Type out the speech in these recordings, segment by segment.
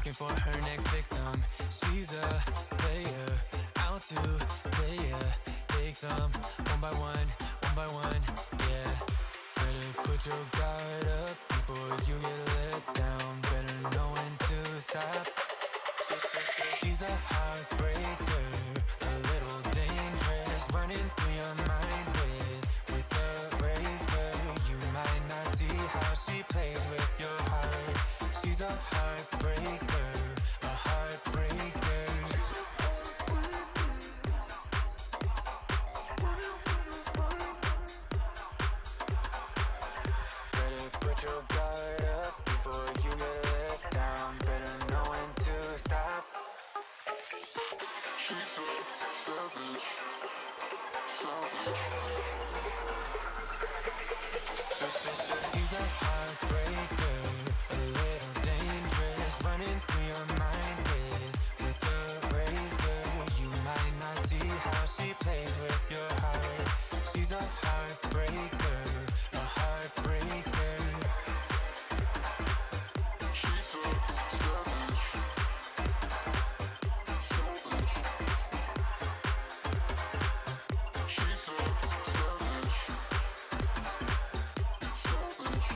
looking for her next victim. She's a player, out to play ya. Take some, one by one, yeah. Better put your guard up before you get let down. Better know when to stop. She's a heartbreaker, a little dangerous, running through your mind with a razor. You might not see how she plays with your heart. She's a heartbreaker, a heartbreaker. Better put your guard up before you get let down. Better know when to stop. She's so savage, savage. She's a heartbreaker, a little dangerous, running through your mind with a razor. You might not see how she plays with your heart. She's a heartbreaker, a heartbreaker. She's so savage, savage. She's so savage, savage.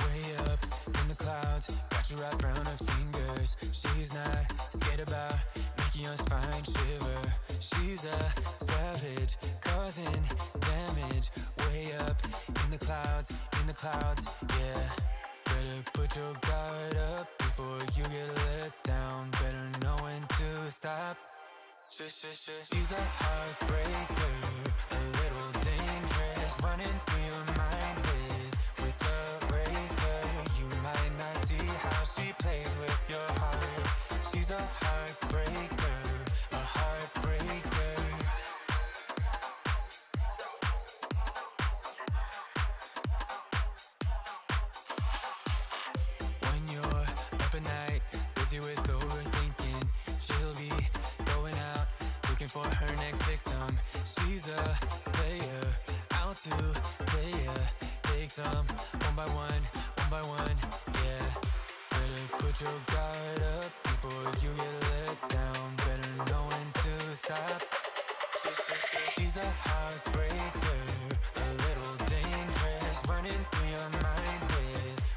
Way up in the clouds, got you wrapped around her fingers. She's not scared about making your spine shiver. She's a savage, causing damage. Way up in the clouds, yeah. Better put your guard up before you get let down. Better know when to stop. She's a heartbreaker, a little dangerous, running through your mind with a razor. You might not see how she plays with your heart. She's a heartbreaker, a heartbreaker. When you're up at night, busy with overthinking, she'll be going out, looking for her next victim. She's a player, out to play ya. Take some, one by one, yeah. Better put your guard up before you get let down. Better know when to stop. She's a heartbreaker, a little dangerous, running through your mind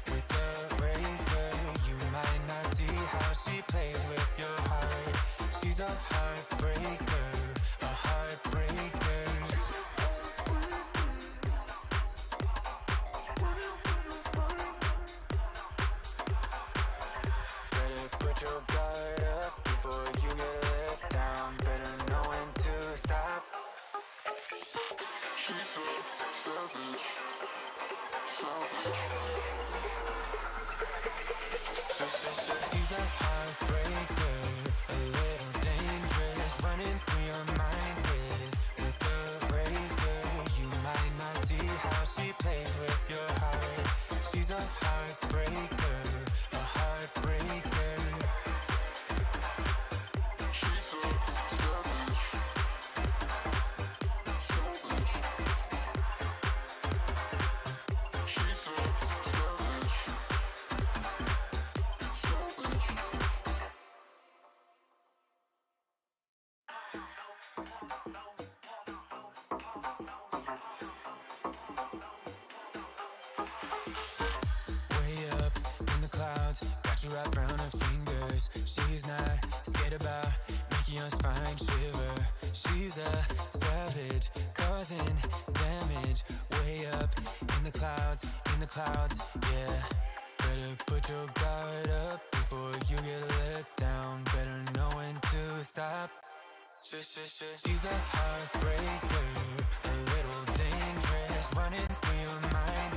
with a razor. You might not see how she plays with your heart. She's a heartbreaker, a heartbreaker. Better put your guard up before you get let down. Better know when to stop. She's so savage, savage. She's a heartbreaker, a little dangerous, running through your mind with a razor. You might not see how she plays with your heart. She's a heartbreaker, a heartbreaker. She's so savage, savage. She's so savage, savage. Way up in the clouds, got you wrapped around her fingers. She's not scared about making your spine shiver. She's a savage, causing damage. Way up in the clouds, yeah. Better put your guard up before you get let down. Better know when to stop. She's a heartbreaker, a little dangerous, running through your mind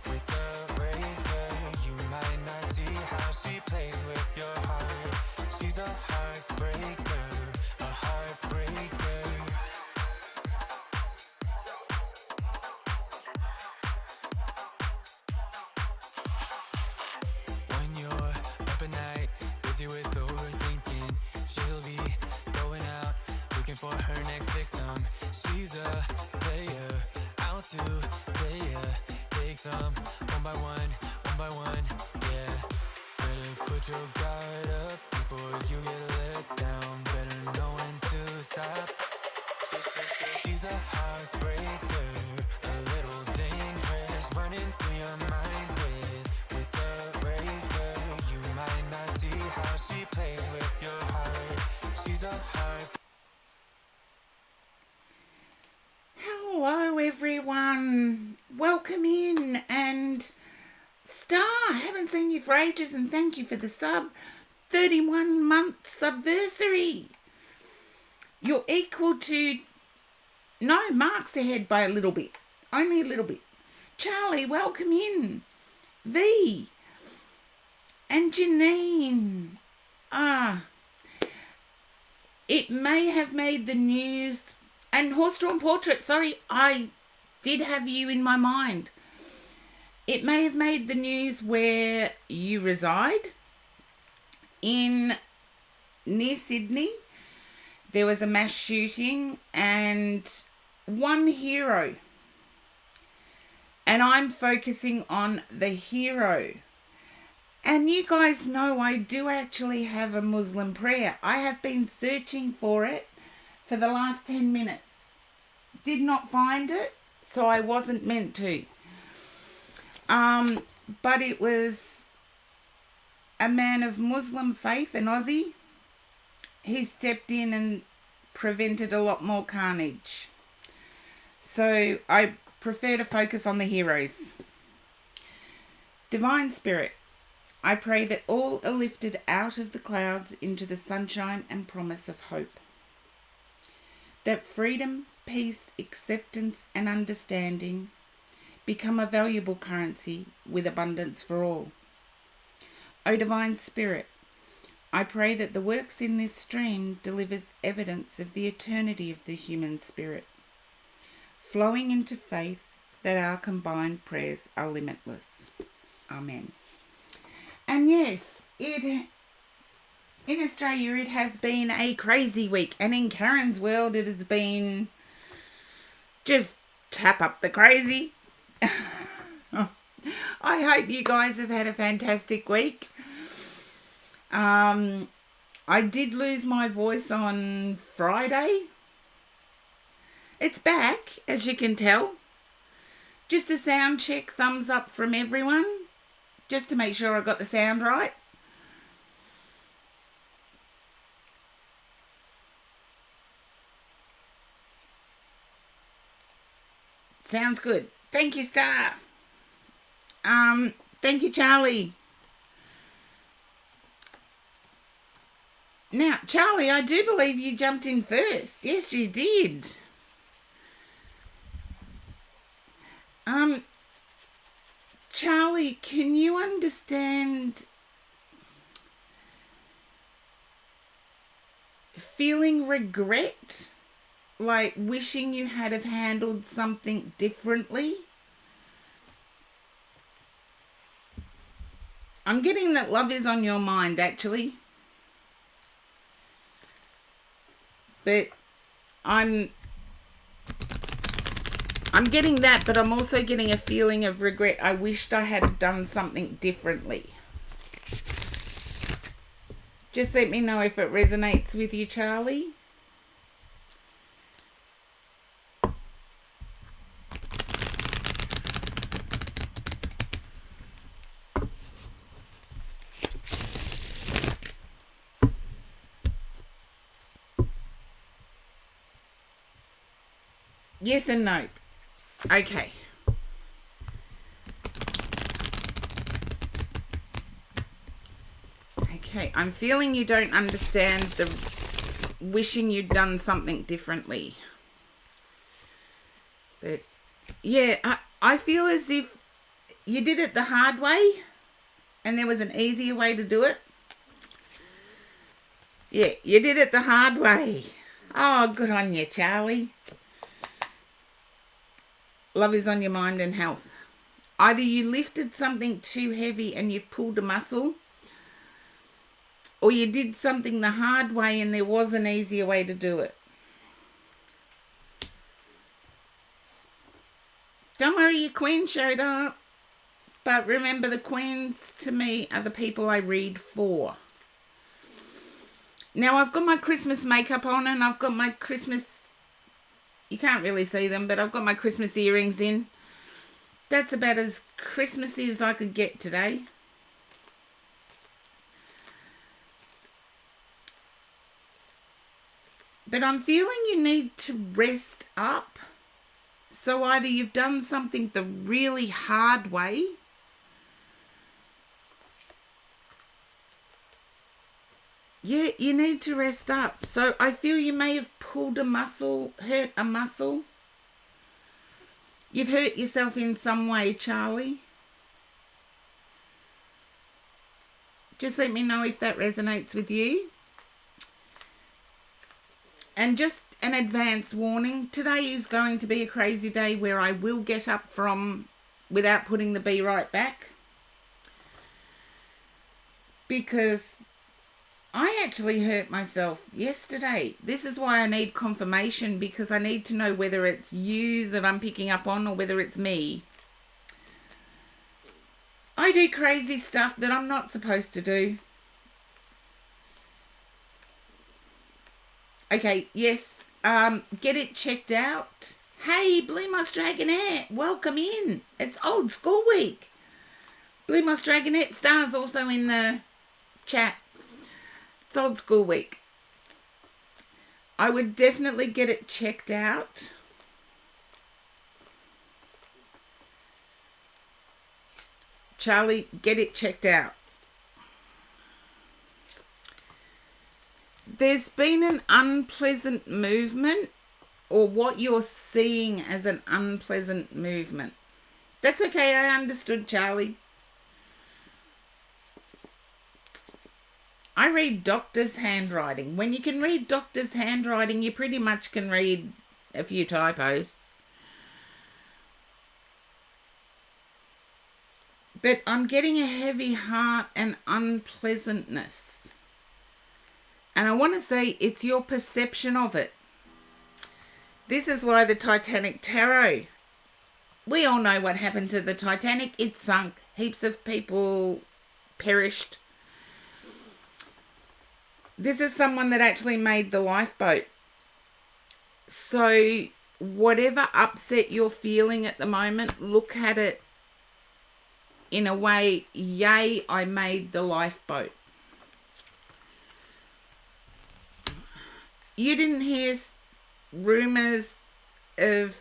with a razor. You might not see how she plays with your heart. She's a heartbreaker, a heartbreaker. When you're up at night, busy with overthinking, she'll be going out, looking for her next victim. She's a player, out to play ya. Take some one by one, yeah. Better put your guard up before you get let down. Better know when to stop. She's a heartbreaker, a little dangerous, running through your mind with a razor. You might not see how she plays with your heart. She's a heart. Hello everyone, welcome in. And Star, I haven't seen you for ages, and thank you for the sub. 31-month subversary. You're equal to, no, Mark's ahead by a little bit, only a little bit. Charlie, welcome in. V and Janine. It may have made the news. And Horse-Drawn Portrait, sorry, I did have you in my mind. It may have made the news where you reside. Near Sydney, there was a mass shooting and one hero. And I'm focusing on the hero. And you guys know I do actually have a Muslim prayer. I have been searching for it for the last 10 minutes. Did not find it, so I wasn't meant to. But it was a man of Muslim faith, an Aussie. He stepped in and prevented a lot more carnage. So I prefer to focus on the heroes. Divine Spirit, I pray that all are lifted out of the clouds into the sunshine and promise of hope. That freedom, peace, acceptance and understanding become a valuable currency with abundance for all. O Divine Spirit, I pray that the works in this stream delivers evidence of the eternity of the human spirit, flowing into faith that our combined prayers are limitless. Amen. And yes, in Australia it has been a crazy week, and in Karen's world it has been just tap up the crazy. I hope you guys have had a fantastic week. I did lose my voice on Friday. It's back, as you can tell. Just a sound check, thumbs up from everyone, just to make sure I got the sound right. Sounds good. Thank you, Star. Thank you, Charlie. Now, Charlie, I do believe you jumped in first. Yes, you did. Charlie, can you understand feeling regret? Like wishing you had have handled something differently? I'm getting that love is on your mind, actually. But I'm getting that, but I'm also getting a feeling of regret. I wished I had done something differently. Just let me know if it resonates with you, Charlie. Yes and no. Okay. Okay, I'm feeling you don't understand the wishing you'd done something differently. But yeah, I feel as if you did it the hard way and there was an easier way to do it. Yeah, you did it the hard way. Oh, good on you, Charlie. Love is on your mind and health. Either you lifted something too heavy and you've pulled a muscle, or you did something the hard way and there was an easier way to do it. Don't worry, your queen showed up. But remember, the queens to me are the people I read for. Now, I've got my Christmas makeup on and I've got my Christmas... You can't really see them, but I've got my Christmas earrings in. That's about as Christmassy as I could get today. But I'm feeling you need to rest up. So either you've done something the really hard way, yeah, you need to rest up. So I feel you may have pulled a muscle, hurt a muscle. You've hurt yourself in some way, Charlie. Just let me know if that resonates with you. And just an advance warning, today is going to be a crazy day where I will get up from without putting the bee right back. Because I actually hurt myself yesterday. This is why I need confirmation, because I need to know whether it's you that I'm picking up on or whether it's me. I do crazy stuff that I'm not supposed to do. Okay, yes, get it checked out. Hey, Blue Moss Dragonette, welcome in. It's Old School Week. Blue Moss Dragonette stars also in the chat. It's Old School Week. I would definitely get it checked out. Charlie, get it checked out. There's been an unpleasant movement, or what you're seeing as an unpleasant movement. That's okay, I understood, Charlie. I read doctor's handwriting. When you can read doctor's handwriting, you pretty much can read a few typos. But I'm getting a heavy heart and unpleasantness. And I want to say it's your perception of it. This is why the Titanic Tarot. We all know what happened to the Titanic. It sunk. Heaps of people perished. This is someone that actually made the lifeboat. So whatever upset you're feeling at the moment, look at it in a way, yay, I made the lifeboat. You didn't hear rumours of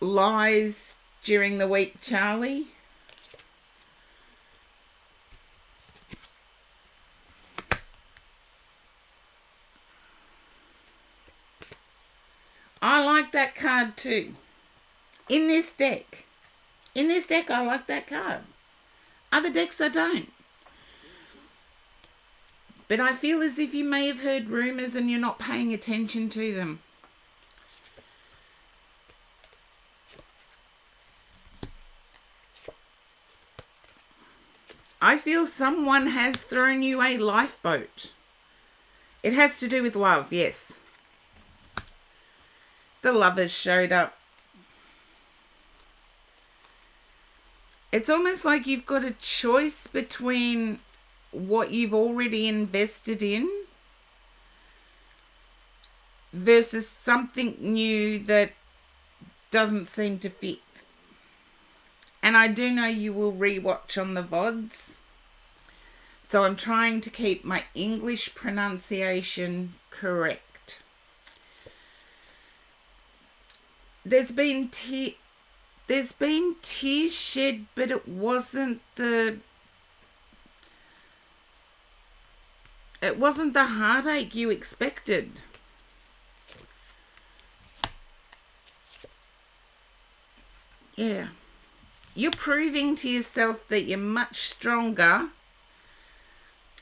lies during the week, Charlie? I like that card too. In this deck. In this deck, I like that card. Other decks, I don't. But I feel as if you may have heard rumours and you're not paying attention to them. I feel someone has thrown you a lifeboat. It has to do with love, yes. The Lovers showed up. It's almost like you've got a choice between what you've already invested in versus something new that doesn't seem to fit. And I do know you will rewatch on the VODs. So I'm trying to keep my English pronunciation correct. There's been tears shed, but it wasn't the heartache you expected. Yeah. You're proving to yourself that you're much stronger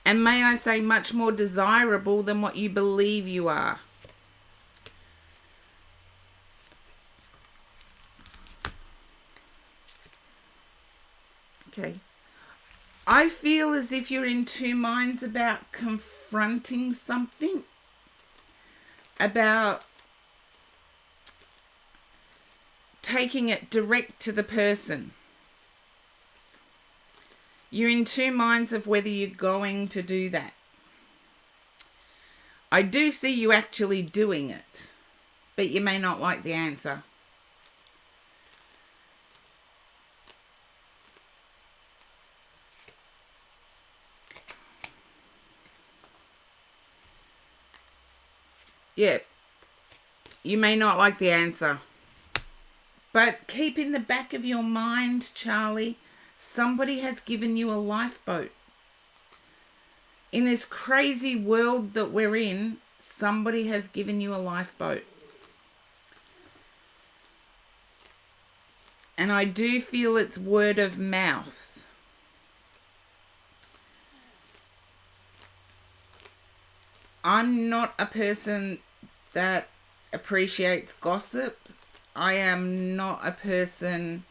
and, may I say, much more desirable than what you believe you are. Okay. I feel as if you're in two minds about confronting something, about taking it direct to the person. You're in two minds of whether you're going to do that. I do see you actually doing it, but you may not like the answer. Yeah, you may not like the answer. But keep in the back of your mind, Charlie, somebody has given you a lifeboat. In this crazy world that we're in, somebody has given you a lifeboat. And I do feel it's word of mouth. I'm not a person that appreciates gossip. I am not a person...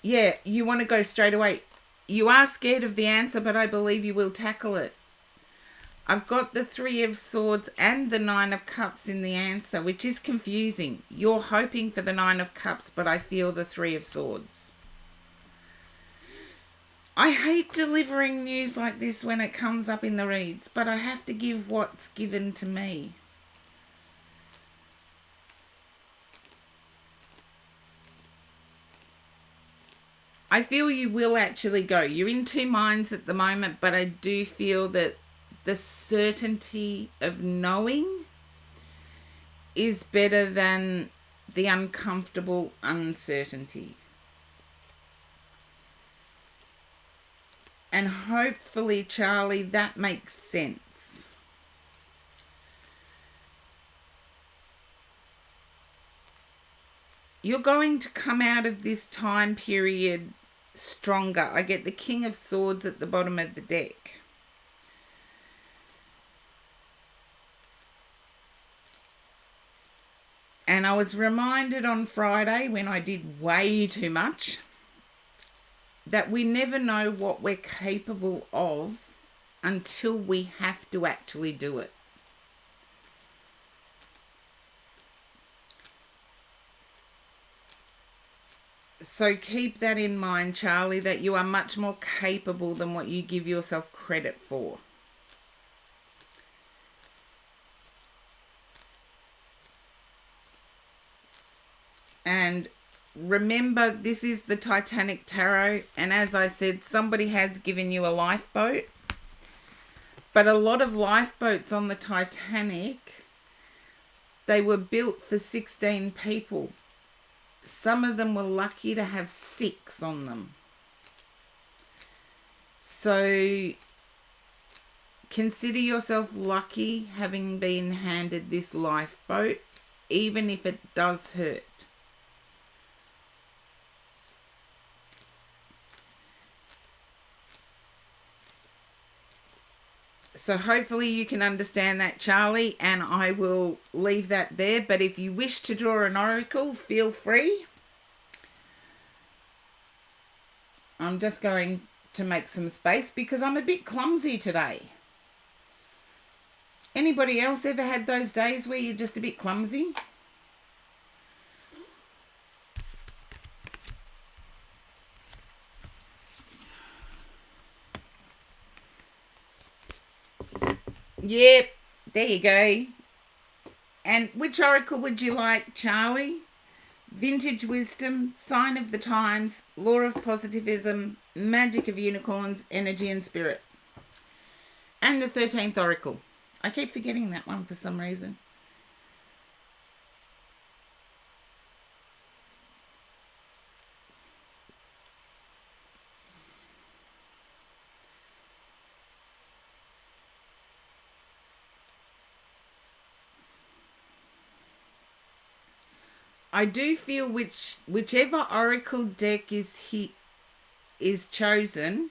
Yeah, you want to go straight away. You are scared of the answer, but I believe you will tackle it. I've got the 3 of Swords and the 9 of Cups in the answer, which is confusing. You're hoping for the 9 of Cups, but I feel the 3 of Swords. I hate delivering news like this when it comes up in the reads, but I have to give what's given to me. I feel you will actually go. You're in two minds at the moment, but I do feel that the certainty of knowing is better than the uncomfortable uncertainty. And hopefully, Charlie, that makes sense. You're going to come out of this time period stronger. I get the King of Swords at the bottom of the deck. And I was reminded on Friday, when I did way too much, that we never know what we're capable of until we have to actually do it. So keep that in mind, Charlie, that you are much more capable than what you give yourself credit for. And remember, this is the Titanic Tarot, and as I said, somebody has given you a lifeboat. But a lot of lifeboats on the Titanic, they were built for 16 people. Some of them were lucky to have 6 on them. So consider yourself lucky having been handed this lifeboat, even if it does hurt. So hopefully you can understand that, Charlie, and I will leave that there. But if you wish to draw an oracle, feel free. I'm just going to make some space because I'm a bit clumsy today. Anybody else ever had those days where you're just a bit clumsy? Yep, there you go. And which oracle would you like, Charlie? Vintage Wisdom, Sign of the Times, Law of Positivism, Magic of Unicorns, Energy and Spirit. And the 13th oracle. I keep forgetting that one for some reason. I do feel whichever oracle deck is chosen,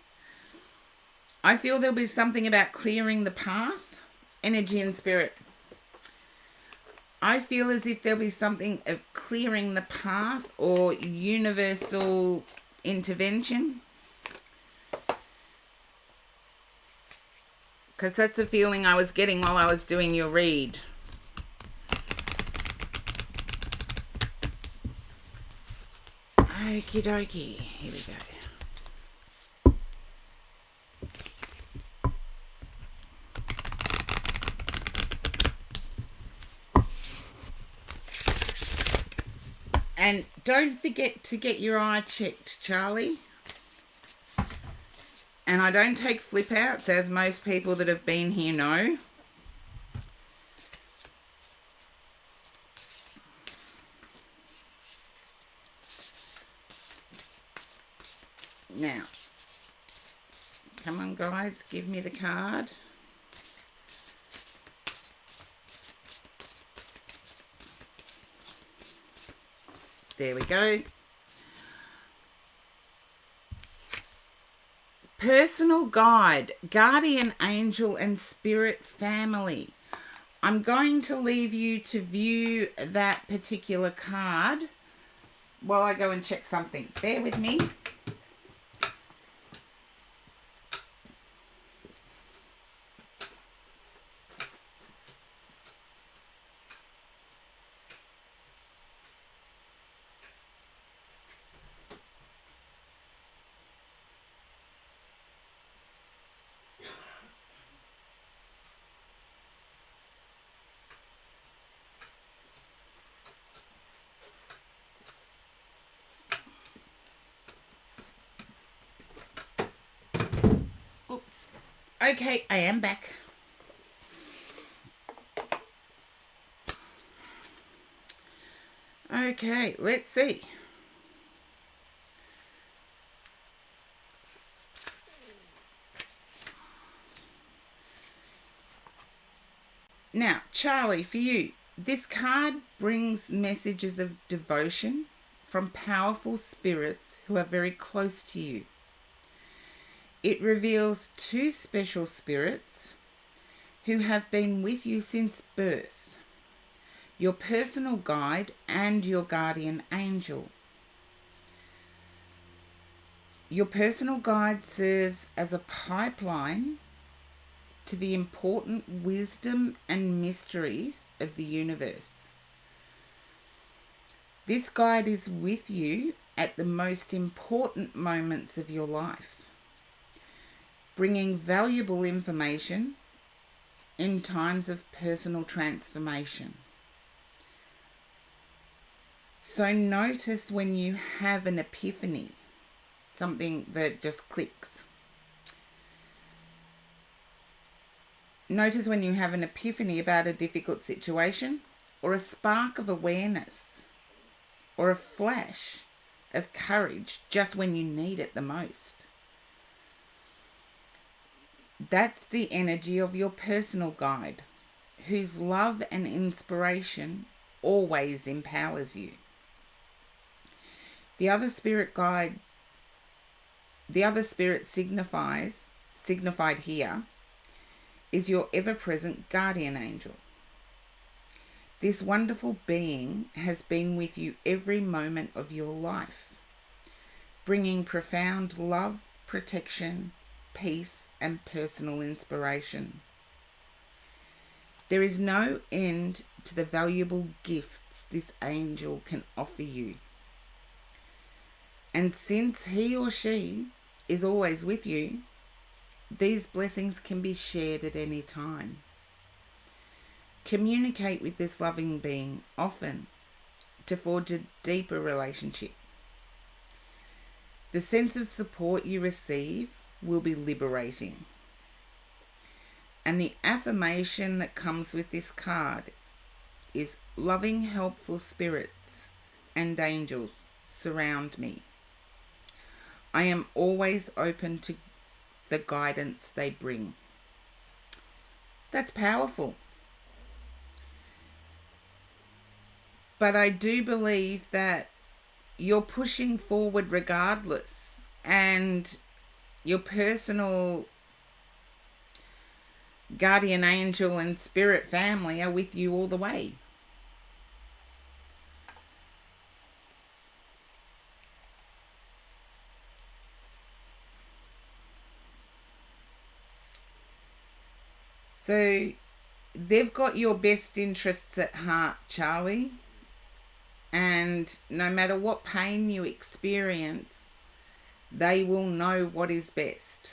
I feel there'll be something about clearing the path, energy and spirit. I feel as if there'll be something of clearing the path or universal intervention. Because that's the feeling I was getting while I was doing your read. Okie dokie. Here we go. And don't forget to get your eye checked, Charlie. And I don't take flip outs, as most people that have been here know. Now, come on guys, give me the card. There we go. Personal guide, guardian angel and spirit family. I'm going to leave you to view that particular card while I go and check something. Bear with me. Oops. Okay, I am back. Okay, let's see. Now, Charlie, for you, this card brings messages of devotion from powerful spirits who are very close to you. It reveals two special spirits who have been with you since birth, your personal guide and your guardian angel. Your personal guide serves as a pipeline to the important wisdom and mysteries of the universe. This guide is with you at the most important moments of your life, bringing valuable information in times of personal transformation. So notice when you have an epiphany, something that just clicks. Notice when you have an epiphany about a difficult situation, or a spark of awareness, or a flash of courage just when you need it the most. That's the energy of your personal guide, whose love and inspiration always empowers you. The other spirit signified here, is your ever-present guardian angel. This wonderful being has been with you every moment of your life, bringing profound love, protection, peace, and personal inspiration. There is no end to the valuable gifts this angel can offer you. And since he or she is always with you, these blessings can be shared at any time. Communicate with this loving being often to forge a deeper relationship. The sense of support you receive will be liberating. And the affirmation that comes with this card is loving, helpful spirits and angels surround me. I am always open to the guidance they bring. That's powerful. But I do believe that you're pushing forward regardless, and your personal guardian angel and spirit family are with you all the way. So they've got your best interests at heart, Charlie. And no matter what pain you experience, they will know what is best.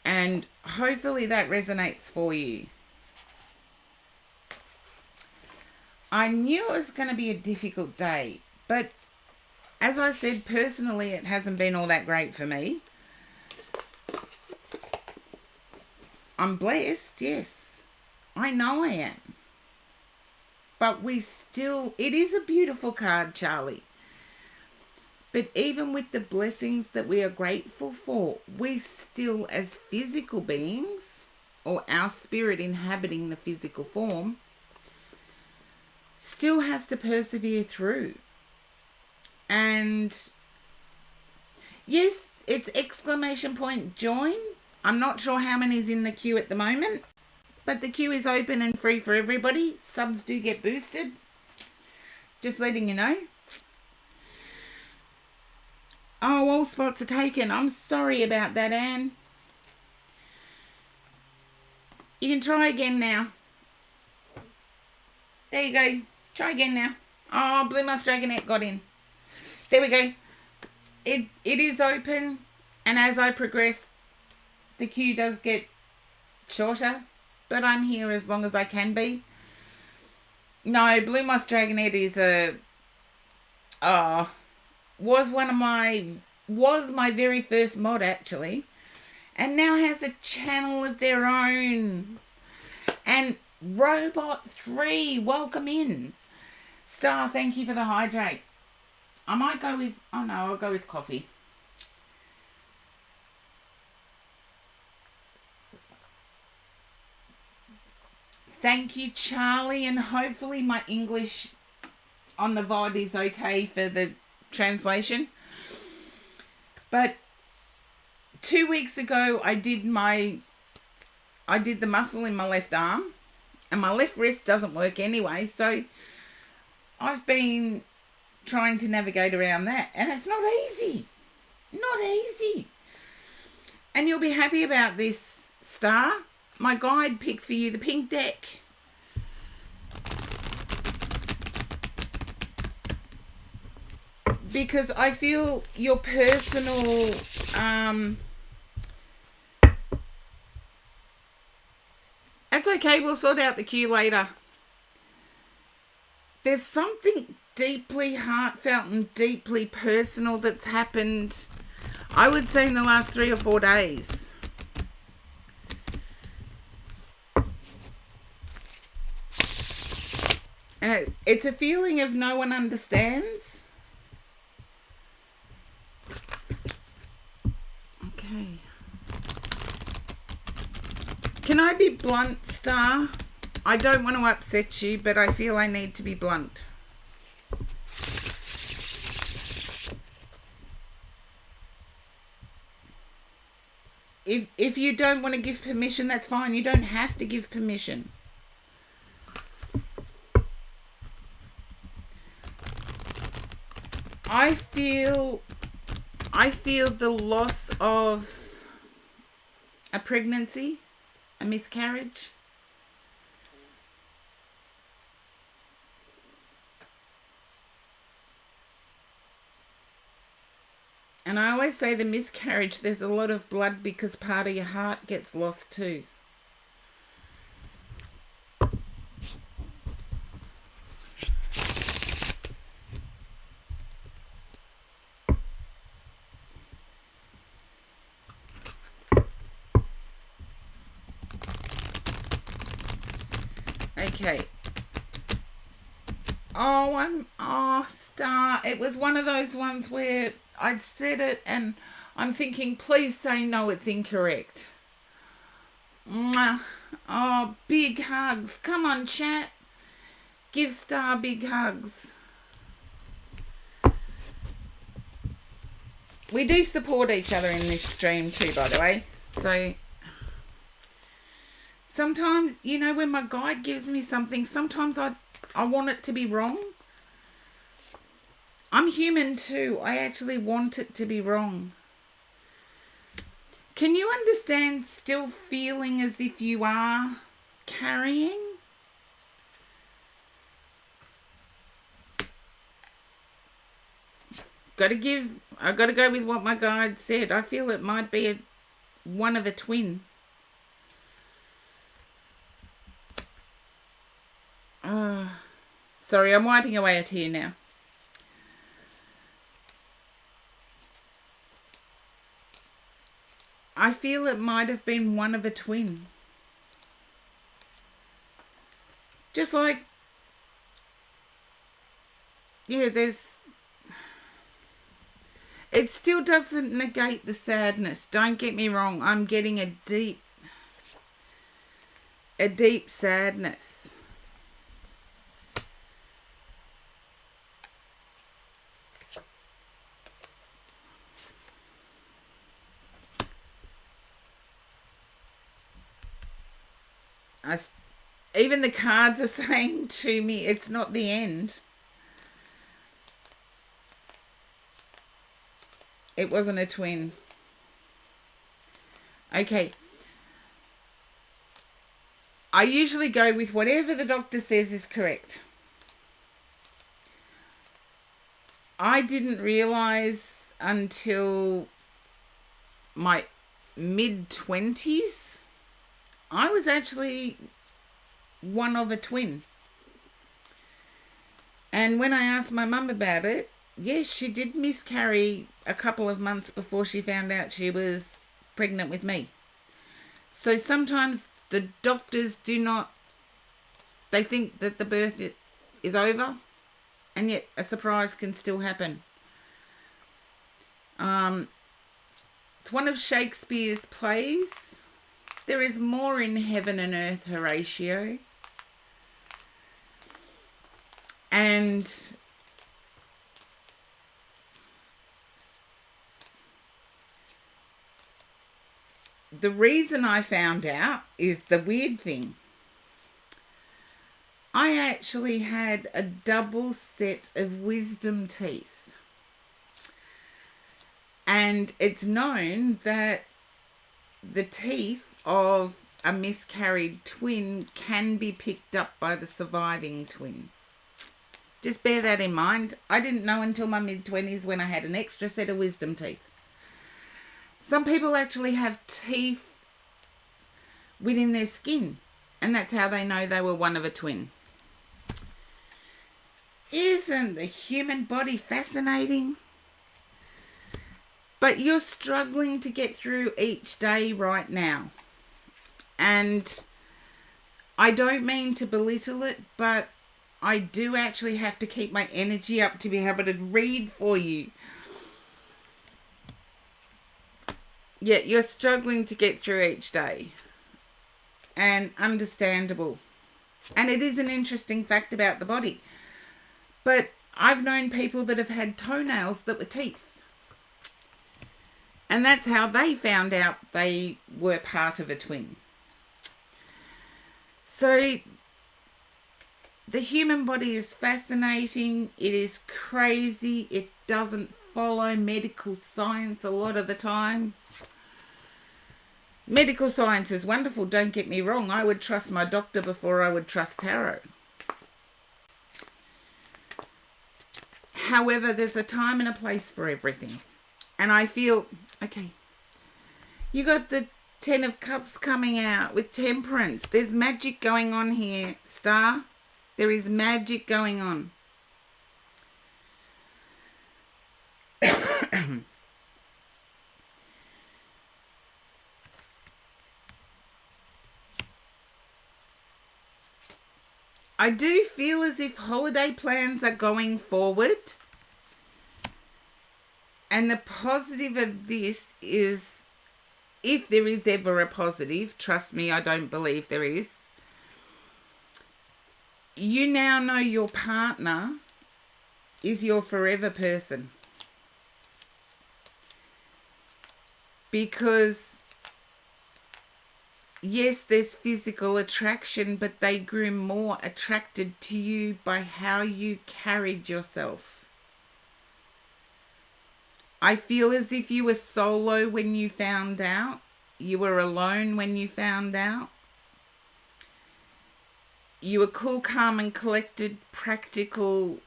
And hopefully that resonates for you. I knew it was going to be a difficult day, but as I said, personally, it hasn't been all that great for me. I'm blessed, yes. I know I am. But it is a beautiful card, Charlie. But even with the blessings that we are grateful for, we still, as physical beings, or our spirit inhabiting the physical form, still has to persevere through. And yes, it's exclamation point join. I'm not sure how many's in the queue at the moment, but the queue is open and free for everybody. Subs do get boosted. Just letting you know. Oh, all spots are taken. I'm sorry about that, Anne. You can try again now. There you go. Try again now. Oh, Blue Musk Dragonette got in. There we go. It is open, and as I progress, the queue does get shorter, but I'm here as long as I can be. No, Blue Moss Dragonette is was my very first mod actually, and now has a channel of their own. And Robot 3, welcome in. Star, thank you for the hydrate. I might go with, I'll go with coffee. Thank you, Charlie, and hopefully my English on the VOD is okay for the translation. But 2 weeks ago, I did the muscle in my left arm, and my left wrist doesn't work anyway, so I've been trying to navigate around that, and it's not easy. Not easy. And you'll be happy about this, Star. My guide picked for you the pink deck. Because I feel your personal that's okay, we'll sort out the queue later. There's something deeply heartfelt and deeply personal that's happened, I would say, in the last 3 or 4 days. And it's a feeling of no one understands. Okay. Can I be blunt, Star? I don't want to upset you, but I feel I need to be blunt. If you don't want to give permission, that's fine. You don't have to give permission. I feel the loss of a pregnancy, a miscarriage. And I always say the miscarriage, there's a lot of blood because part of your heart gets lost too. Okay. Star. It was one of those ones where I'd said it and I'm thinking, please say no, it's incorrect. Mwah. Oh, big hugs. Come on, chat. Give Star big hugs. We do support each other in this stream too, by the way. So sometimes, you know, when my guide gives me something, sometimes I want it to be wrong. I'm human too. I actually want it to be wrong. Can you understand still feeling as if you are carrying? I got to go with what my guide said. I feel it might be one of a twin. Sorry, I'm wiping away a tear now. I feel it might have been one of a twin. Just like, yeah, it still doesn't negate the sadness. Don't get me wrong. I'm getting a deep sadness. Even the cards are saying to me, it's not the end. It wasn't a twin. Okay. I usually go with whatever the doctor says is correct. I didn't realise until my mid-20s I was actually one of a twin. And when I asked my mum about it, yes, she did miscarry a couple of months before she found out she was pregnant with me. So sometimes the doctors they think that the birth is over, and yet a surprise can still happen. It's one of Shakespeare's plays. There is more in heaven and earth, Horatio. And the reason I found out is the weird thing. I actually had a double set of wisdom teeth. And it's known that the teeth of a miscarried twin can be picked up by the surviving twin. Just bear that in mind. I didn't know until my mid-20s when I had an extra set of wisdom teeth. Some people actually have teeth within their skin, and that's how they know they were one of a twin. Isn't the human body fascinating? But you're struggling to get through each day right now. And I don't mean to belittle it, but I do actually have to keep my energy up to be able to read for you. Yet you're struggling to get through each day. And understandable. And it is an interesting fact about the body. But I've known people that have had toenails that were teeth. And that's how they found out they were part of a twin. So the human body is fascinating. It is crazy. It doesn't follow medical science a lot of the time. Medical science is wonderful, don't get me wrong. I would trust my doctor before I would trust tarot. However, there's a time and a place for everything. And I feel, okay, you got the 10 of Cups coming out with Temperance. There's magic going on here, Star. There is magic going on. I do feel as if holiday plans are going forward. And the positive of this is, if there is ever a positive, trust me, I don't believe there is. You now know your partner is your forever person. Because, yes, there's physical attraction, but they grew more attracted to you by how you carried yourself. I feel as if you were solo when you found out. You were alone when you found out. You were cool, calm and collected, practical,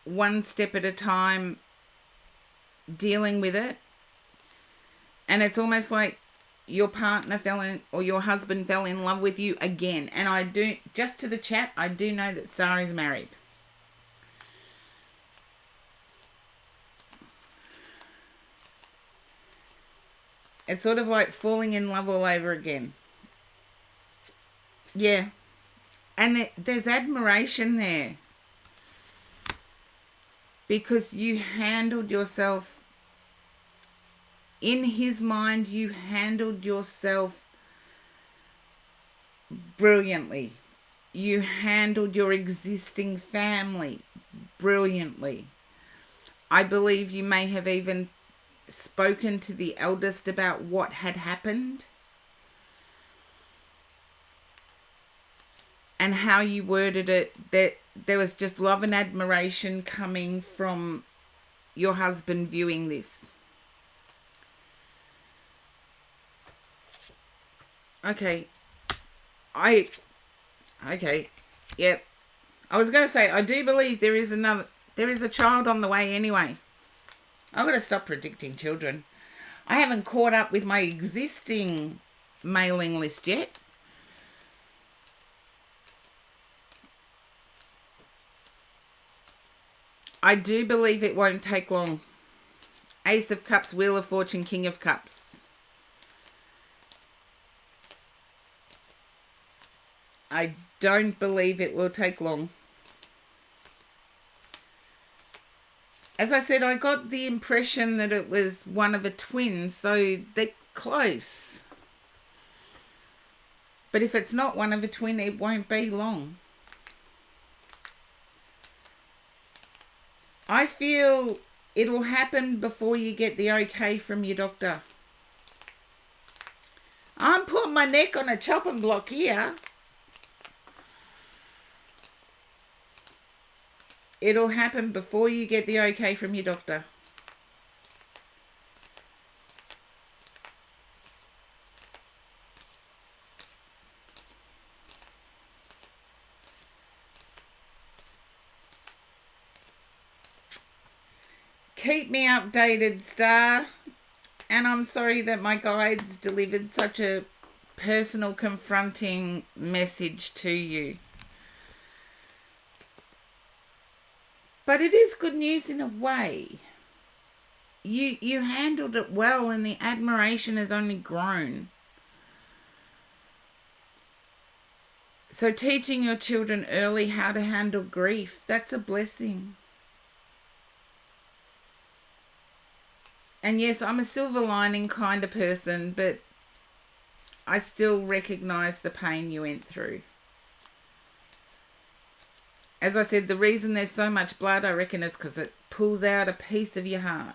one step at a time, dealing with it. And it's almost like your partner or your husband fell in love with you again. And I do, just to the chat, I do know that Star is married. It's sort of like falling in love all over again. Yeah. And there's admiration there. Because you handled yourself, in his mind, you handled yourself brilliantly. You handled your existing family brilliantly. I believe you may have even spoken to the eldest about what had happened and how you worded it, that there was just love and admiration coming from your husband viewing this. Okay. Yep. I was going to say, I do believe there is a child on the way anyway. I've got to stop predicting children. I haven't caught up with my existing mailing list yet. I do believe it won't take long. Ace of Cups, Wheel of Fortune, King of Cups. I don't believe it will take long. As I said, I got the impression that it was one of a twin, so they're close. But if it's not one of a twin, it won't be long. I feel it'll happen before you get the okay from your doctor. I'm putting my neck on a chopping block here. It'll happen before you get the okay from your doctor. Keep me updated, Star. And I'm sorry that my guides delivered such a personal, confronting message to you. But it is good news in a way. You handled it well, and the admiration has only grown. So teaching your children early how to handle grief, that's a blessing. And yes, I'm a silver lining kind of person, but I still recognise the pain you went through. As I said, the reason there's so much blood, I reckon, is because it pulls out a piece of your heart.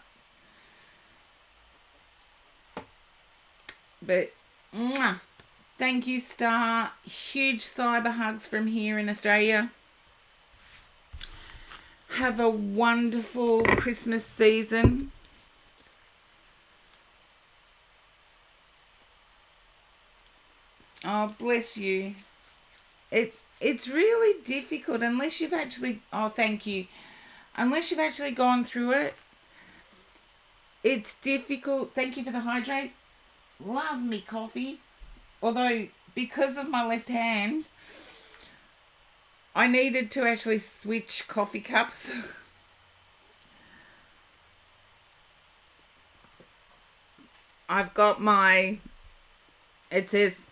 But, thank you, Star. Huge cyber hugs from here in Australia. Have a wonderful Christmas season. Oh, bless you. It's really difficult unless you've actually... Oh, thank you. Unless you've actually gone through it. It's difficult. Thank you for the hydrate. Love me coffee. Although, because of my left hand, I needed to actually switch coffee cups. I've got my... It says...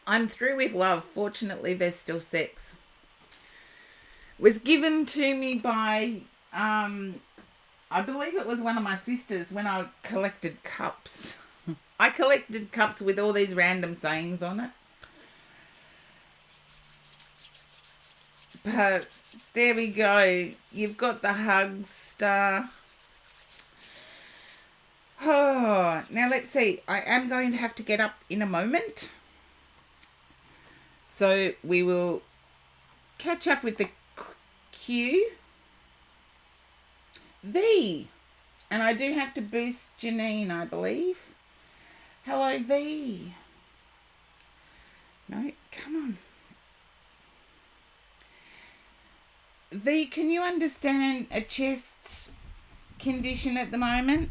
I'm through with love. Fortunately, there's still sex. Was given to me by, I believe it was one of my sisters when I collected cups. I collected cups with all these random sayings on it. But there we go. You've got the hugs, Star. Oh, now let's see. I am going to have to get up in a moment. So we will catch up with the Q. V. And I do have to boost Janine, I believe. Hello, V. No, come on. V, can you understand a chest condition at the moment.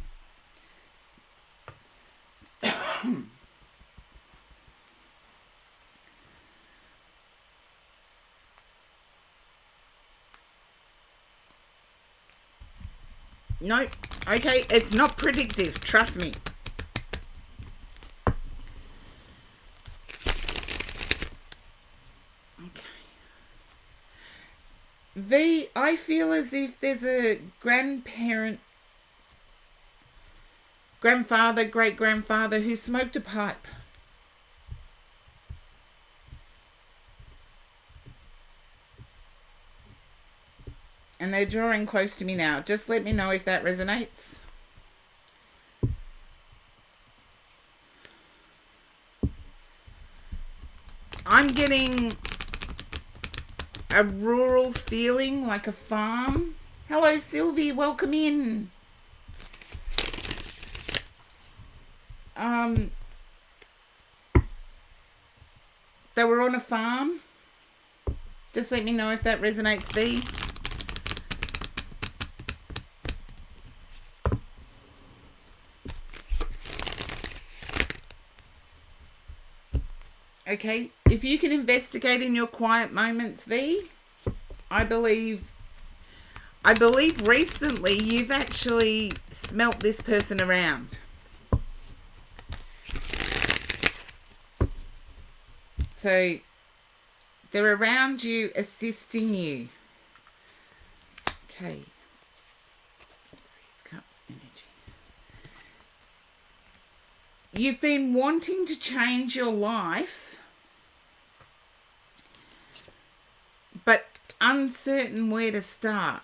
Nope. Okay, it's not predictive. Trust me. Okay. V, I feel as if there's a grandparent, grandfather, great-grandfather who smoked a pipe. And they're drawing close to me now. Just let me know if that resonates. I'm getting a rural feeling, like a farm. Hello, Sylvie. Welcome in. They were on a farm. Just let me know if that resonates, V. Okay, if you can investigate in your quiet moments, V, I believe recently you've actually smelt this person around. So they're around you, assisting you. Okay. 3 of Cups energy. You've been wanting to change your life, but uncertain where to start.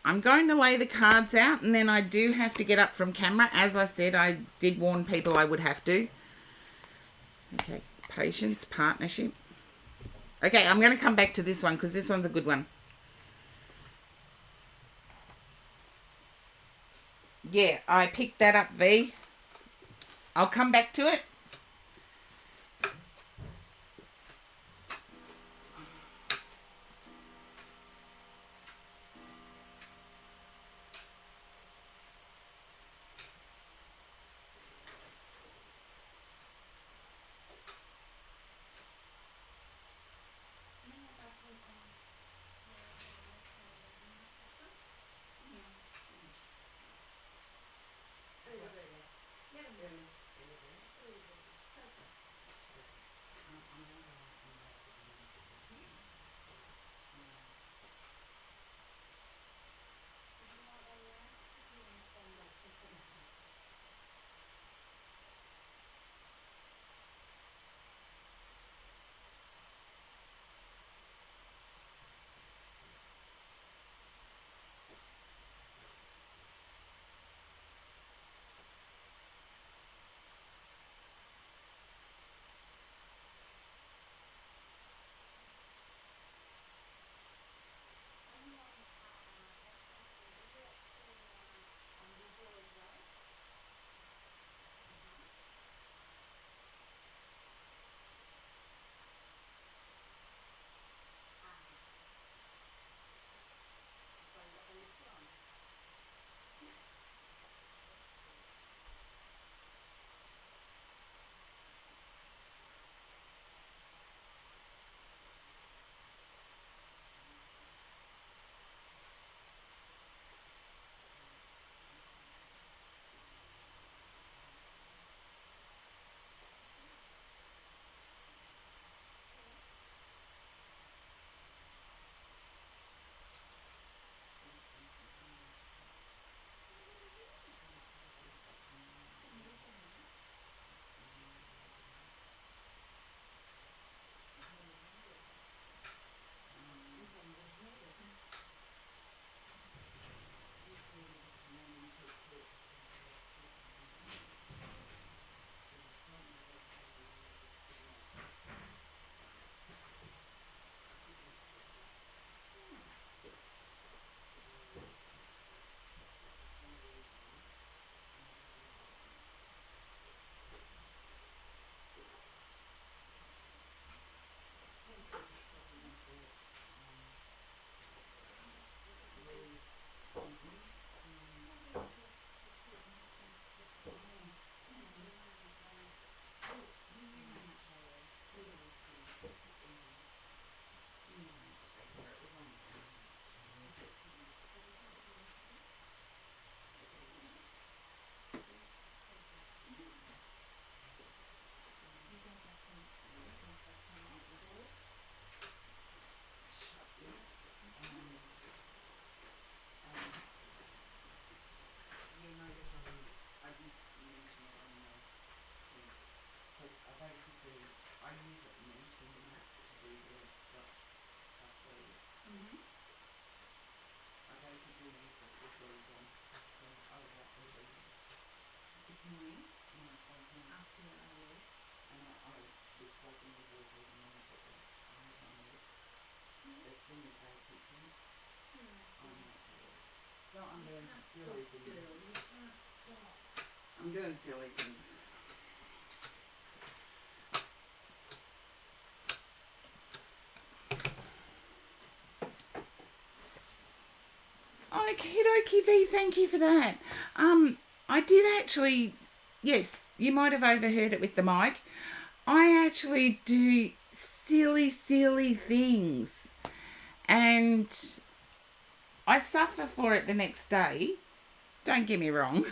I'm going to lay the cards out, and then I do have to get up from camera. As I said, I did warn people I would have to. Okay, patience, partnership. Okay, I'm going to come back to this one because this one's a good one. Yeah, I picked that up, V. I'll come back to it. use it mental map to do words tough words. I basically use the flip words on. So that will be this morning when I came in after I work and I was spoken with work every morning but I had my notes. As soon as they kick in, I'm not there. So I'm doing silly things. I'm doing silly things. Okie dokie V, thank you for that. I did actually, yes, you might have overheard it with the mic. I actually do silly things. And I suffer for it the next day. Don't get me wrong.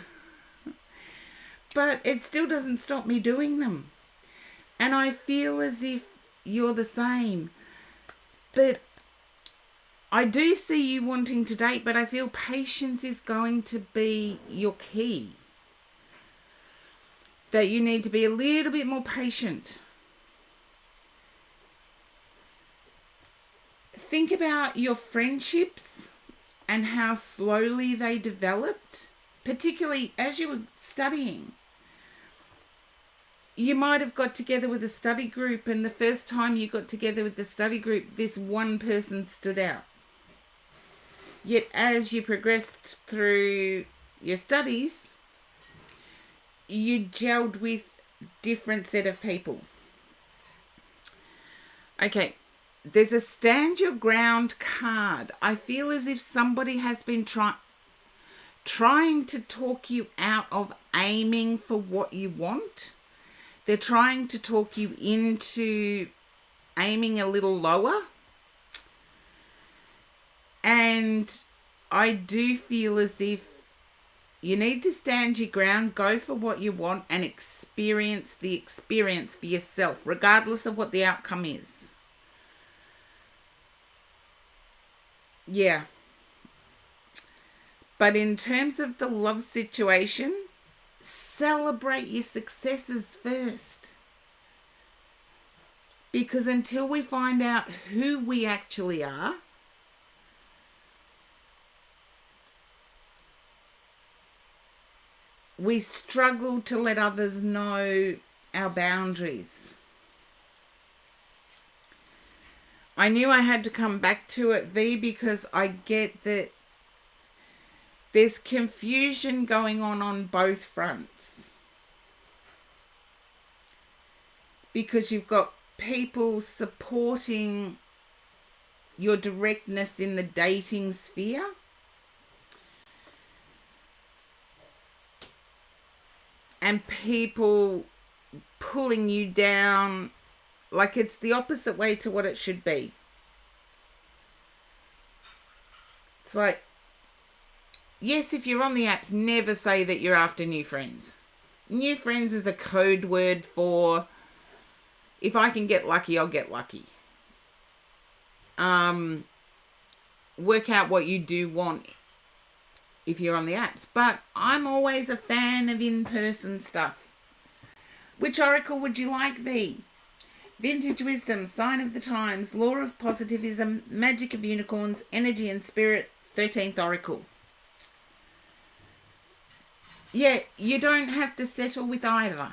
But it still doesn't stop me doing them. And I feel as if you're the same. But I do see you wanting to date, but I feel patience is going to be your key. That you need to be a little bit more patient. Think about your friendships and how slowly they developed, particularly as you were studying. You might have got together with a study group, and the first time you got together with the study group, this one person stood out. Yet as you progressed through your studies, you gelled with different set of people. Okay, there's a stand your ground card. I feel as if somebody has been trying to talk you out of aiming for what you want. They're trying to talk you into aiming a little lower. And I do feel as if you need to stand your ground, go for what you want, and experience the experience for yourself, regardless of what the outcome is. Yeah. But in terms of the love situation, celebrate your successes first. Because until we find out who we actually are, we struggle to let others know our boundaries. I knew I had to come back to it, V, because I get that there's confusion going on both fronts. Because you've got people supporting your directness in the dating sphere. And people pulling you down like it's the opposite way to what it should be. It's like, yes, if you're on the apps, never say that you're after new friends. New friends is a code word for, if I can get lucky, I'll get lucky. Work out what you do want if you're on the apps. But I'm always a fan of in-person stuff. Which oracle would you like, V? Vintage Wisdom, Sign of the Times, Law of Positivism, Magic of Unicorns, Energy and Spirit, 13th oracle. Yeah, you don't have to settle with either.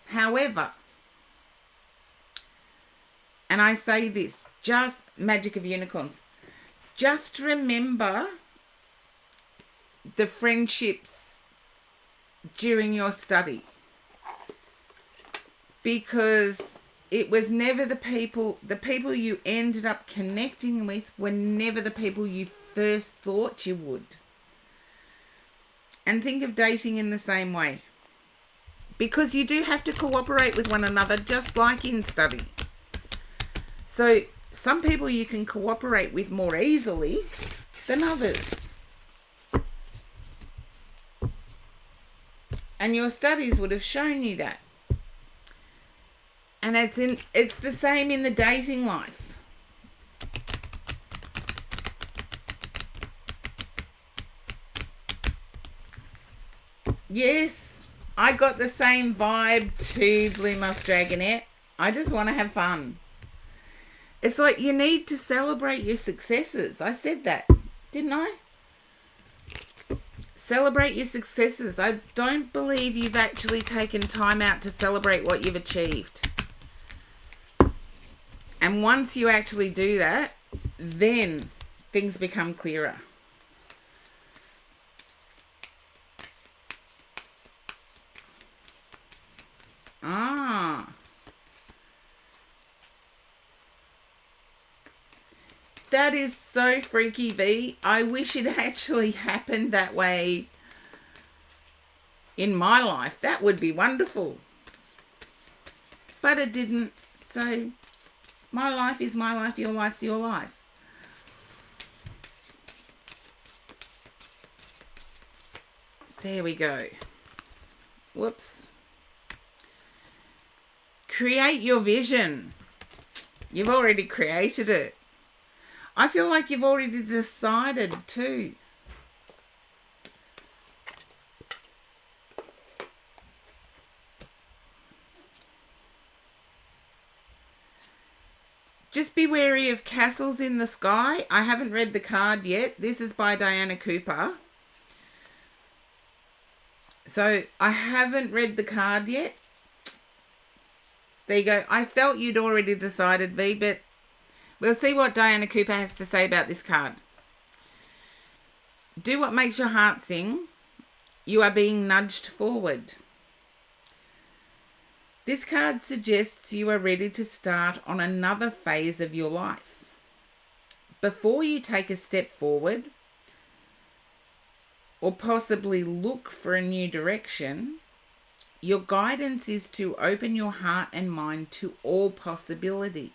However, and I say this, just Magic of Unicorns, just remember the friendships during your study, because it was never the people you ended up connecting with were never the people you first thought you would. And think of dating in the same way, because you do have to cooperate with one another, just like in study. So some people you can cooperate with more easily than others. And your studies would have shown you that. And it's the same in the dating life. Yes, I got the same vibe to Blue Moss Dragonette. I just want to have fun. It's like you need to celebrate your successes. I said that, didn't I? Celebrate your successes. I don't believe you've actually taken time out to celebrate what you've achieved. And once you actually do that, then things become clearer. That is so freaky, V. I wish it actually happened that way in my life. That would be wonderful. But it didn't. So my life is my life, your life's your life. There we go. Whoops. Create your vision. You've already created it. I feel like you've already decided too. Just be wary of castles in the sky. I haven't read the card yet. This is by Diana Cooper. So I haven't read the card yet. There you go. I felt you'd already decided, V, but we'll see what Diana Cooper has to say about this card. Do what makes your heart sing. You are being nudged forward. This card suggests you are ready to start on another phase of your life. Before you take a step forward, or possibly look for a new direction, your guidance is to open your heart and mind to all possibilities.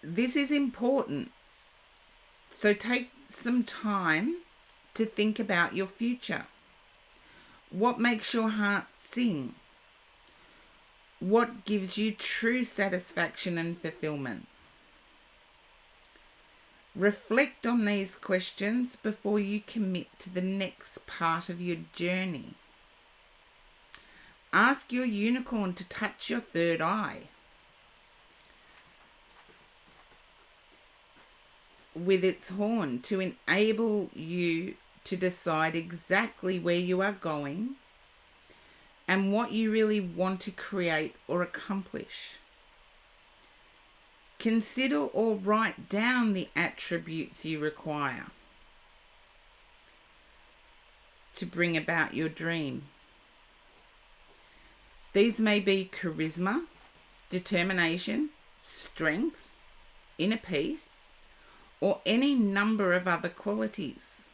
This is important. So take some time to think about your future. What makes your heart sing? What gives you true satisfaction and fulfillment? Reflect on these questions before you commit to the next part of your journey. Ask your unicorn to touch your third eye with its horn to enable you to decide exactly where you are going and what you really want to create or accomplish. Consider or write down the attributes you require to bring about your dream. These may be charisma, determination, strength, inner peace, or any number of other qualities.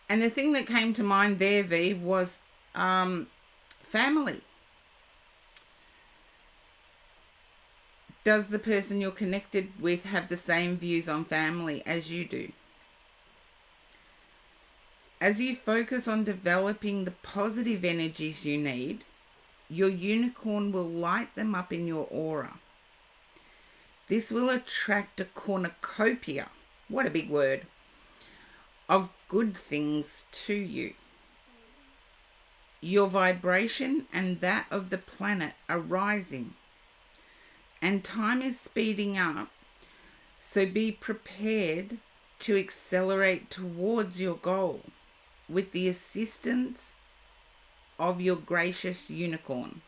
And the thing that came to mind there, V, was family. Does the person you're connected with have the same views on family as you do? As you focus on developing the positive energies you need, your unicorn will light them up in your aura. This will attract a cornucopia, what a big word, of good things to you. Your vibration and that of the planet are rising, and time is speeding up, so be prepared to accelerate towards your goal with the assistance of your gracious unicorn.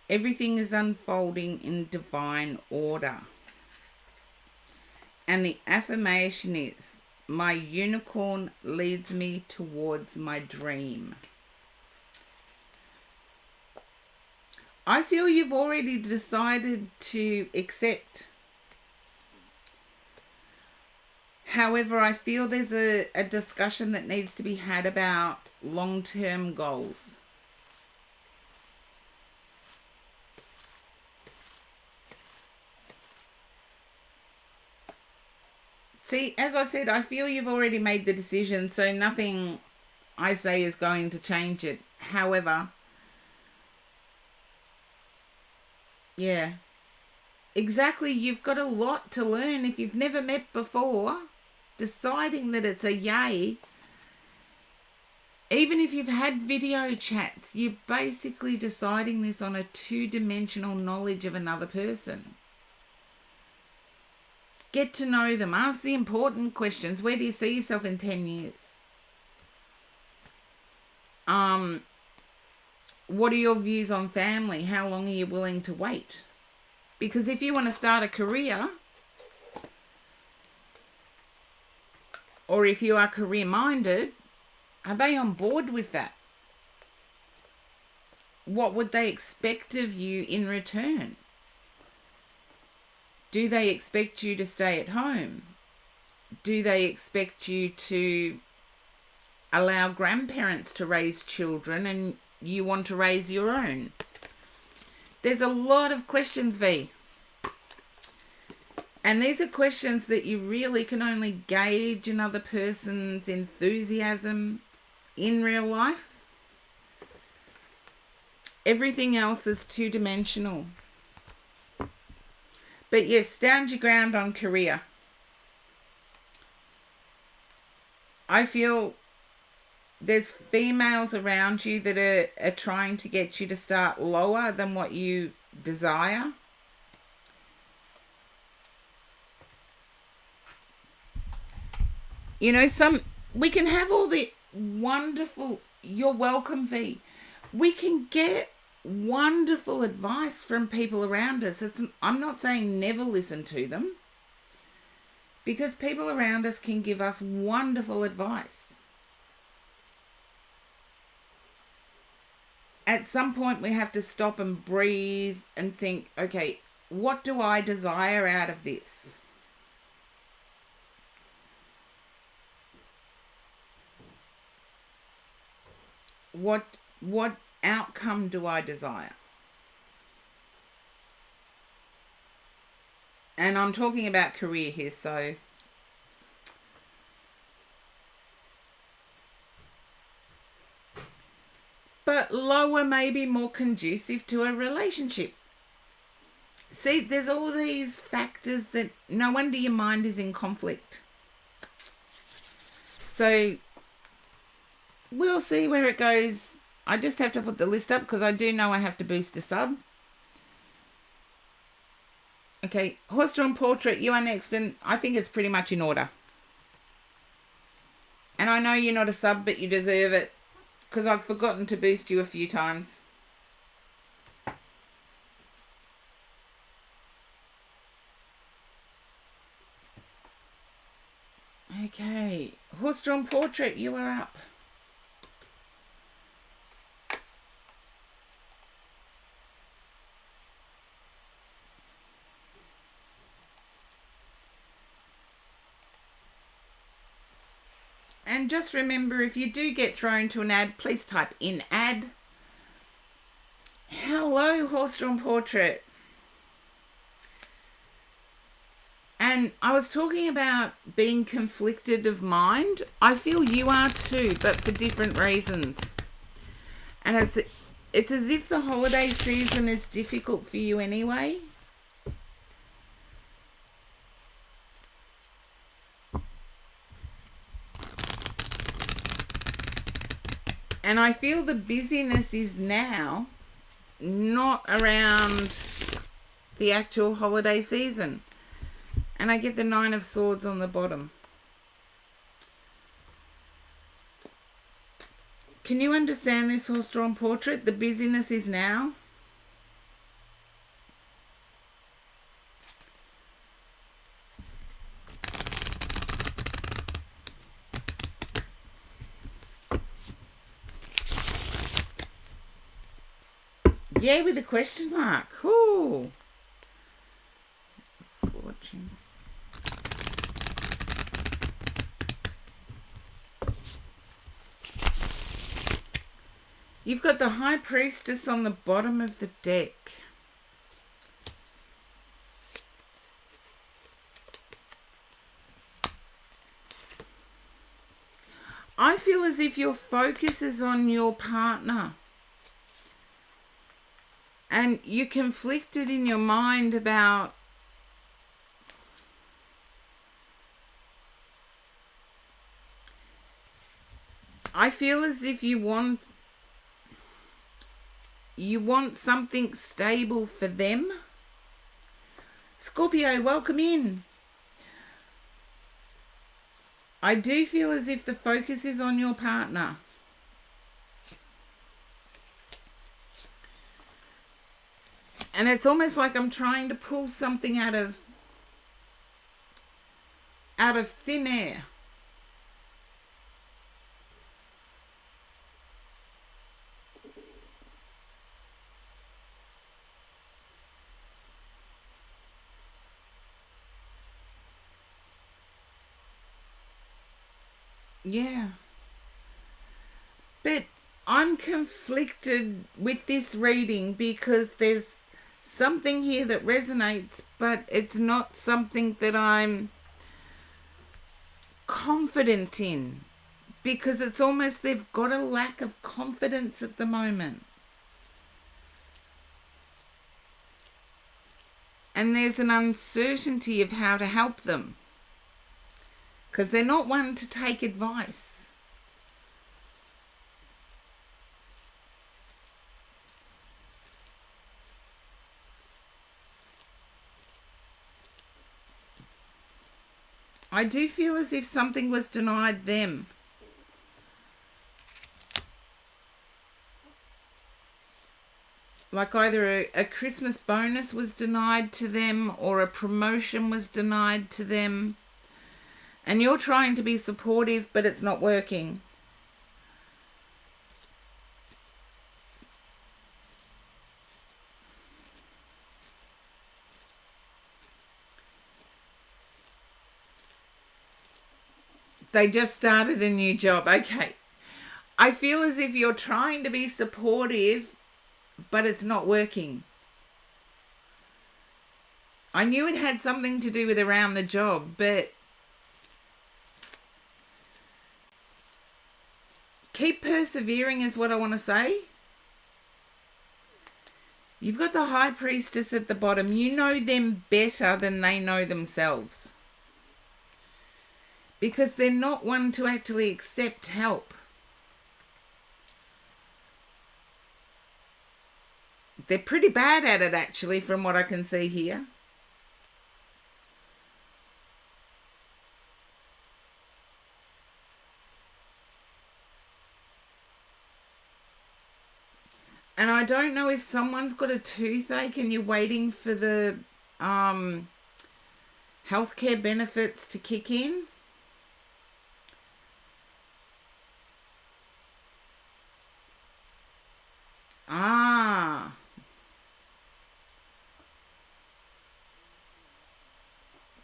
Everything is unfolding in divine order. And the affirmation is, my unicorn leads me towards my dream. I feel you've already decided to accept. However, I feel there's a discussion that needs to be had about long-term goals. See, as I said, I feel you've already made the decision, so nothing I say is going to change it. However, yeah, exactly, you've got a lot to learn. If you've never met before, deciding that it's a yay. Even if you've had video chats, you're basically deciding this on a two-dimensional knowledge of another person. Get to know them. Ask the important questions. Where do you see yourself in 10 years? What are your views on family? How long are you willing to wait? Because if you want to start a career, or if you are career-minded, are they on board with that? What would they expect of you in return? Do they expect you to stay at home? Do they expect you to allow grandparents to raise children and you want to raise your own? There's a lot of questions, V. And these are questions that you really can only gauge another person's enthusiasm in real life. Everything else is two-dimensional. But yes, stand your ground on career. I feel there's females around you that are trying to get you to start lower than what you desire. You know, we can have all the wonderful, you're welcome, V. We can get wonderful advice from people around us. I'm not saying never listen to them, because people around us can give us wonderful advice. At some point, we have to stop and breathe and think, okay, what do I desire out of this? What outcome do I desire? And I'm talking about career here, so but lower may be more conducive to a relationship. See, there's all these factors that no wonder your mind is in conflict. So we'll see where it goes. I just have to put the list up because I do know I have to boost a sub. Okay, Horse-Drawn Portrait, you are next, and I think it's pretty much in order. And I know you're not a sub, but you deserve it, because I've forgotten to boost you a few times. Okay, Horse-Drawn Portrait, you are up. And just remember, if you do get thrown to an ad, please type in ad. Hello, Horse-Drawn Portrait. And I was talking about being conflicted of mind. I feel you are too, but for different reasons. And it's as if the holiday season is difficult for you anyway. And I feel the busyness is now not around the actual holiday season. And I get the 9 of Swords on the bottom. Can you understand this, Horse-Drawn Portrait? The busyness is now. Yeah, with a question mark. Ooh. Fortune. You've got the High Priestess on the bottom of the deck. I feel as if your focus is on your partner. And you're conflicted in your mind about I feel as if you want something stable for them. Scorpio, welcome in. I do feel as if the focus is on your partner. And it's almost like I'm trying to pull something out of thin air. Yeah. But I'm conflicted with this reading because there's something here that resonates, but it's not something that I'm confident in, because it's almost they've got a lack of confidence at the moment. And there's an uncertainty of how to help them, because they're not one to take advice. I do feel as if something was denied them. Like either a Christmas bonus was denied to them or a promotion was denied to them. And you're trying to be supportive, but it's not working. They just started a new job. Okay. I feel as if you're trying to be supportive, but it's not working. I knew it had something to do with around the job, but keep persevering is what I want to say. You've got the High Priestess at the bottom. You know them better than they know themselves, because they're not one to actually accept help. They're pretty bad at it, actually, from what I can see here. And I don't know if someone's got a toothache and you're waiting for the healthcare benefits to kick in.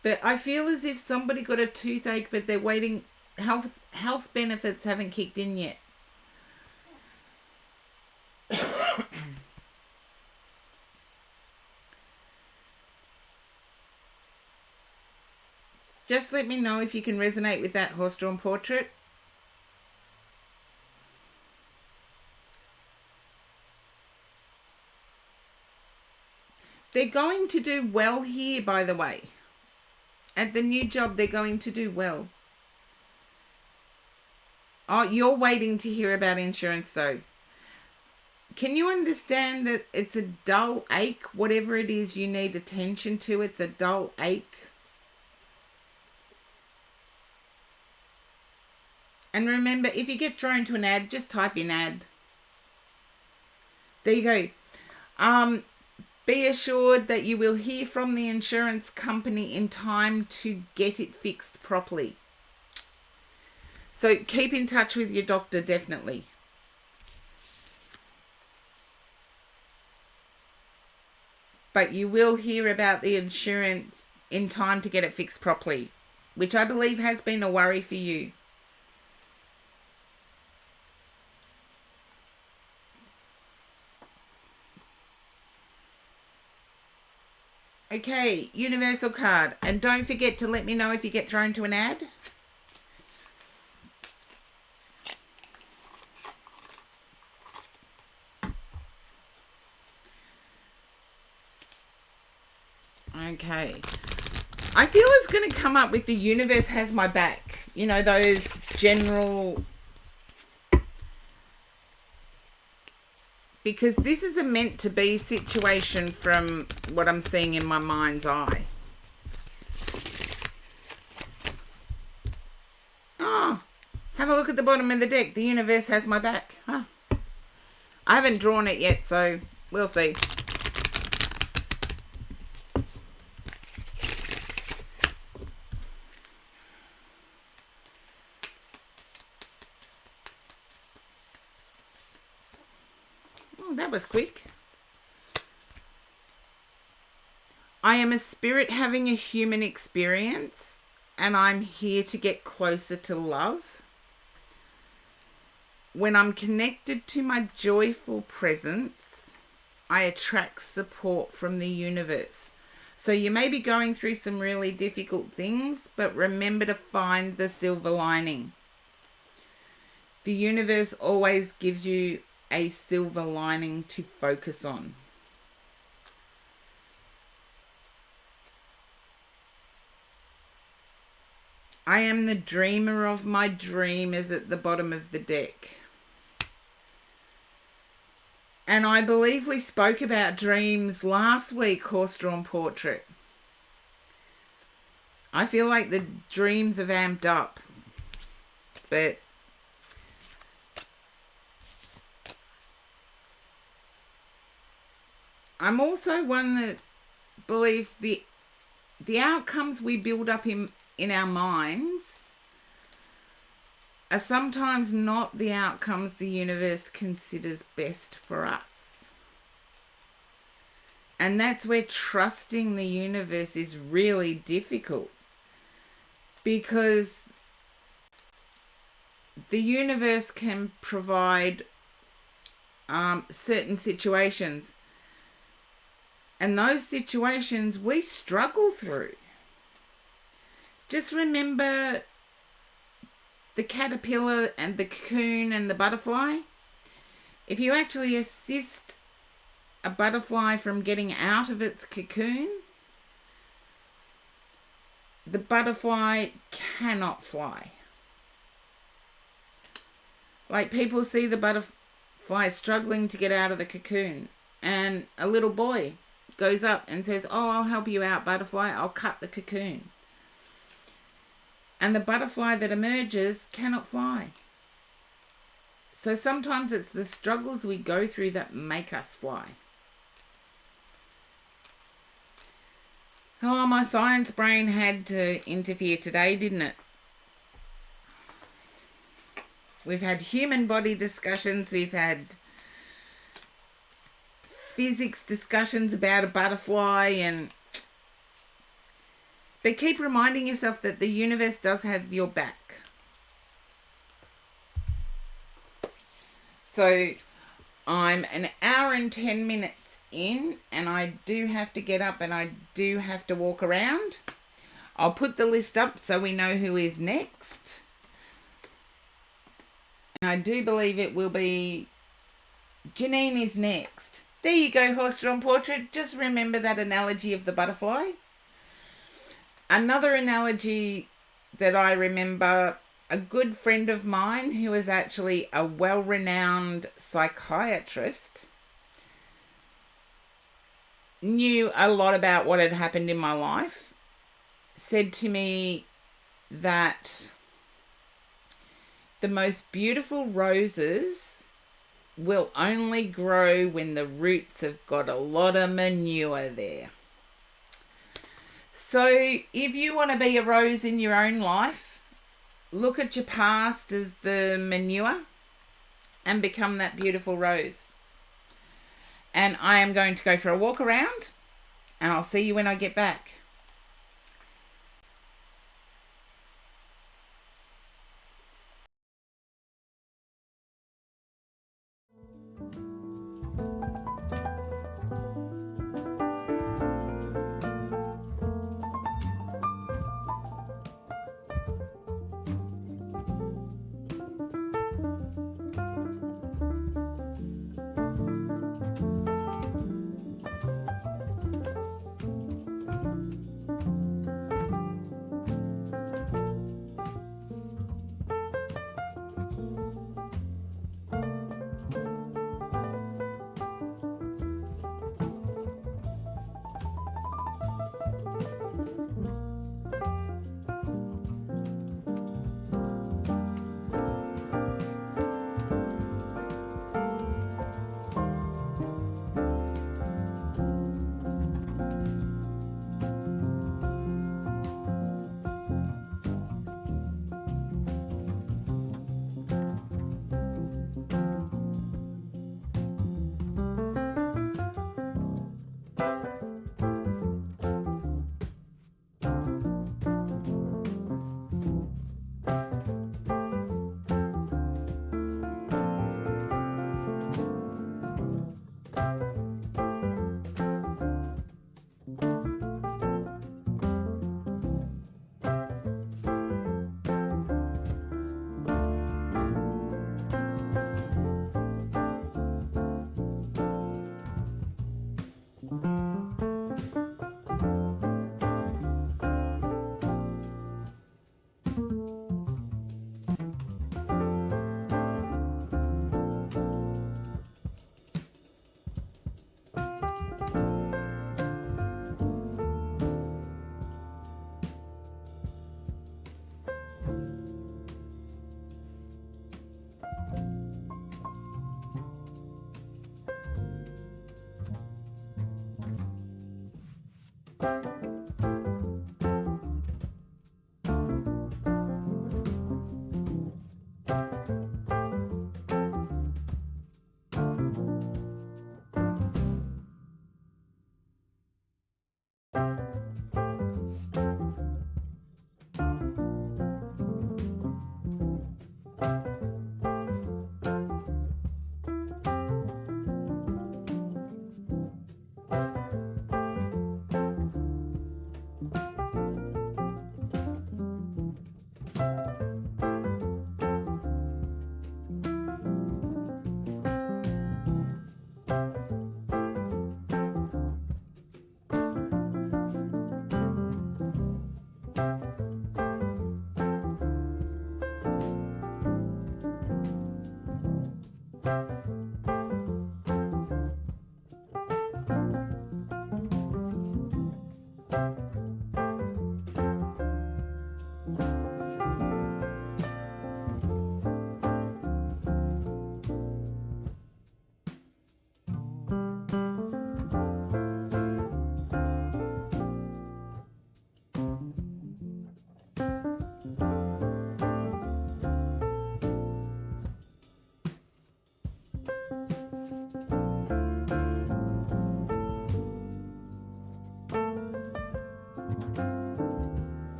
But I feel as if somebody got a toothache, but they're waiting. Health benefits haven't kicked in yet. Just let me know if you can resonate with that horse-drawn portrait. They're going to do well here, by the way. At the new job, they're going to do well. Oh, you're waiting to hear about insurance, though. Can you understand that it's a dull ache? Whatever it is you need attention to, it's a dull ache. And remember, if you get thrown to an ad, just type in ad. There you go. Be assured that you will hear from the insurance company in time to get it fixed properly. So keep in touch with your doctor, definitely. But you will hear about the insurance in time to get it fixed properly, which I believe has been a worry for you. Okay, universal card. And don't forget to let me know if you get thrown to an ad. Okay. I feel it's going to come up with the universe has my back. You know, those general because this is a meant to be situation from what I'm seeing in my mind's eye. Oh, have a look at the bottom of the deck. The universe has my back. Huh. I haven't drawn it yet, so we'll see. Oh, that was quick. I am a spirit having a human experience, and I'm here to get closer to love. When I'm connected to my joyful presence, I attract support from the universe. So you may be going through some really difficult things, but remember to find the silver lining. The universe always gives you a silver lining to focus on. I am the dreamer of my dream is at the bottom of the deck. And I believe we spoke about dreams last week, Horse-Drawn Portrait. I feel like the dreams have amped up. But I'm also one that believes the outcomes we build up in our minds are sometimes not the outcomes the universe considers best for us. And that's where trusting the universe is really difficult, because the universe can provide certain situations, and those situations we struggle through. Just remember the caterpillar and the cocoon and the butterfly. If you actually assist a butterfly from getting out of its cocoon, the butterfly cannot fly. Like, people see the butterfly struggling to get out of the cocoon, and a little boy goes up and says, "Oh, I'll help you out, butterfly. I'll cut the cocoon." And the butterfly that emerges cannot fly. So sometimes it's the struggles we go through that make us fly. Oh, my science brain had to interfere today, didn't it? We've had human body discussions. We've had physics discussions about a butterfly, but keep reminding yourself that the universe does have your back. So I'm an hour and 10 minutes in, and I do have to get up and I do have to walk around. I'll put the list up so we know who is next. And I do believe it will be Janine is next. There you go, Horse-Drawn Portrait. Just remember that analogy of the butterfly. Another analogy that I remember, a good friend of mine who is actually a well-renowned psychiatrist, knew a lot about what had happened in my life, said to me that the most beautiful roses will only grow when the roots have got a lot of manure there. So if you want to be a rose in your own life, look at your past as the manure and become that beautiful rose. And I am going to go for a walk around, and I'll see you when I get back.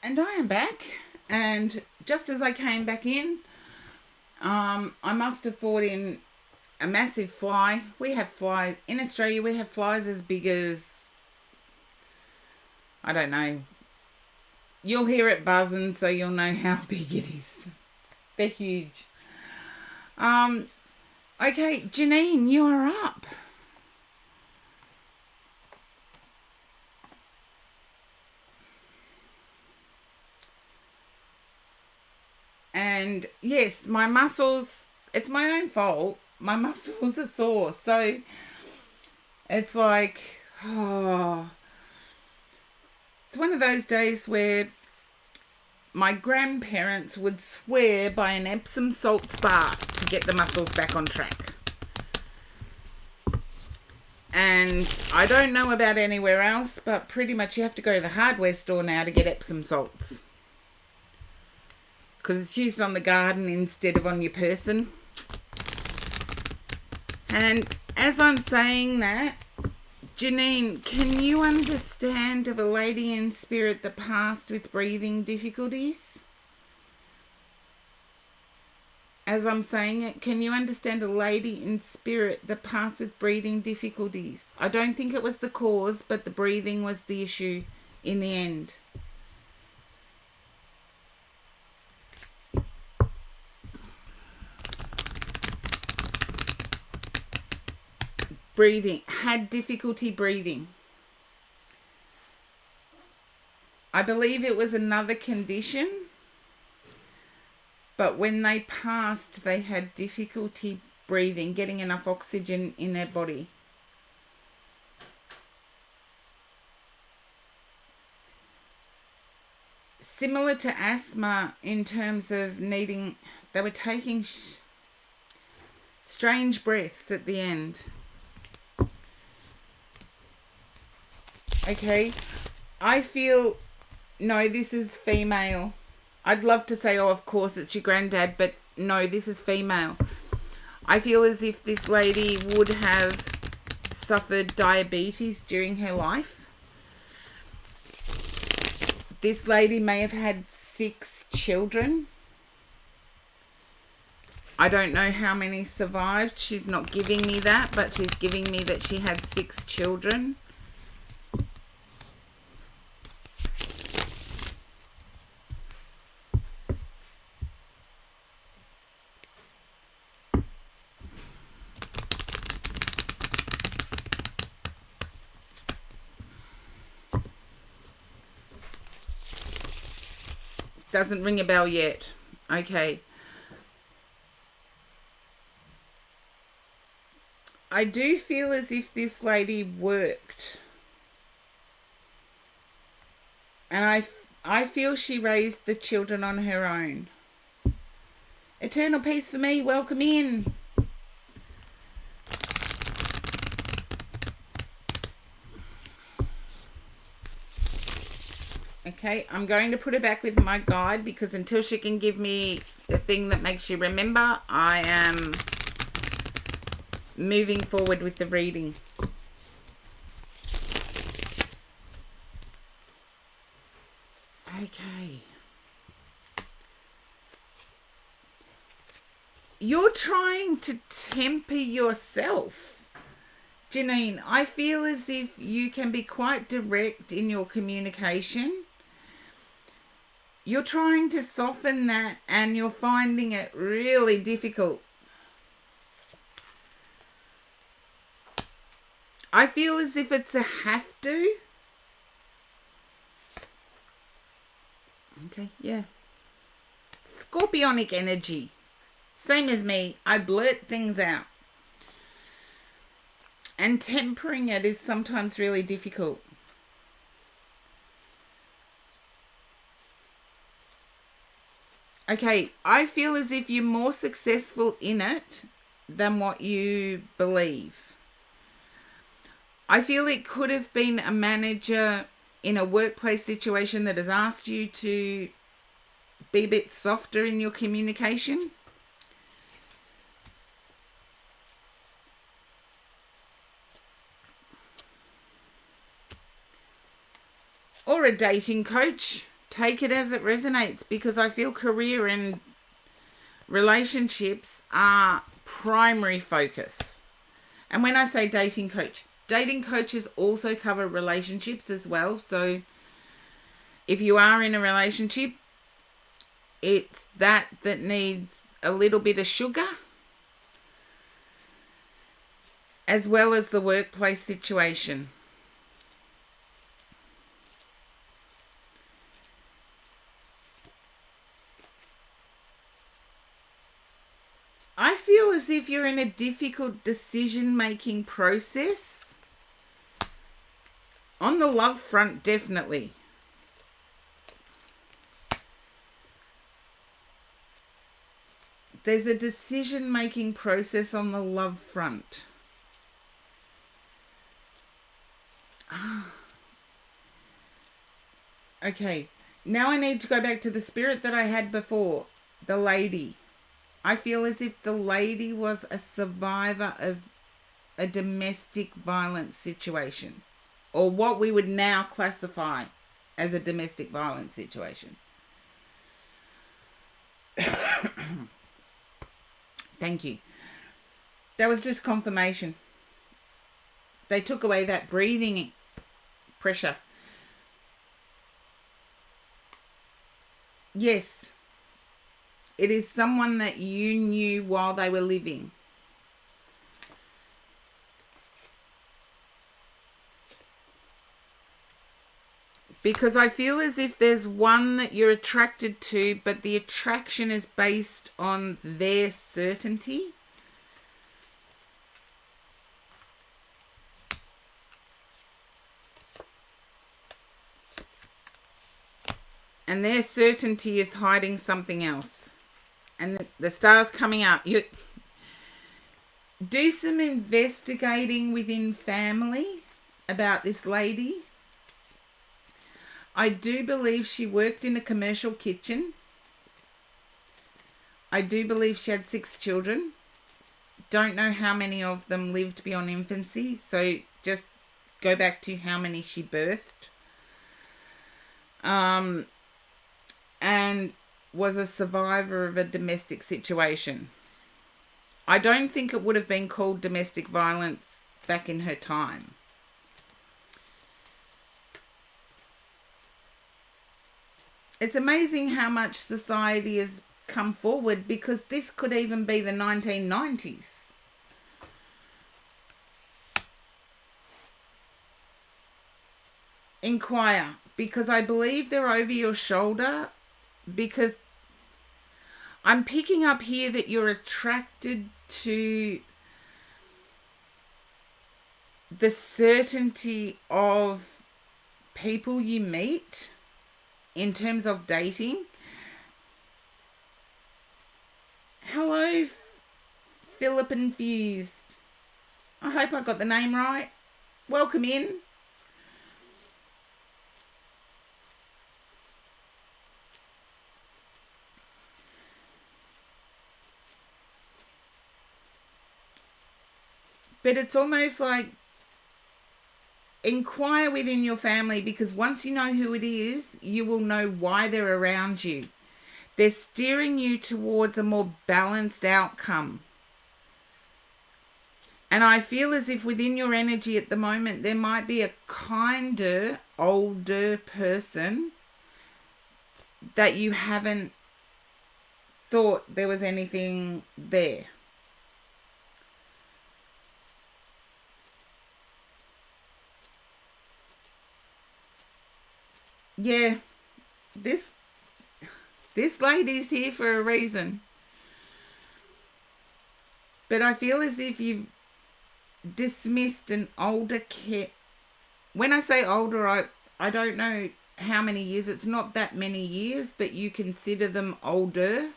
And I am back, and just as I came back in, I must have brought in a massive fly. We have flies in Australia. We have flies as big as, I don't know. You'll hear it buzzing, so you'll know how big it is. They're huge. Okay, Janine, you are up. And yes, my muscles, it's my own fault. My muscles are sore. So it's like, oh, it's one of those days where my grandparents would swear by an Epsom salts bath to get the muscles back on track. And I don't know about anywhere else, but pretty much you have to go to the hardware store now to get Epsom salts. Because it's used on the garden instead of on your person. And as I'm saying that, Janine, can you understand of a lady in spirit that passed with breathing difficulties? As I'm saying it, can you understand a lady in spirit that passed with breathing difficulties? I don't think it was the cause, but the breathing was the issue in the end. Breathing, had difficulty breathing. I believe it was another condition, but when they passed, they had difficulty breathing, getting enough oxygen in their body. Similar to asthma in terms of needing, they were taking strange breaths at the end. Okay, I feel, no, this is female. I'd love to say, oh, of course, it's your granddad, but no, this is female. I feel as if this lady would have suffered diabetes during her life. This lady may have had 6 children. I don't know how many survived. She's not giving me that, but she's giving me that she had 6 children. Doesn't ring a bell yet. Okay. I do feel as if this lady worked. And I feel she raised the children on her own. Eternal peace for me. Welcome in. Okay, I'm going to put her back with my guide because until she can give me the thing that makes you remember, I am moving forward with the reading. Okay. You're trying to temper yourself. Janine, I feel as if you can be quite direct in your communication. You're trying to soften that and you're finding it really difficult. I feel as if it's a have to. Okay, yeah. Scorpionic energy. Same as me. I blurt things out. And tempering it is sometimes really difficult. Okay, I feel as if you're more successful in it than what you believe. I feel it could have been a manager in a workplace situation that has asked you to be a bit softer in your communication. Or a dating coach take it as it resonates, because I feel career and relationships are primary focus. And when I say dating coaches also cover relationships as well. So if you are in a relationship, it's that needs a little bit of sugar, as well as the workplace situation. I feel as if you're in a difficult decision-making process. On the love front, definitely. There's a decision-making process on the love front. Okay, now I need to go back to the spirit that I had before, the lady. I feel as if the lady was a survivor of a domestic violence situation, or what we would now classify as a domestic violence situation. Thank you. That was just confirmation. They took away that breathing pressure. Yes. It is someone that you knew while they were living. Because I feel as if there's one that you're attracted to, but the attraction is based on their certainty. And their certainty is hiding something else. And the star's coming out. You do some investigating within family about this lady. I do believe she worked in a commercial kitchen. I do believe she had 6 children. Don't know how many of them lived beyond infancy. So just go back to how many she birthed. And was a survivor of a domestic situation. I don't think it would have been called domestic violence back in her time. It's amazing how much society has come forward, because this could even be the 1990s. Inquire, because I believe they're over your shoulder, because I'm picking up here that you're attracted to the certainty of people you meet in terms of dating. Hello, Philip and Fuse. I hope I got the name right. Welcome in. But it's almost like inquire within your family, because once you know who it is, you will know why they're around you. They're steering you towards a more balanced outcome. And I feel as if within your energy at the moment, there might be a kinder, older person that you haven't thought there was anything there. Yeah, this lady's here for a reason. But I feel as if you've dismissed an older When I say older, I don't know how many years. It's not that many years, but you consider them older.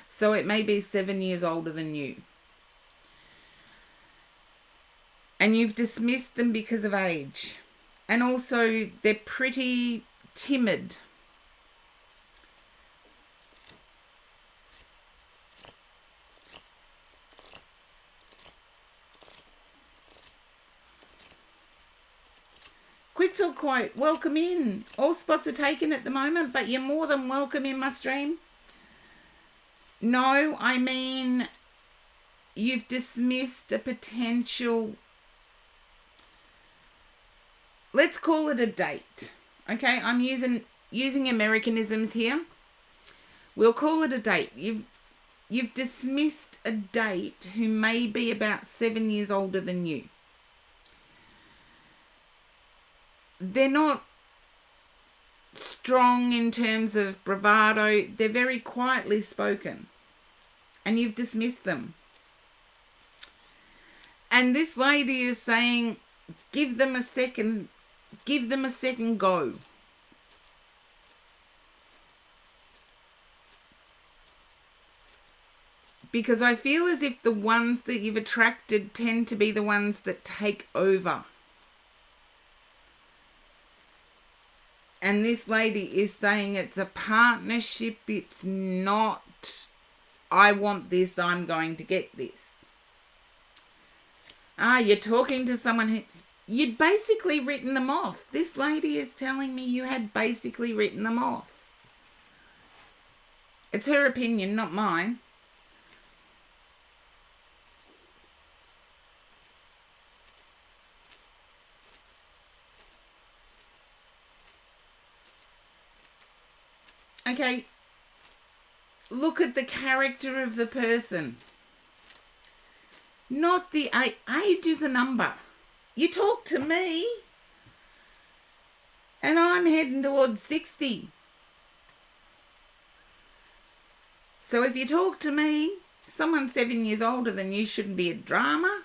So it may be 7 years older than you. And you've dismissed them because of age. And also, they're pretty timid. Quick cancel quote. Welcome in. All spots are taken at the moment, but you're more than welcome in my stream. No, I mean, you've dismissed a potential, let's call it a date. Okay, I'm using Americanisms here. We'll call it a date. You've dismissed a date who may be about 7 years older than you. They're not strong in terms of bravado. They're very quietly spoken. And you've dismissed them. And this lady is saying, give them a second go. Because I feel as if the ones that you've attracted tend to be the ones that take over. And this lady is saying it's a partnership. It's not, I want this, I'm going to get this. You're talking to someone who, you'd basically written them off. This lady is telling me you had basically written them off. It's her opinion, not mine. Okay, look at the character of the person. Not the age is a number. You talk to me and I'm heading towards 60. So if you talk to me, someone 7 years older than you shouldn't be a drama.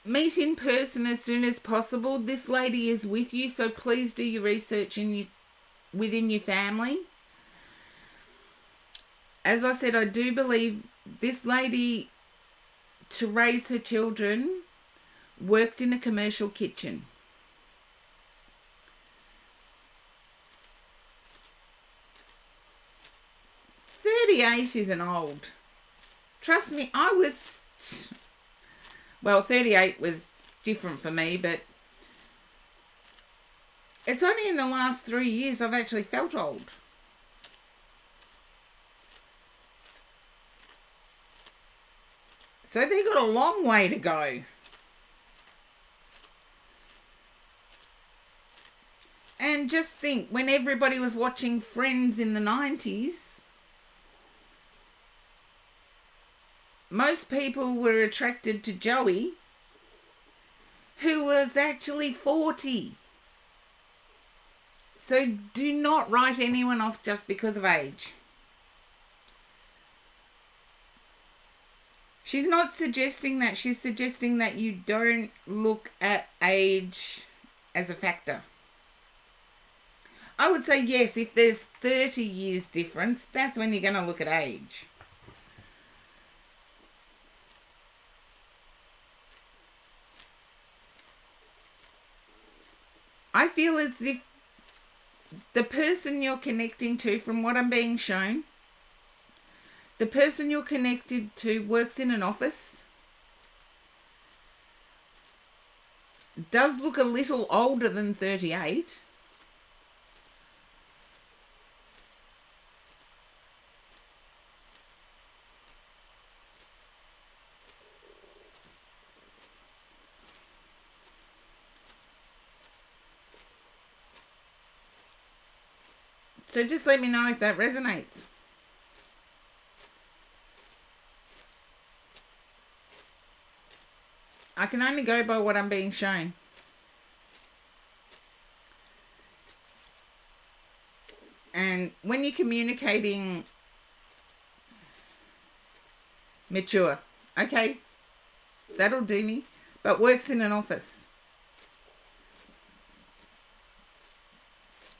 Meet in person as soon as possible. This lady is with you, so please do your research within your family. As I said, I do believe this lady, to raise her children, worked in a commercial kitchen. "38 isn't old. Trust me, I was... Well, 38 was different for me, but it's only in the last 3 years I've actually felt old. So they've got a long way to go. And just think, when everybody was watching Friends in the 90s, most people were attracted to Joey, who was actually 40. So do not write anyone off just because of age. She's not suggesting that. She's suggesting that you don't look at age as a factor. I would say yes, if there's 30 years difference, that's when you're going to look at age. I feel as if the person you're connecting to, from what I'm being shown, the person you're connected to works in an office, does look a little older than 38. So just let me know if that resonates. I can only go by what I'm being shown. And when you're communicating mature, okay, that'll do me, but works in an office.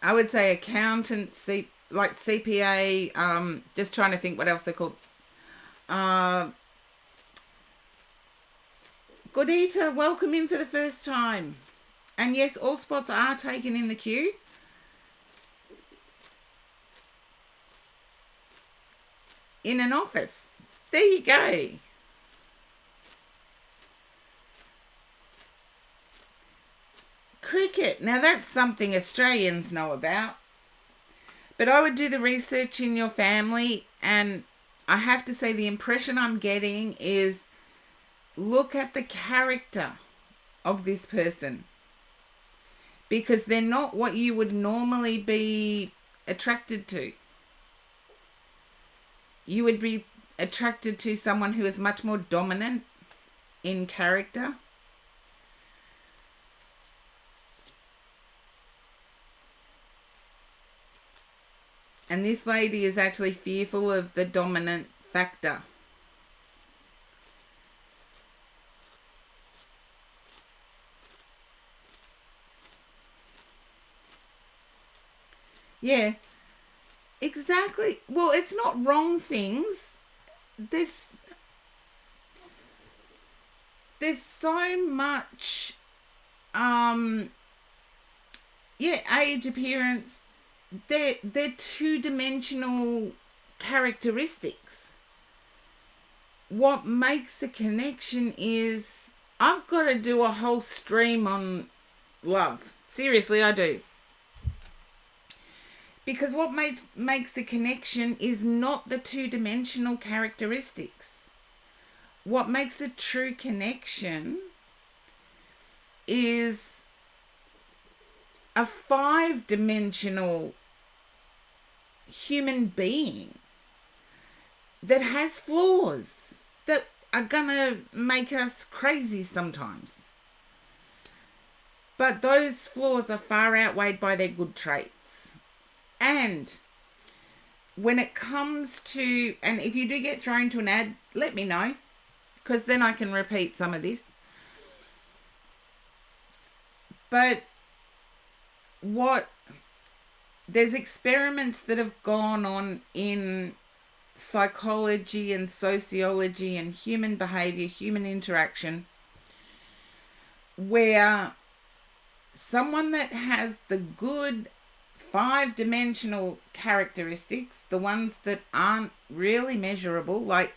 I would say accountant, like CPA, just trying to think what else they're called. Gordita, welcome in for the first time. And yes, all spots are taken in the queue. In an office. There you go. Cricket. Now that's something Australians know about. But I would do the research in your family, and I have to say the impression I'm getting is look at the character of this person, because they're not what you would normally be attracted to. You would be attracted to someone who is much more dominant in character. And this lady is actually fearful of the dominant factor. Yeah, exactly. Well, it's not wrong things. There's so much, age, appearance. They're two-dimensional characteristics. What makes the connection is, I've got to do a whole stream on love. Seriously, I do. Because what makes the connection is not the two-dimensional characteristics. What makes a true connection is a 5-dimensional human being that has flaws that are gonna make us crazy sometimes. But those flaws are far outweighed by their good traits. And when it comes to, and if you do get thrown to an ad, let me know, because then I can repeat some of this. But there's experiments that have gone on in psychology and sociology and human behavior, human interaction, where someone that has the good 5-dimensional characteristics, the ones that aren't really measurable, like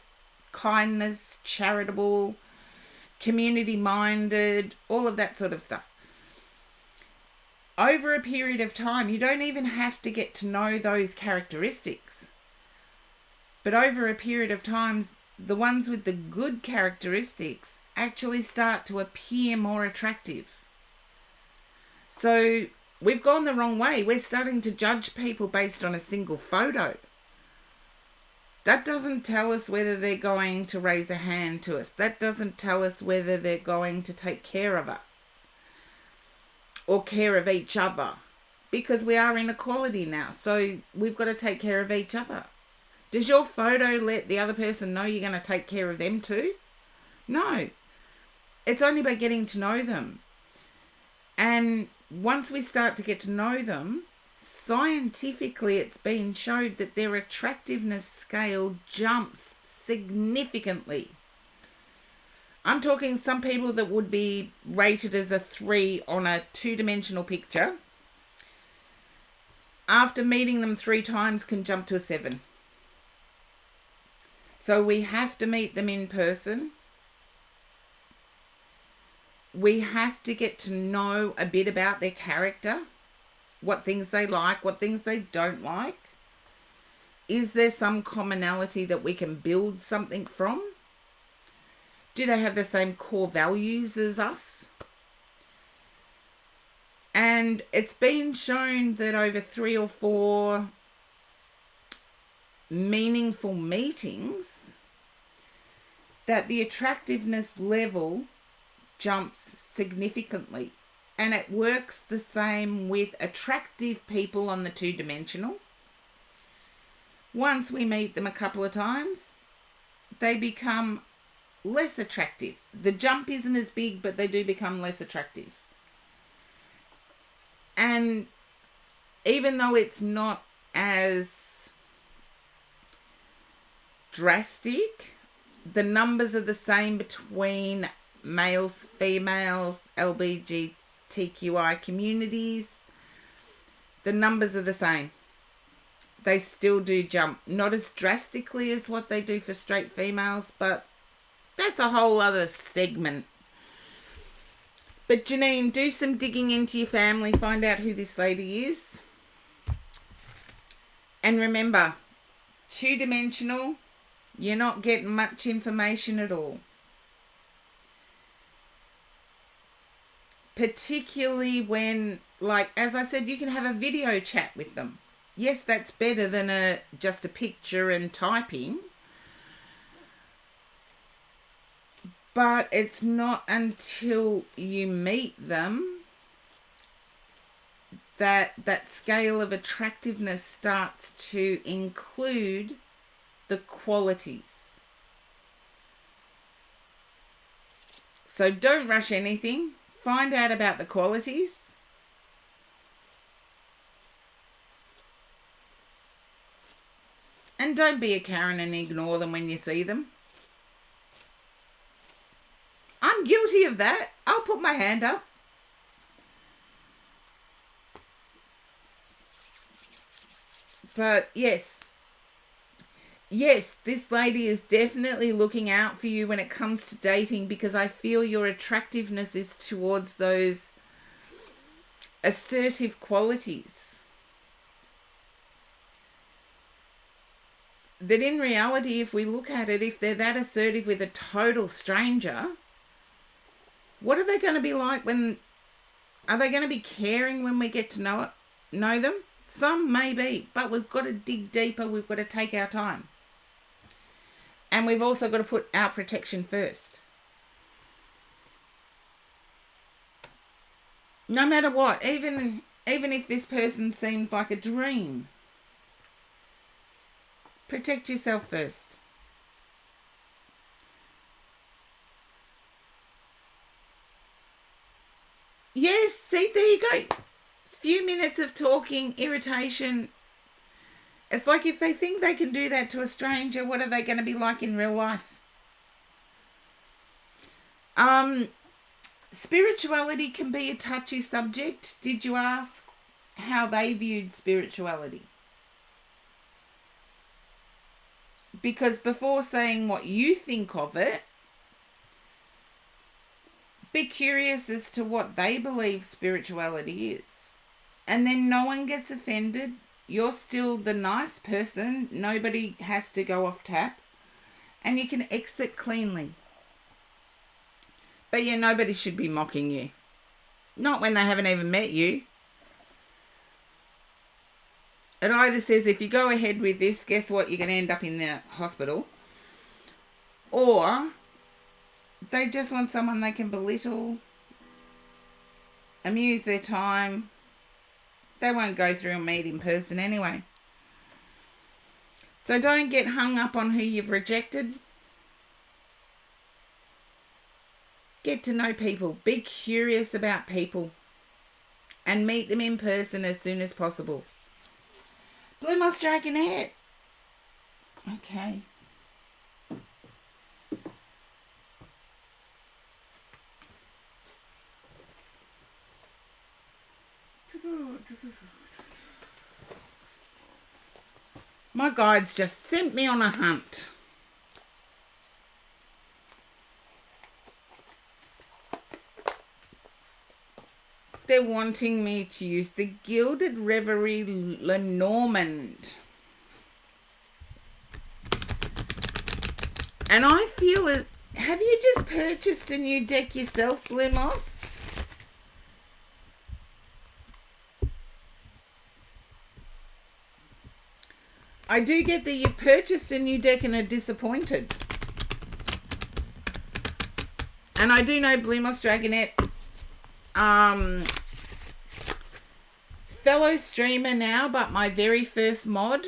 kindness, charitable, community-minded, all of that sort of stuff. Over a period of time, you don't even have to get to know those characteristics. But over a period of time, the ones with the good characteristics actually start to appear more attractive. So we've gone the wrong way. We're starting to judge people based on a single photo. That doesn't tell us whether they're going to raise a hand to us. That doesn't tell us whether they're going to take care of us or care of each other, because we are in equality now. So we've got to take care of each other. Does your photo let the other person know you're going to take care of them too? No. It's only by getting to know them. And once we start to get to know them, scientifically it's been showed that their attractiveness scale jumps significantly. I'm talking some people that would be rated as a 3 on a 2-dimensional picture, after meeting them 3 times can jump to a 7. So we have to meet them in person. We have to get to know a bit about their character, what things they like, what things they don't like. Is there some commonality that we can build something from? Do they have the same core values as us? And it's been shown that over 3 or 4 meaningful meetings, that the attractiveness level jumps significantly. And it works the same with attractive people on the 2-dimensional. Once we meet them a couple of times, they become less attractive. The jump isn't as big, but they do become less attractive. And even though it's not as drastic, the numbers are the same between males, females, LGBTQI communities, the numbers are the same. They still do jump. Not as drastically as what they do for straight females, but that's a whole other segment. But Janine, do some digging into your family. Find out who this lady is. And remember, two-dimensional, you're not getting much information at all. Particularly when, like, as I said, you can have a video chat with them. Yes, that's better than just a picture and typing. But it's not until you meet them that scale of attractiveness starts to include the qualities. So don't rush anything. Find out about the qualities. And don't be a Karen and ignore them when you see them. I'm guilty of that. I'll put my hand up. But yes, this lady is definitely looking out for you when it comes to dating, because I feel your attractiveness is towards those assertive qualities. That in reality, if we look at it, if they're that assertive with a total stranger, what are they going to be like when... Are they going to be caring when we get to know them? Some may be, but we've got to dig deeper. We've got to take our time. And we've also got to put our protection first. No matter what, even if this person seems like a dream, protect yourself first. Yes, see, there you go. Few minutes of talking, irritation. It's like if they think they can do that to a stranger, what are they going to be like in real life? Spirituality can be a touchy subject. Did you ask how they viewed spirituality? Because before saying what you think of it, be curious as to what they believe spirituality is. And then no one gets offended. You're still the nice person. Nobody has to go off tap. And you can exit cleanly. But yeah, nobody should be mocking you. Not when they haven't even met you. It either says if you go ahead with this, guess what? You're going to end up in the hospital. Or they just want someone they can belittle, amuse their time. They won't go through and meet in person anyway. So don't get hung up on who you've rejected. Get to know people. Be curious about people. And meet them in person as soon as possible. Blue Moss Dragonette. Okay. My guides just sent me on a hunt. They're wanting me to use the Gilded Reverie Lenormand. And I feel it. Have you just purchased a new deck yourself, Blue Moss? I do get that you've purchased a new deck and are disappointed. And I do know Blue Moss Dragonette, fellow streamer now, but my very first mod.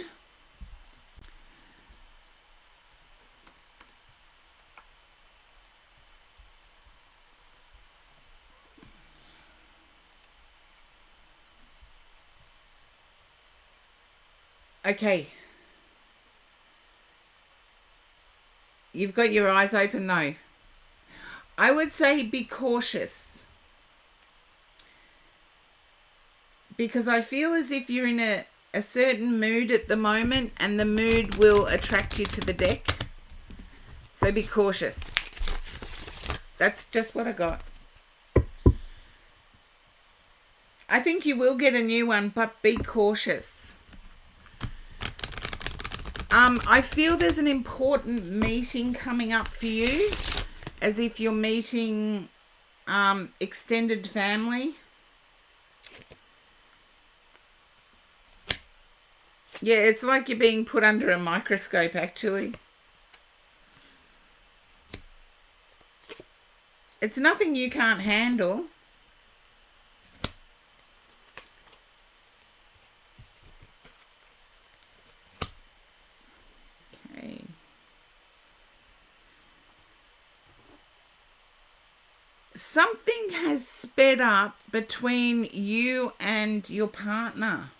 Okay. You've got your eyes open though. I would say be cautious. Because I feel as if you're in a certain mood at the moment, and the mood will attract you to the deck. So be cautious. That's just what I got. I think you will get a new one, but be cautious. I feel there's an important meeting coming up for you, as if you're meeting extended family. Yeah, it's like you're being put under a microscope, actually. It's nothing you can't handle. Okay. Something has sped up between you and your partner.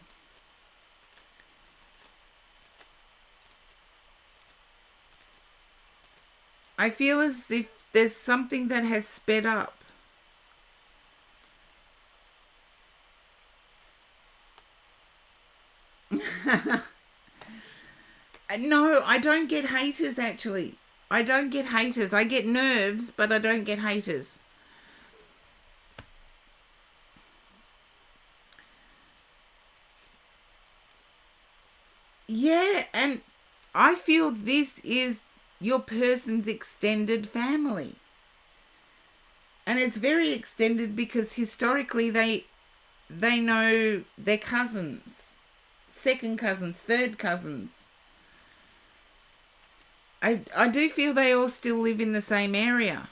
I feel as if there's something that has sped up. No, I don't get haters, actually. I don't get haters. I get nerves, but I don't get haters. Yeah, and I feel this is your person's extended family. And it's very extended because historically they know their cousins, second cousins, third cousins. I do feel they all still live in the same area.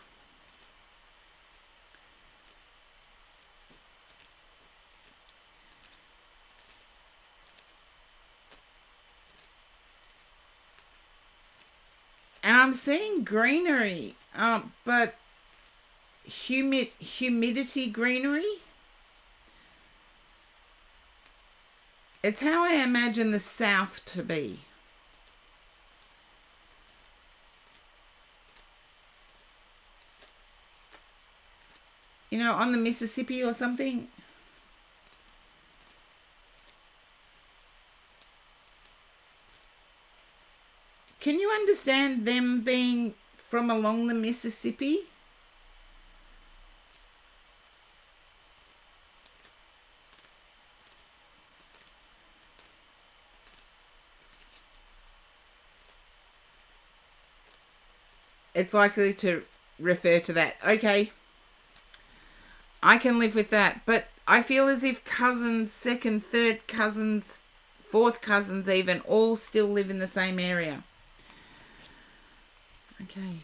And I'm seeing greenery, but humidity greenery. It's how I imagine the South to be. You know, on the Mississippi or something. Can you understand them being from along the Mississippi? It's likely to refer to that. Okay. I can live with that. But I feel as if cousins, second, third cousins, fourth cousins even, all still live in the same area. Okay.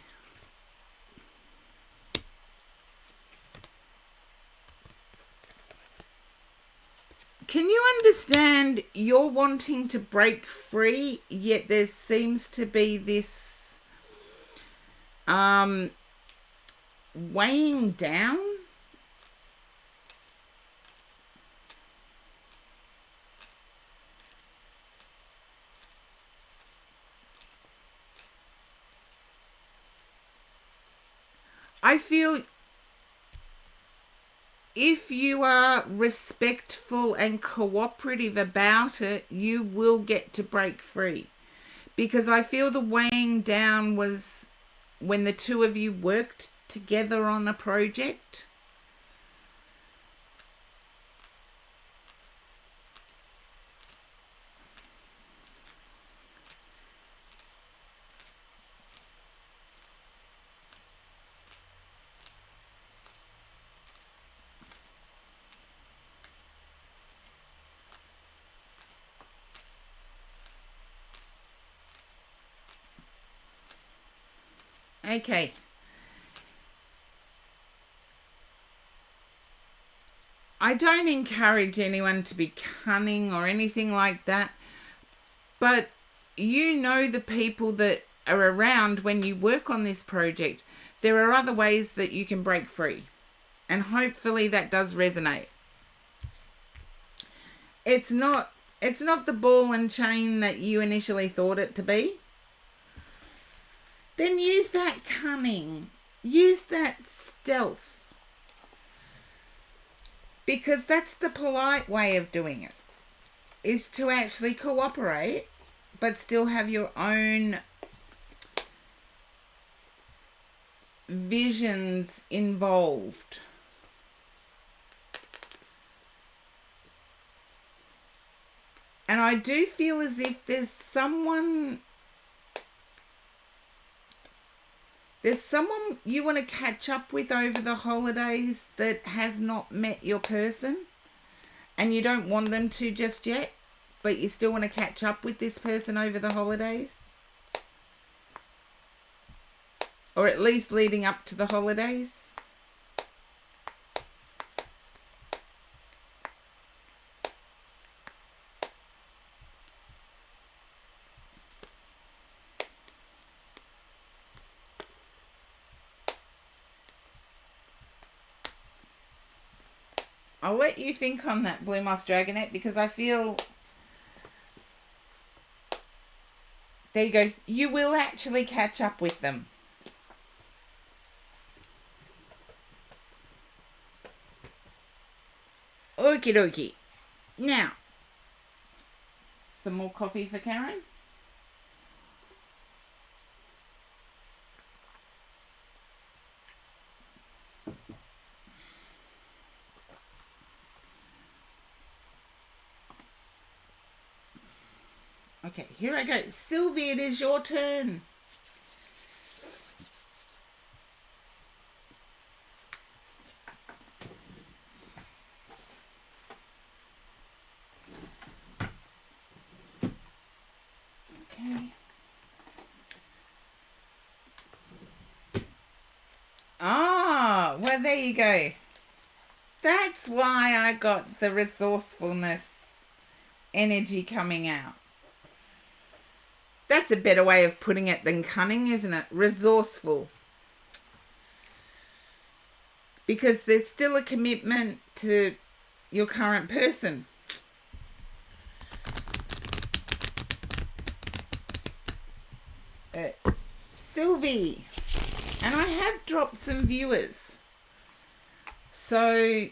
Can you understand you're wanting to break free, yet there seems to be this weighing down? I feel if you are respectful and cooperative about it, you will get to break free. Because I feel the weighing down was when the two of you worked together on a project. Okay. I don't encourage anyone to be cunning or anything like that, but you know the people that are around when you work on this project. There are other ways that you can break free, and hopefully that does resonate. It's not the ball and chain that you initially thought it to be. Then use that cunning. use that stealth. Because that's the polite way of doing it. Is to actually cooperate, but still have your own visions involved. And I do feel as if there's someone you want to catch up with over the holidays that has not met your person, and you don't want them to just yet, but you still want to catch up with this person over the holidays, or at least leading up to the holidays. I'll let you think on that, Blue Moss Dragonette, because I feel... There you go. You will actually catch up with them. Okie dokie. Now, some more coffee for Karen. Okay, here I go. Sylvie, it is your turn. Okay. Ah, well, there you go. That's why I got the resourcefulness energy coming out. That's a better way of putting it than cunning, isn't it? Resourceful. Because there's still a commitment to your current person. Sylvie. And I have dropped some viewers. So,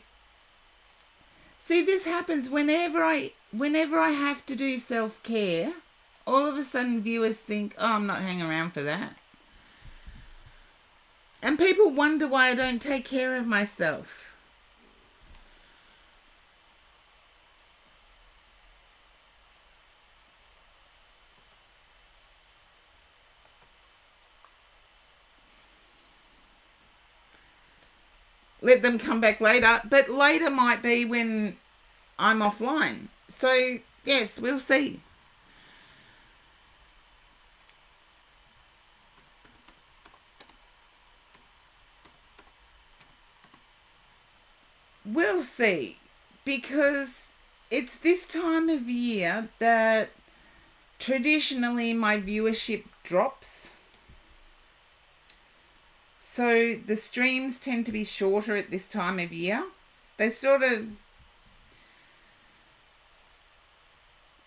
see, this happens whenever I have to do self-care. All of a sudden viewers think, oh, I'm not hanging around for that. And people wonder why I don't take care of myself. Let them come back later, but later might be when I'm offline. So, yes, we'll see. We'll see, because it's this time of year that traditionally my viewership drops. So the streams tend to be shorter at this time of year. They sort of,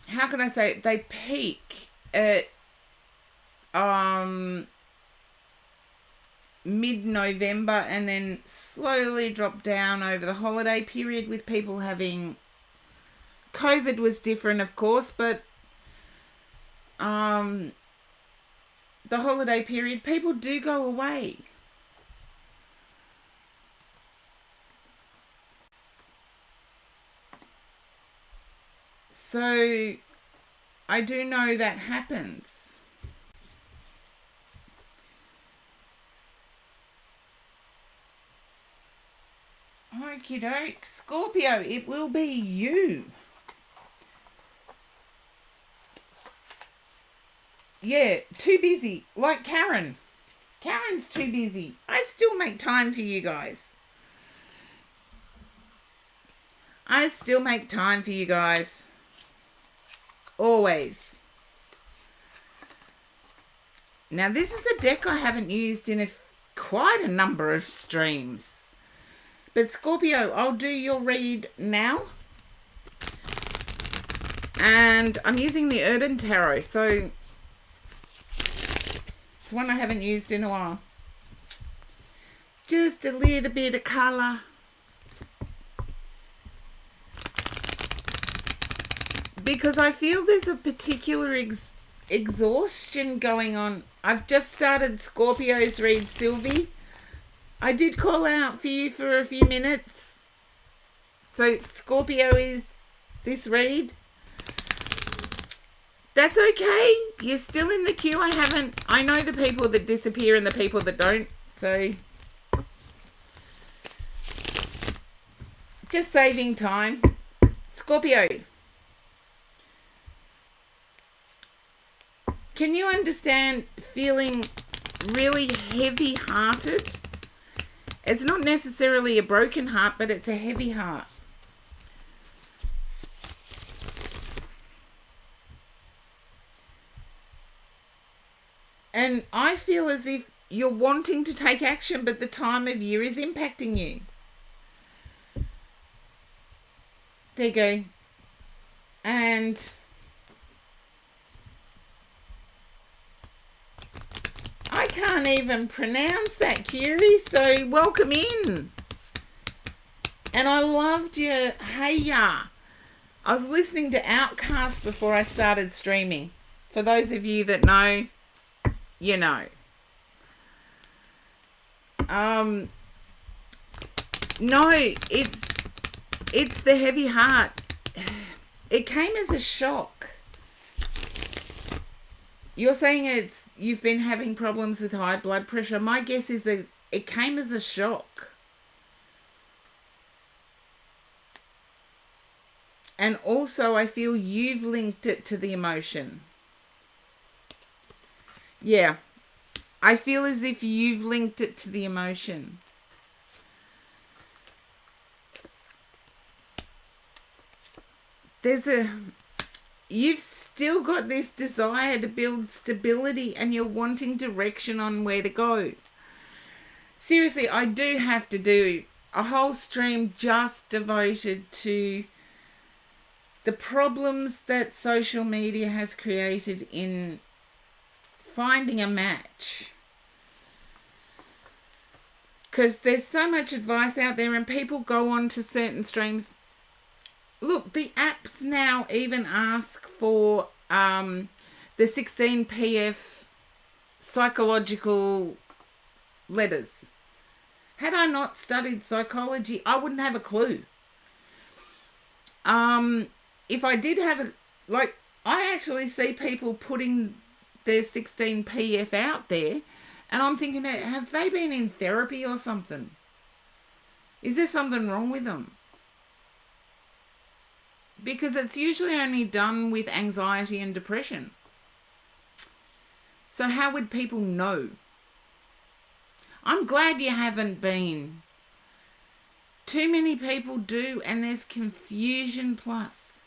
how can I say it? They peak at mid-November and then slowly drop down over the holiday period, with people having... COVID was different, of course, but the holiday period, people do go away. So I do know that happens. Okie doke. Scorpio, it will be you. Yeah, too busy. Like Karen. Karen's too busy. I still make time for you guys. I still make time for you guys. Always. Now, this is a deck I haven't used in quite a number of streams. But Scorpio, I'll do your read now. And I'm using the Urban Tarot, so it's one I haven't used in a while. just a little bit of colour. Because I feel there's a particular exhaustion going on. I've just started Scorpio's read, Sylvie. I did call out for you for a few minutes. So Scorpio is this read. That's okay. You're still in the queue. I know the people that disappear and the people that don't. So just saving time. Scorpio. Can you understand feeling really heavy-hearted? It's not necessarily a broken heart, but it's a heavy heart. And I feel as if you're wanting to take action, but the time of year is impacting you. There you go. And I can't even pronounce that, Kiri, so welcome in. And I loved your hey-ya. I was listening to Outcast before I started streaming. For those of you that know, you know. No, it's the heavy heart. It came as a shock. You're saying you've been having problems with high blood pressure. My guess is that it came as a shock. And also I feel you've linked it to the emotion. Yeah. I feel as if you've linked it to the emotion. You've still got this desire to build stability and you're wanting direction on where to go. Seriously, I do have to do a whole stream just devoted to the problems that social media has created in finding a match. Because there's so much advice out there and people go on to certain streams. Look, the apps now even ask for the 16 PF psychological letters. Had I not studied psychology, I wouldn't have a clue. If I did have I actually see people putting their 16 PF out there, and I'm thinking, have they been in therapy or something? Is there something wrong with them? Because it's usually only done with anxiety and depression. So how would people know? I'm glad you haven't been. Too many people do, and there's confusion plus.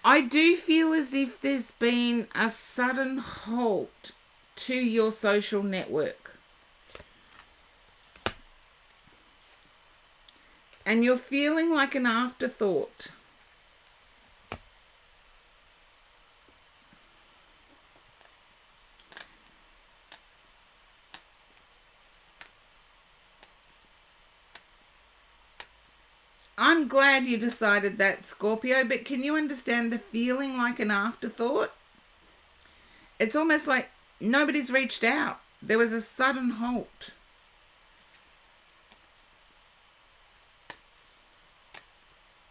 I do feel as if there's been a sudden halt to your social network. And you're feeling like an afterthought. I'm glad you decided that, Scorpio, but can you understand the feeling like an afterthought? It's almost like nobody's reached out. There was a sudden halt.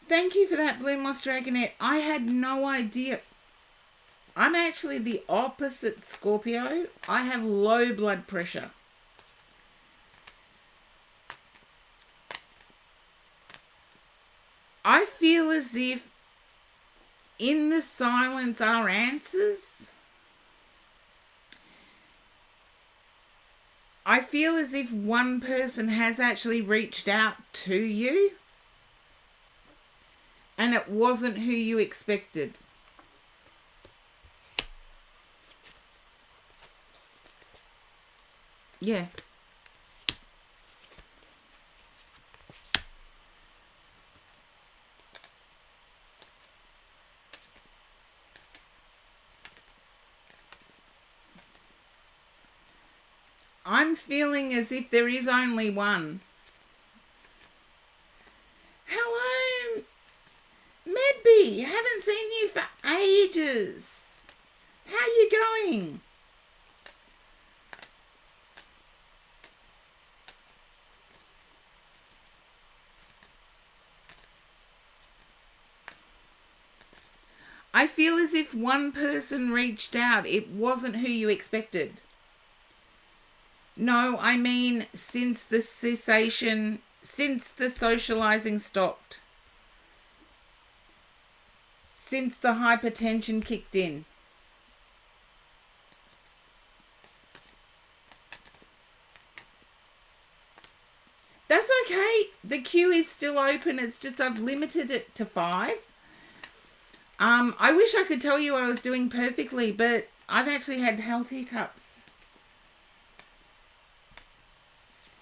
Thank you for that, Blue Moss Dragonette. I had no idea. I'm actually the opposite, Scorpio. I have low blood pressure. I feel as if in the silence are answers. I feel as if one person has actually reached out to you and it wasn't who you expected. Yeah. I'm feeling as if there is only one. Hello, Medby. Haven't seen you for ages. How you going? I feel as if one person reached out. It wasn't who you expected. No, I mean since the cessation, since the socializing stopped. Since the hypertension kicked in. That's okay. The queue is still open. It's just I've limited it to 5. I wish I could tell you I was doing perfectly, but I've actually had health hiccups.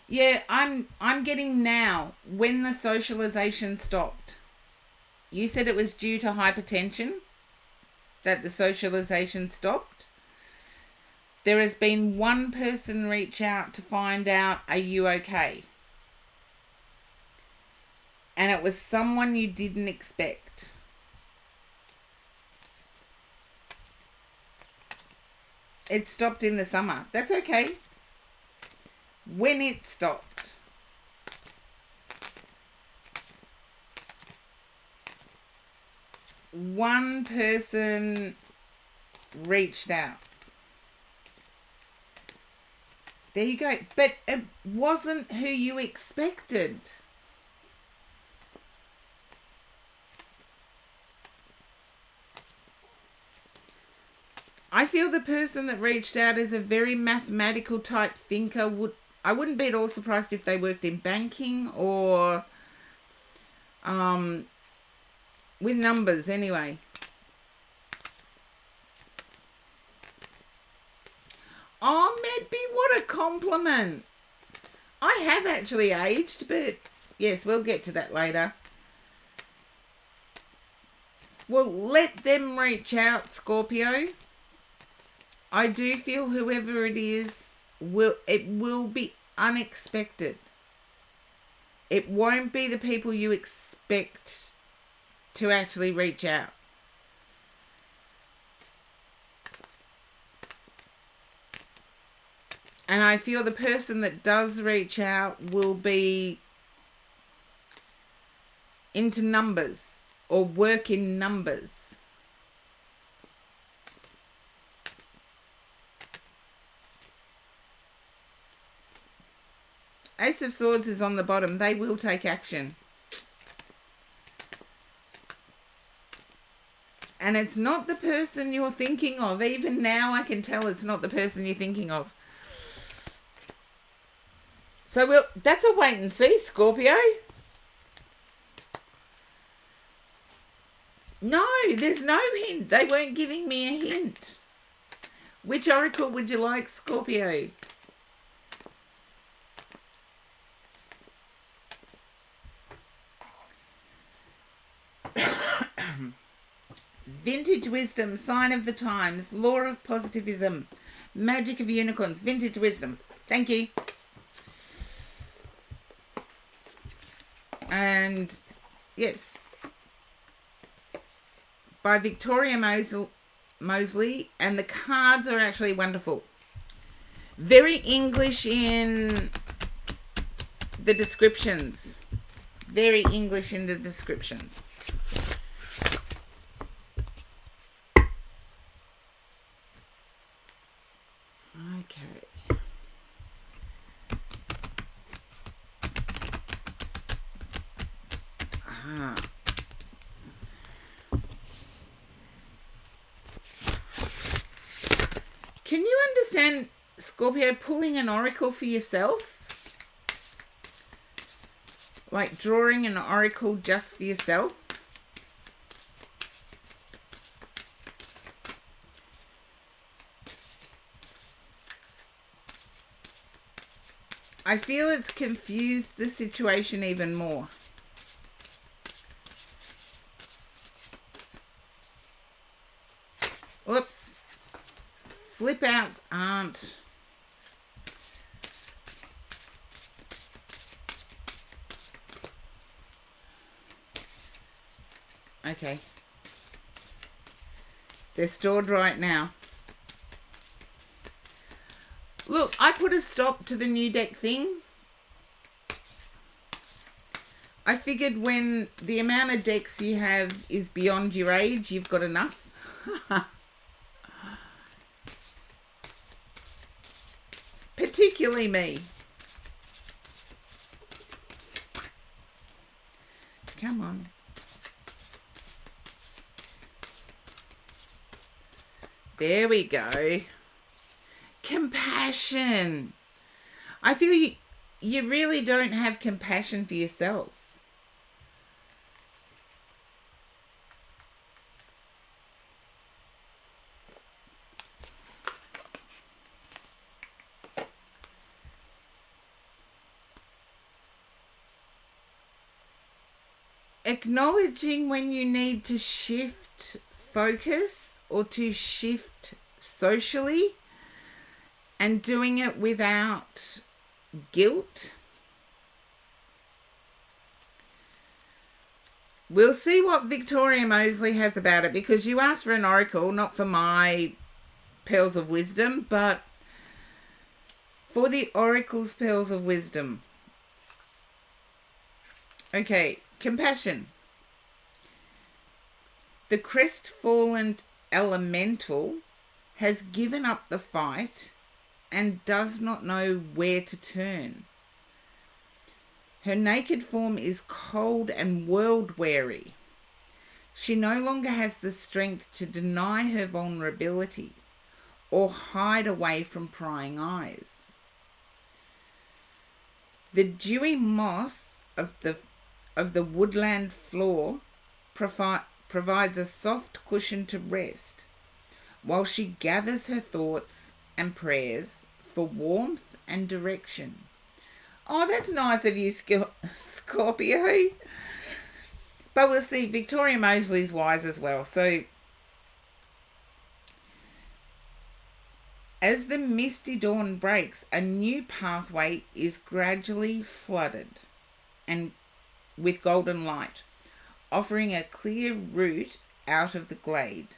Yeah, I'm getting now when the socialization stopped. You said it was due to hypertension that the socialization stopped. There has been one person reach out to find out, are you okay? And it was someone you didn't expect. It stopped in the summer. That's okay. When it stopped. One person reached out. There you go. But it wasn't who you expected. I feel the person that reached out is a very mathematical type thinker. I wouldn't be at all surprised if they worked in banking or with numbers anyway. Oh, Medby, what a compliment. I have actually aged, but yes, we'll get to that later. Well, let them reach out, Scorpio. I do feel whoever it is, it will be unexpected. It won't be the people you expect to actually reach out. And I feel the person that does reach out will be into numbers or work in numbers. Ace of Swords is on the bottom. They will take action. And it's not the person you're thinking of. Even now I can tell it's not the person you're thinking of. So that's a wait and see, Scorpio. No, there's no hint. They weren't giving me a hint. Which oracle would you like, Scorpio? Vintage Wisdom, Sign of the Times, Law of Positivism, Magic of Unicorns, Vintage Wisdom. Thank you. And yes, by Victoria Mosley, and the cards are actually wonderful. Very English in the descriptions. Very English in the descriptions. Okay. Can you understand, Scorpio, pulling an oracle for yourself? Like drawing an oracle just for yourself? I feel it's confused the situation even more. Whoops. Flip outs aren't Okay. They're stored right now. Look, I put a stop to the new deck thing. I figured when the amount of decks you have is beyond your age, you've got enough. Particularly me. Come on. There we go. Compassion. I feel you really don't have compassion for yourself. Acknowledging when you need to shift focus or to shift socially and doing it without guilt. We'll see what Victoria Mosley has about it, because you asked for an oracle, not for my pearls of wisdom, but for the oracle's pearls of wisdom. Okay, compassion. The crestfallen elemental has given up the fight and does not know where to turn. Her naked form is cold and world-weary. She no longer has the strength to deny her vulnerability or hide away from prying eyes. The dewy moss of the woodland floor provides a soft cushion to rest while she gathers her thoughts and prayers for warmth and direction. Oh, that's nice of you, Scorpio. But we'll see. Victoria Mosley's wise as well. So, as the misty dawn breaks, a new pathway is gradually flooded and with golden light, offering a clear route out of the glade.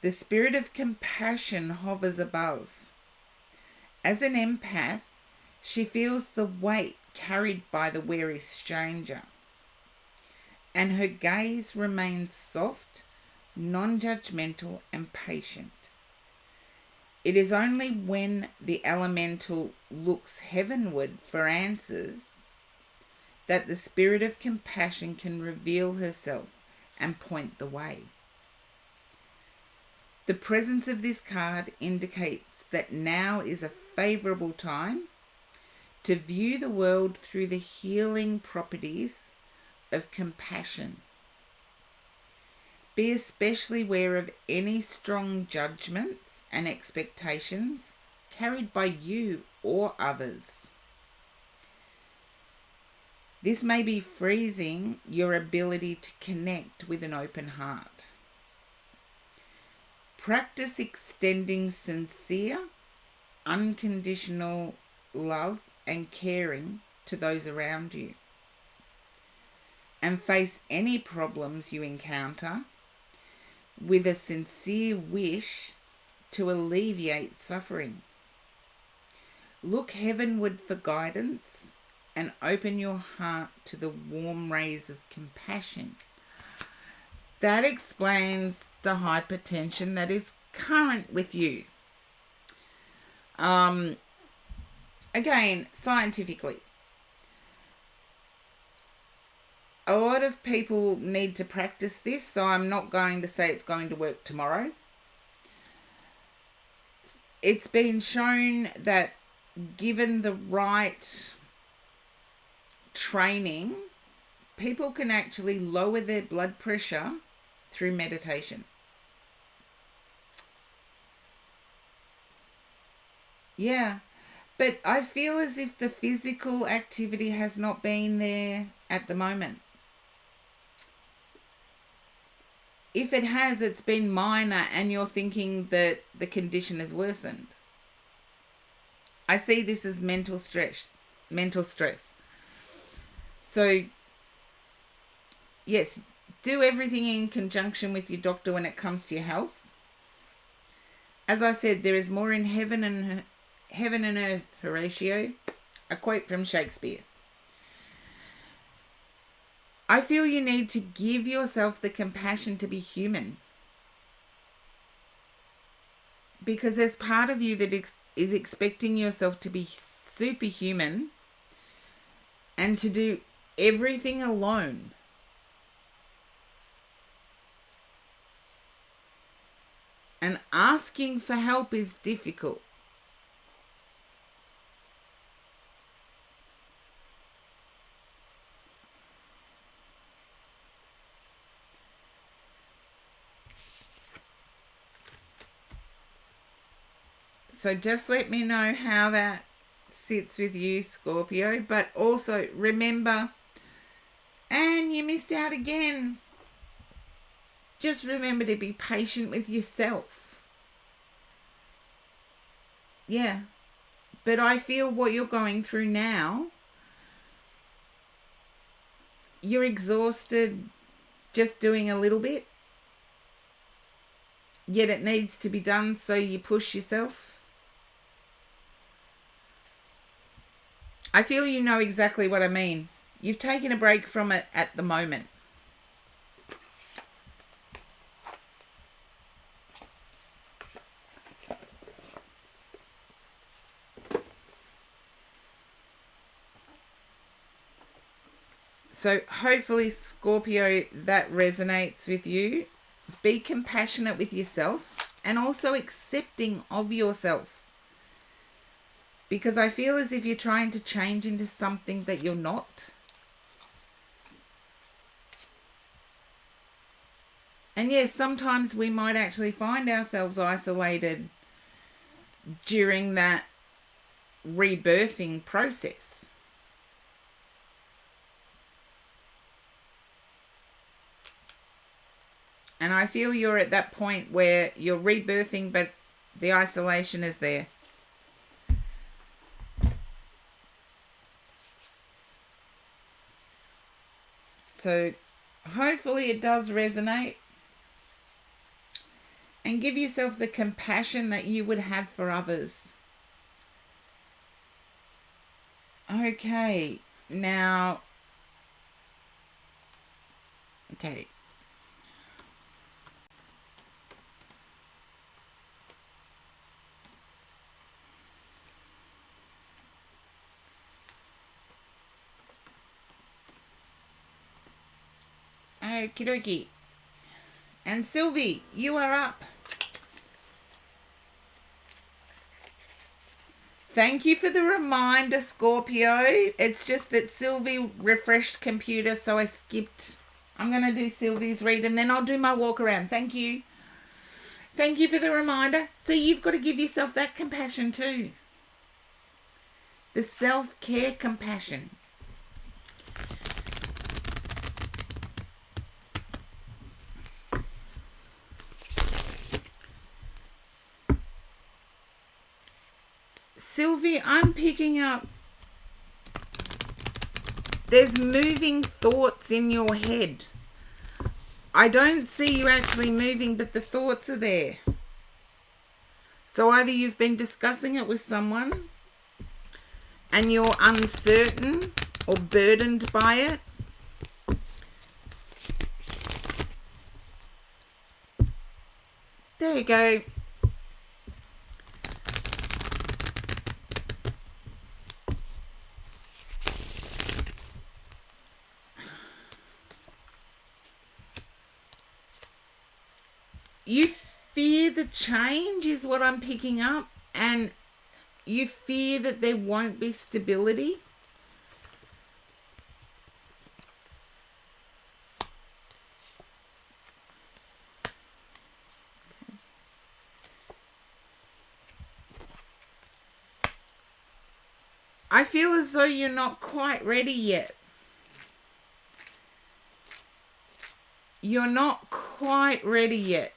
The spirit of compassion hovers above. As an empath, she feels the weight carried by the wary stranger, and her gaze remains soft, non-judgmental, and patient. It is only when the elemental looks heavenward for answers that the spirit of compassion can reveal herself and point the way. The presence of this card indicates that now is a favourable time to view the world through the healing properties of compassion. Be especially aware of any strong judgments and expectations carried by you or others. This may be freezing your ability to connect with an open heart. Practice extending sincere, unconditional love and caring to those around you. And face any problems you encounter with a sincere wish to alleviate suffering. Look heavenward for guidance and open your heart to the warm rays of compassion. That explains the hypertension that is current with you. Again, scientifically, a lot of people need to practice this, so I'm not going to say it's going to work tomorrow. It's been shown that given the right training, people can actually lower their blood pressure through meditation. Yeah, but I feel as if the physical activity has not been there at the moment. If it has, it's been minor and you're thinking that the condition has worsened. I see this as mental stress. So, yes, do everything in conjunction with your doctor when it comes to your health. As I said, there is more in heaven and earth, Horatio. A quote from Shakespeare. I feel you need to give yourself the compassion to be human. Because there's part of you that is expecting yourself to be superhuman and to do everything alone. And asking for help is difficult. So just let me know how that sits with you, Scorpio. But also remember, and you missed out again. Just remember to be patient with yourself. Yeah. But I feel what you're going through now, you're exhausted just doing a little bit. Yet it needs to be done, so you push yourself. I feel you know exactly what I mean. You've taken a break from it at the moment. So hopefully, Scorpio, that resonates with you. Be compassionate with yourself and also accepting of yourself. Because I feel as if you're trying to change into something that you're not. And yes, sometimes we might actually find ourselves isolated during that rebirthing process. And I feel you're at that point where you're rebirthing, but the isolation is there. So hopefully it does resonate. And give yourself the compassion that you would have for others. Okay, now, okay. Okie dokie. And Sylvie, you are up. Thank you for the reminder, Scorpio. It's just that Sylvie refreshed computer, so I skipped. I'm going to do Sylvie's read and then I'll do my walk around. Thank you. Thank you for the reminder. So you've got to give yourself that compassion too. The self-care compassion. Sylvie, I'm picking up, there's moving thoughts in your head. I don't see you actually moving, but the thoughts are there. So either you've been discussing it with someone and you're uncertain or burdened by it. There you go. You fear the change is what I'm picking up, and you fear that there won't be stability. I feel as though you're not quite ready yet. You're not quite ready yet.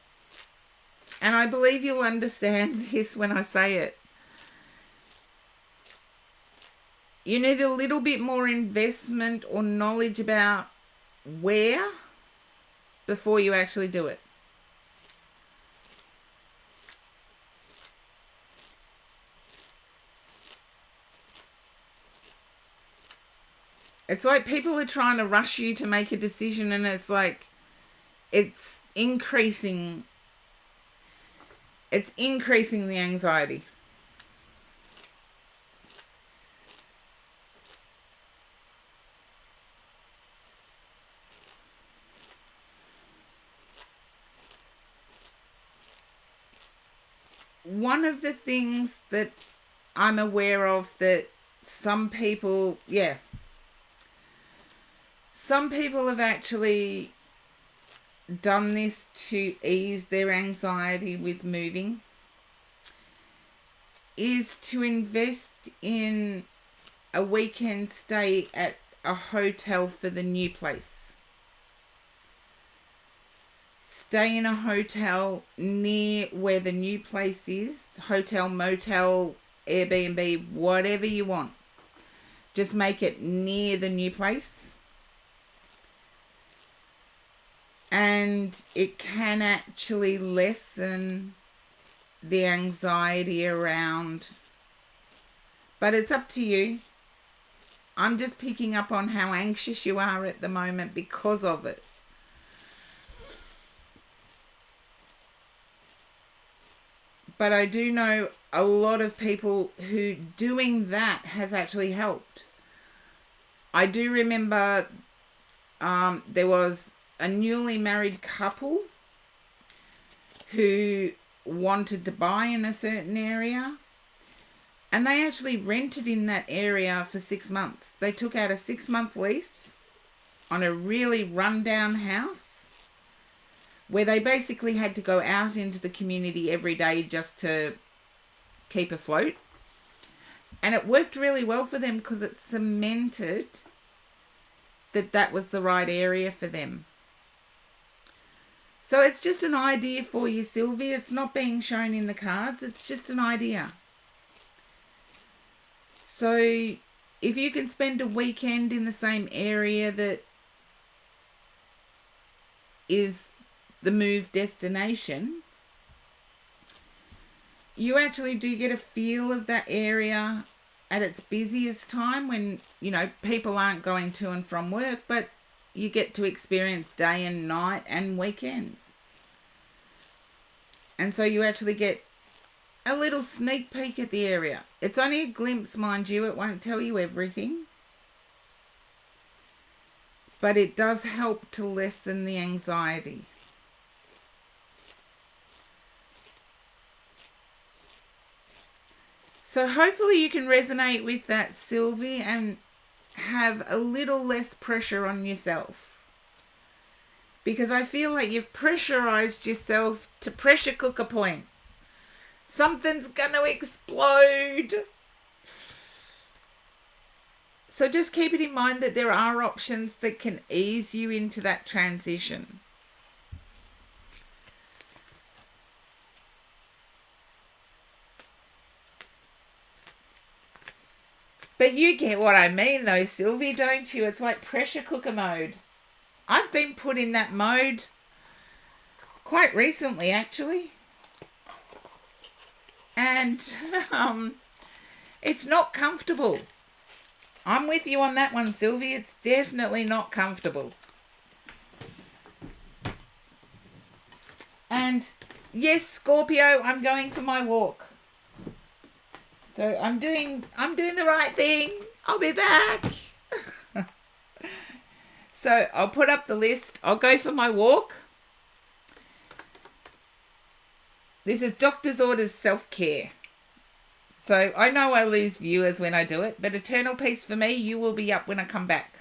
And I believe you'll understand this when I say it. You need a little bit more investment or knowledge about where before you actually do it. It's like people are trying to rush you to make a decision, and it's like it's increasing the anxiety. One of the things that I'm aware of that some people have actually done this to ease their anxiety with moving is to invest in a weekend stay at a hotel for the new place. Stay in a hotel near where the new place is. Hotel, motel, Airbnb, whatever you want. Just make it near the new place. And it can actually lessen the anxiety around. But it's up to you. I'm just picking up on how anxious you are at the moment because of it. But I do know a lot of people who doing that has actually helped. I do remember there was a newly married couple who wanted to buy in a certain area, and they actually rented in that area for 6 months. They took out a 6-month lease on a really rundown house where they basically had to go out into the community every day just to keep afloat. And it worked really well for them because it cemented that that was the right area for them. So it's just an idea for you, Sylvie. It's not being shown in the cards. It's just an idea. So if you can spend a weekend in the same area that is the move destination, you actually do get a feel of that area at its busiest time when, you know, people aren't going to and from work, but you get to experience day and night and weekends. And so you actually get a little sneak peek at the area. It's only a glimpse, mind you. It won't tell you everything. But it does help to lessen the anxiety. So hopefully you can resonate with that, Sylvie, and have a little less pressure on yourself. Because I feel like you've pressurized yourself to pressure cooker point. Something's going to explode. So just keep it in mind that there are options that can ease you into that transition. But you get what I mean though, Sylvie, don't you? It's like pressure cooker mode. I've been put in that mode quite recently, actually. And it's not comfortable. I'm with you on that one, Sylvie. It's definitely not comfortable. And yes, Scorpio, I'm going for my walk. So I'm doing the right thing. I'll be back. So I'll put up the list. I'll go for my walk. This is Doctor's Orders self-care. So I know I lose viewers when I do it, but eternal peace for me. You will be up when I come back.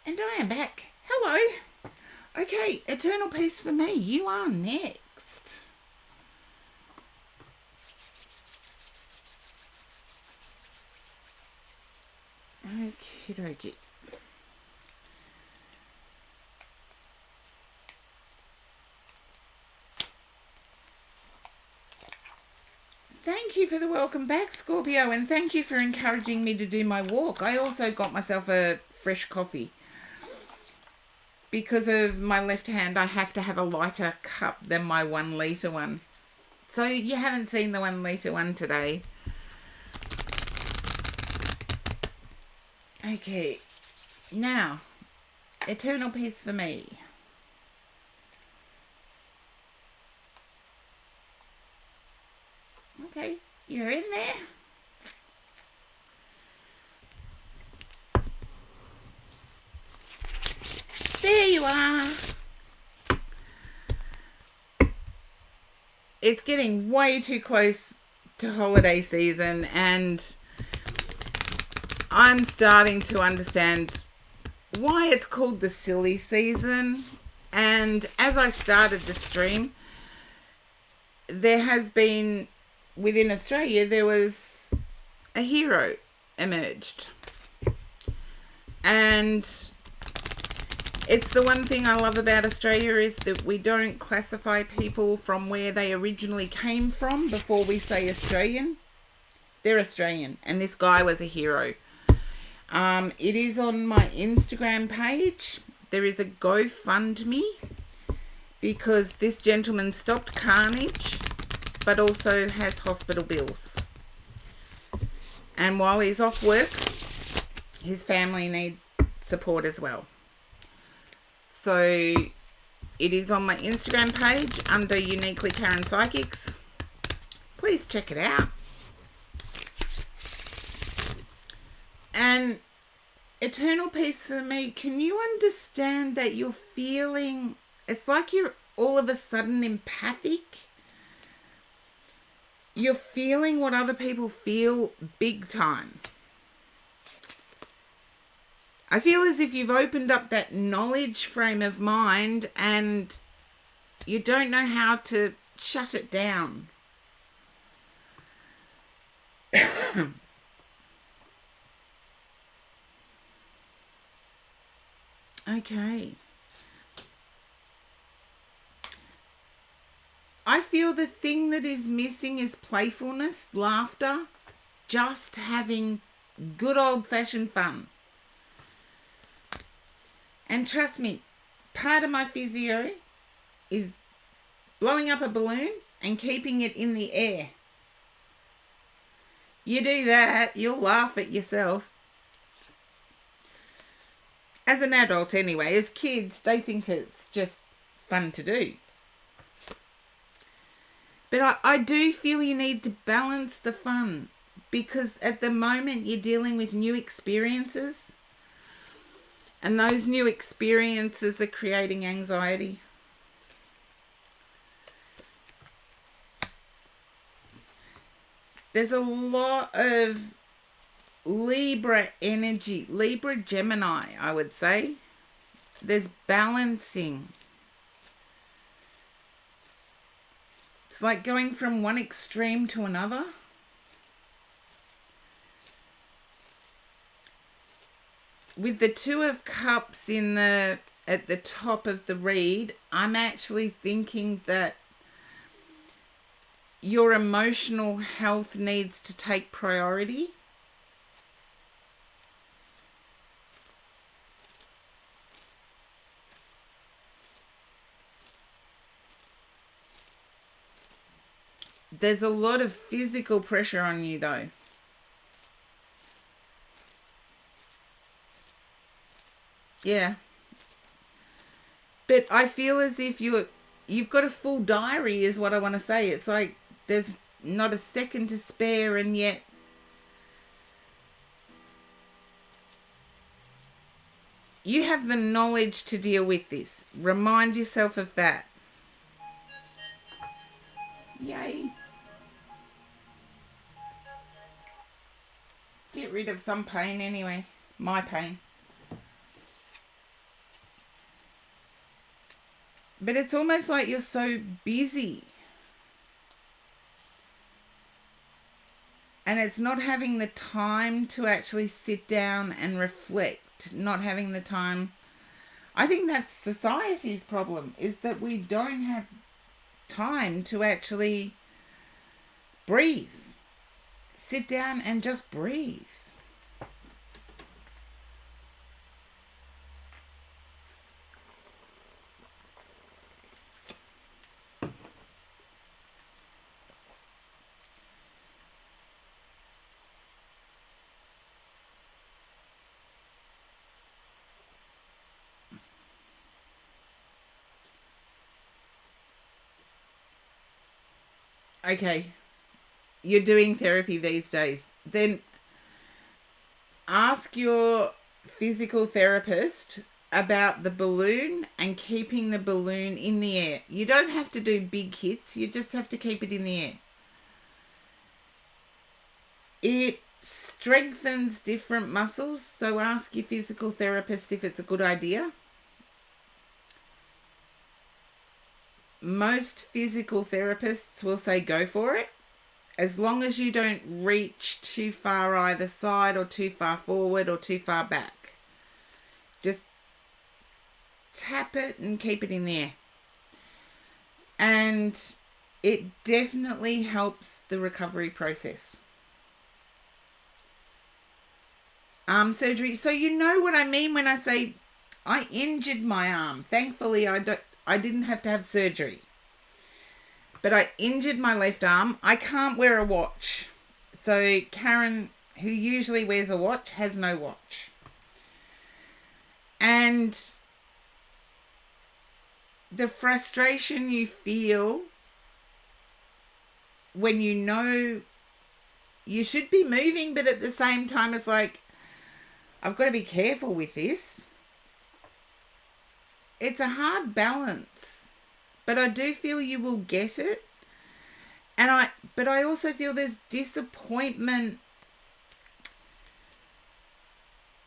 And I am back. Hello. Okay, eternal peace for me. You are next. Okie dokie. Thank you for the welcome back, Scorpio, and thank you for encouraging me to do my walk. I also got myself a fresh coffee. Because of my left hand, I have to have a lighter cup than my 1 litre one. So you haven't seen the 1 litre one today. Okay, now, eternal peace for me. Okay, you're in there. There you are. It's getting way too close to holiday season, and I'm starting to understand why it's called the silly season. And as I started the stream, there has been, within Australia, there was a hero emerged. And it's the one thing I love about Australia is that we don't classify people from where they originally came from before we say Australian. They're Australian, and this guy was a hero. It is on my Instagram page. There is a GoFundMe because this gentleman stopped carnage, but also has hospital bills. And while he's off work, his family need support as well. So it is on my Instagram page under Uniquely Karen Psychics. Please check it out. And eternal peace for me, can you understand that you're feeling, it's like you're all of a sudden empathic? You're feeling what other people feel big time. I feel as if you've opened up that knowledge frame of mind and you don't know how to shut it down. Okay. I feel the thing that is missing is playfulness, laughter, just having good old-fashioned fun. And trust me, part of my physio is blowing up a balloon and keeping it in the air. You do that, you'll laugh at yourself. As an adult anyway, as kids, they think it's just fun to do. But I do feel you need to balance the fun, because at the moment you're dealing with new experiences, and those new experiences are creating anxiety. There's a lot of Libra energy, Libra Gemini, I would say. There's balancing. It's like going from one extreme to another. With the Two of Cups at the top of the read, I'm actually thinking that your emotional health needs to take priority. There's a lot of physical pressure on you though. Yeah. But I feel as if you've got a full diary is what I want to say. It's like there's not a second to spare, and yet you have the knowledge to deal with this. Remind yourself of that. Yay. Get rid of some pain anyway. My pain. But it's almost like you're so busy. And it's not having the time to actually sit down and reflect. Not having the time. I think that's society's problem, is that we don't have time to actually breathe. Sit down and just breathe. Okay, you're doing therapy these days, then ask your physical therapist about the balloon and keeping the balloon in the air. You don't have to do big hits, you just have to keep it in the air. It strengthens different muscles, so ask your physical therapist if it's a good idea. Most physical therapists will say go for it, as long as you don't reach too far either side or too far forward or too far back. Just tap it and keep it in there. And it definitely helps the recovery process. Arm surgery. So you know what I mean when I say I injured my arm. Thankfully, I didn't have to have surgery. But I injured my left arm. I can't wear a watch. So Karen, who usually wears a watch, has no watch. And the frustration you feel when you know you should be moving, but at the same time it's like, I've got to be careful with this. It's a hard balance, but I do feel you will get it. But I also feel there's disappointment.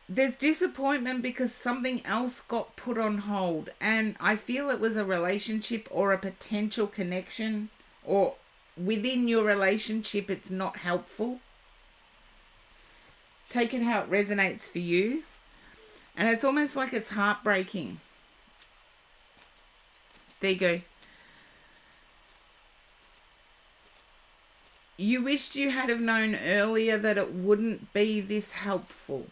There's disappointment because something else got put on hold, and I feel it was a relationship or a potential connection, or within your relationship it's not helpful. Take it how it resonates for you. And it's almost like it's heartbreaking. There you go. You wished you had have known earlier that it wouldn't be this helpful.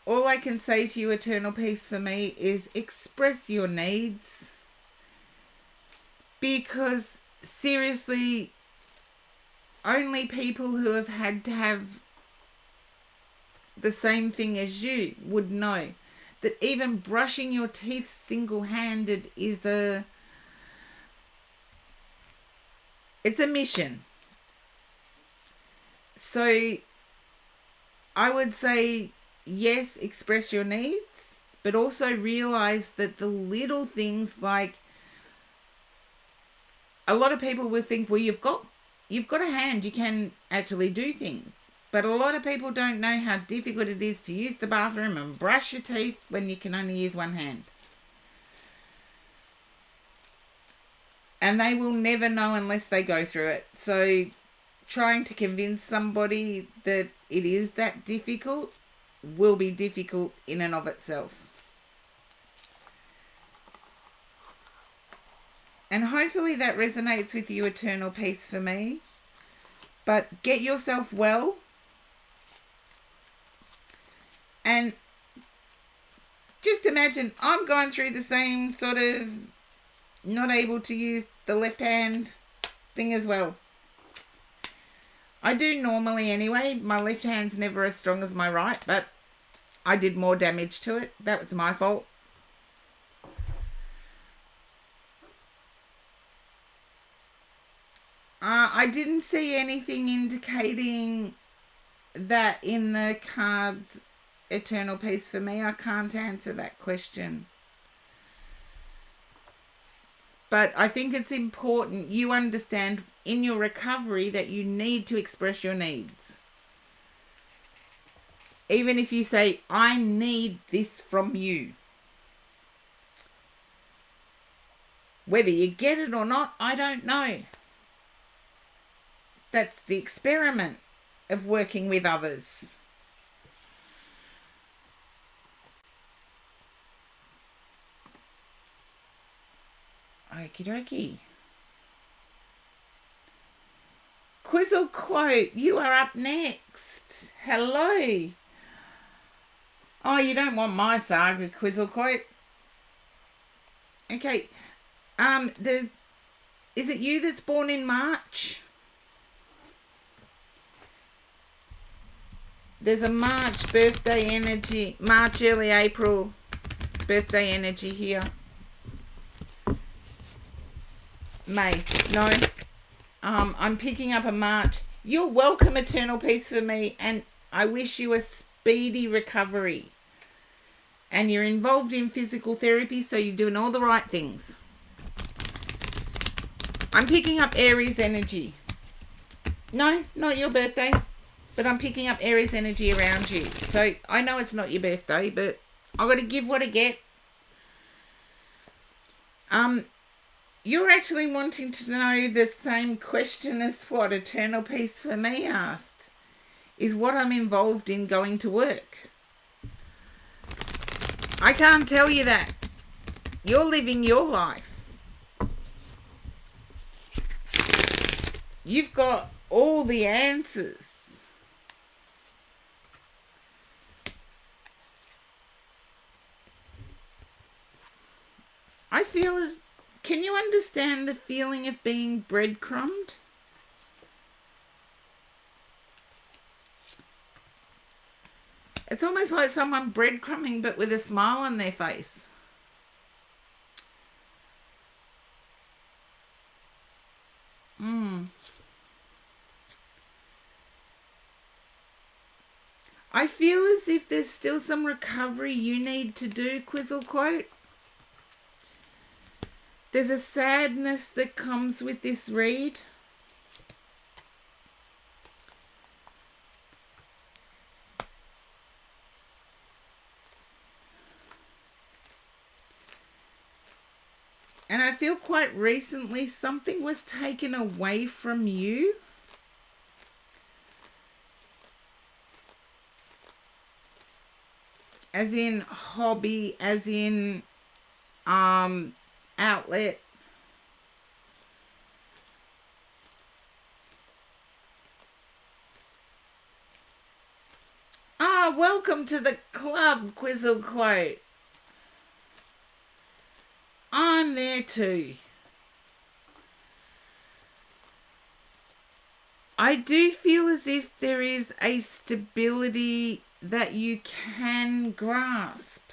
All I can say to you, Eternal Peace, for me is express your needs. Because seriously, only people who have had to have the same thing as you would know that even brushing your teeth single-handed is it's a mission. So I would say, yes, express your needs, but also realize that the little things, like, a lot of people will think, well, you've got a hand, you can actually do things. But a lot of people don't know how difficult it is to use the bathroom and brush your teeth when you can only use one hand. And they will never know unless they go through it. So trying to convince somebody that it is that difficult will be difficult in and of itself. And hopefully that resonates with you, Eternal Peace, for me. But get yourself well. And just imagine, I'm going through the same sort of not able to use the left hand thing as well. I do normally anyway. My left hand's never as strong as my right, but I did more damage to it. That was my fault. I didn't see anything indicating that in the cards, Eternal Peace, for me. I can't answer that question. But I think it's important you understand in your recovery that you need to express your needs. Even if you say, I need this from you. Whether you get it or not, I don't know. That's the experiment of working with others. Okie dokie. Quizzle Quote, you are up next. Hello. Oh, you don't want my saga, Quizzle Quote. Okay. Is it you that's born in March? There's a March birthday energy, March, early April birthday energy here. May, no. I'm picking up a March. You're welcome, Eternal Peace, for me, and I wish you a speedy recovery. And you're involved in physical therapy, so you're doing all the right things. I'm picking up Aries energy. No, not your birthday. But I'm picking up Aries energy around you. So I know it's not your birthday, but I've got to give what I get. You're actually wanting to know the same question as what Eternal Peace for me asked. Is what I'm involved in going to work. I can't tell you that. You're living your life. You've got all the answers. I feel as... Can you understand the feeling of being breadcrumbed? It's almost like someone breadcrumbing but with a smile on their face. I feel as if there's still some recovery you need to do, Quizzle Quote. There's a sadness that comes with this read. And I feel quite recently something was taken away from you. As in hobby, as in outlet. Welcome to the club, Quizzle Quote. I'm there too. I do feel as if there is a stability that you can grasp.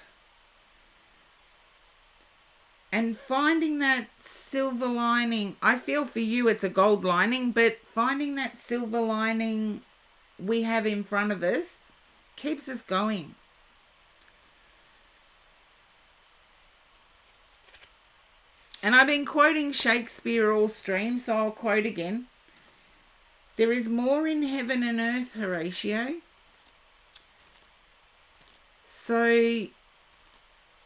And finding that silver lining, I feel for you it's a gold lining, but finding that silver lining we have in front of us keeps us going. And I've been quoting Shakespeare all stream, so I'll quote again. There is more in heaven and earth, Horatio. So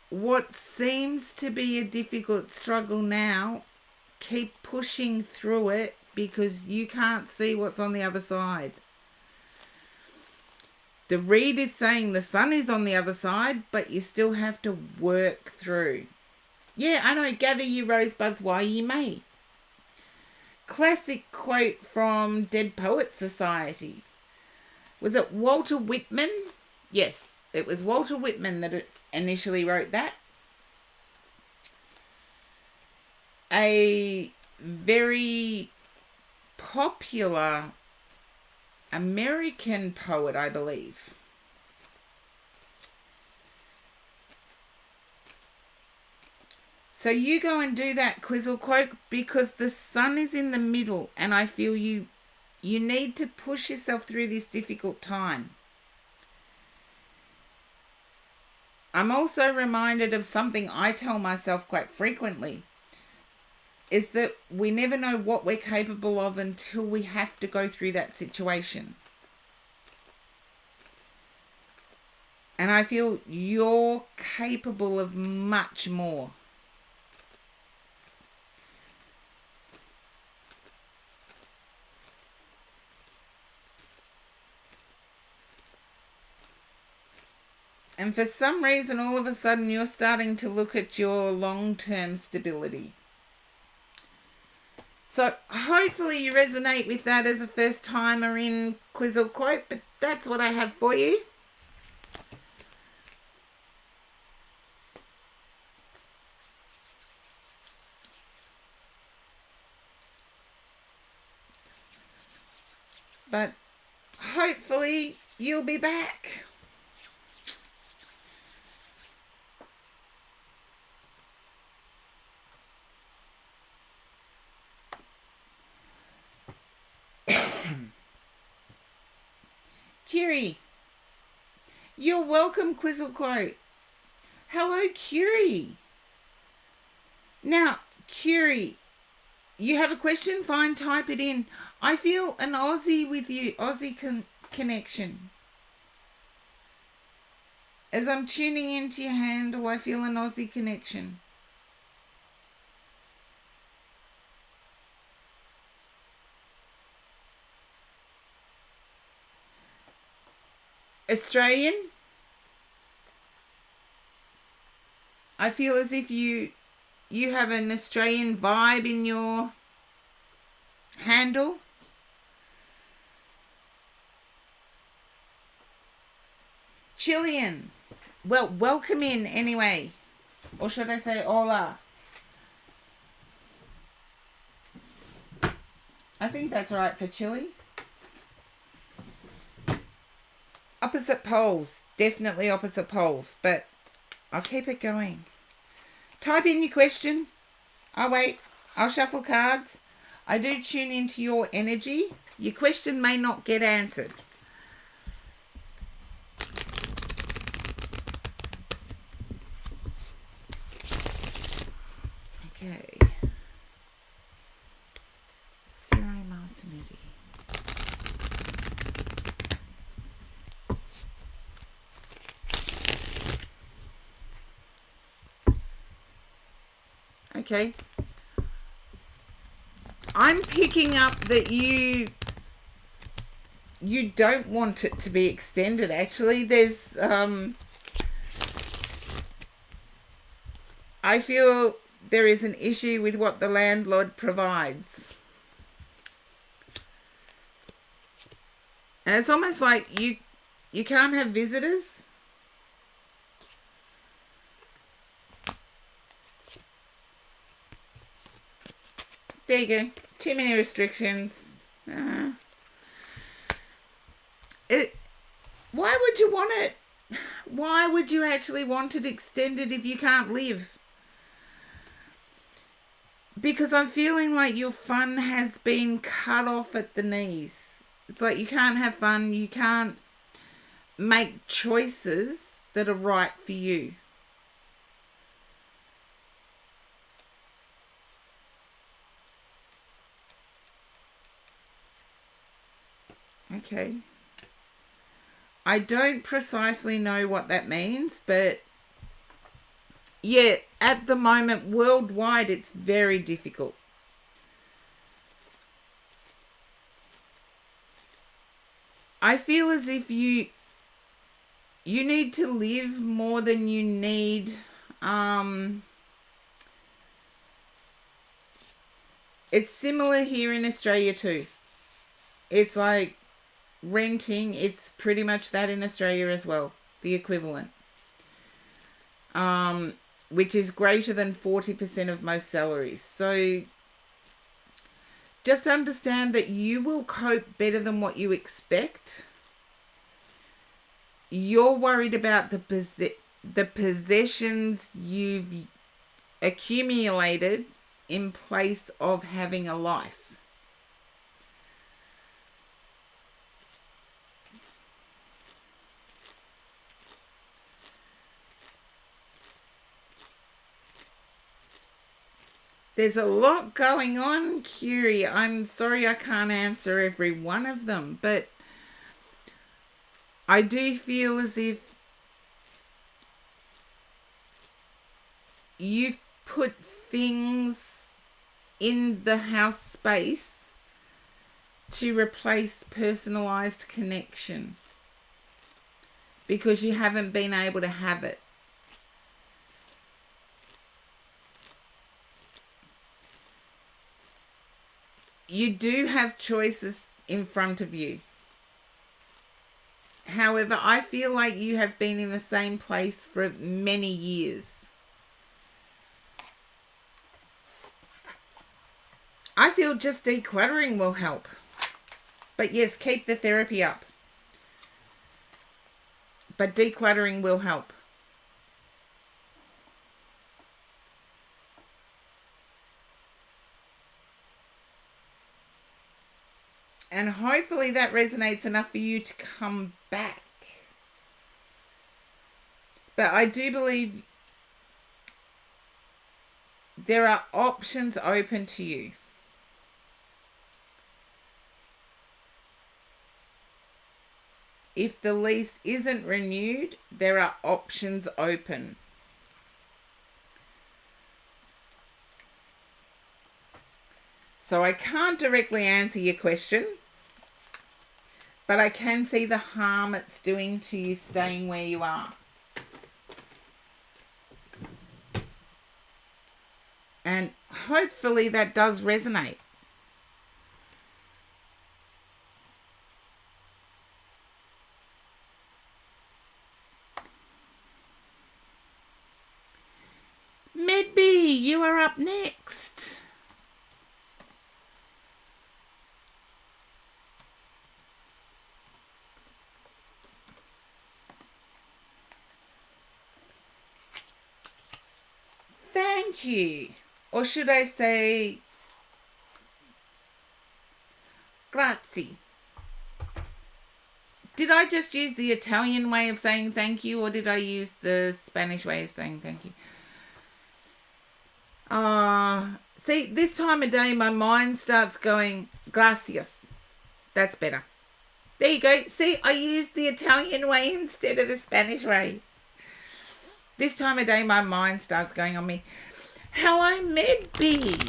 what seems to be a difficult struggle now, keep pushing through it because you can't see what's on the other side. The reed is saying the sun is on the other side, but you still have to work through. Yeah, I know, gather you rosebuds while you may. Classic quote from Dead Poets Society. Was it Walter Whitman? Yes, it was Walter Whitman that initially wrote that. A very popular American poet, I believe. So you go and do that quizzle quote because the sun is in the middle and I feel you need to push yourself through this difficult time. I'm also reminded of something I tell myself quite frequently, is that we never know what we're capable of until we have to go through that situation. And I feel you're capable of much more. And for some reason, all of a sudden, you're starting to look at your long-term stability. So hopefully you resonate with that as a first-timer in Quizzle Quote, but that's what I have for you. But hopefully you'll be back. Curie, you're welcome, Quizzle Quote. Hello, Curie. Now, Curie, you have a question? Fine, type it in. I feel an Aussie with you, Aussie connection. As I'm tuning into your handle, I feel an Aussie connection. Australian, I feel as if you have an Australian vibe in your handle. Chilean, well, welcome in anyway, or should I say hola? I think that's right for Chile. Opposite poles, definitely opposite poles, but I'll keep it going. Type in your question. I'll wait. I'll shuffle cards. I do tune into your energy. Your question may not get answered. Okay. Ciro Marcinetti. Okay. I'm picking up that you don't want it to be extended. Actually, there's I feel there is an issue with what the landlord provides. And it's almost like you can't have visitors. There you go. Too many restrictions. Why would you want it? Why would you actually want it extended if you can't live? Because I'm feeling like your fun has been cut off at the knees. It's like you can't have fun. You can't make choices that are right for you. Okay. I don't precisely know what that means, but yeah, at the moment, worldwide, it's very difficult. I feel as if you need to live more than you need. It's similar here in Australia too. It's like renting. It's pretty much that in Australia as well, the equivalent. Which is greater than 40% of most salaries. So just understand that you will cope better than what you expect. You're worried about the possessions you've accumulated in place of having a life. There's a lot going on, Curie. I'm sorry I can't answer every one of them, but I do feel as if you've put things in the house space to replace personalized connection because you haven't been able to have it. You do have choices in front of you. However, I feel like you have been in the same place for many years. I feel just decluttering will help. But yes, keep the therapy up. But decluttering will help. And hopefully that resonates enough for you to come back. But I do believe there are options open to you. If the lease isn't renewed, there are options open. So I can't directly answer your question, but I can see the harm it's doing to you staying where you are. And hopefully that does resonate. Medbee, you are up next. Thank you. Or should I say, grazie. Did I just use the Italian way of saying thank you, or did I use the Spanish way of saying thank you? See, this time of day, my mind starts going, gracias. That's better. There you go. See, I used the Italian way instead of the Spanish way. This time of day, my mind starts going on me. Hello, Medbee.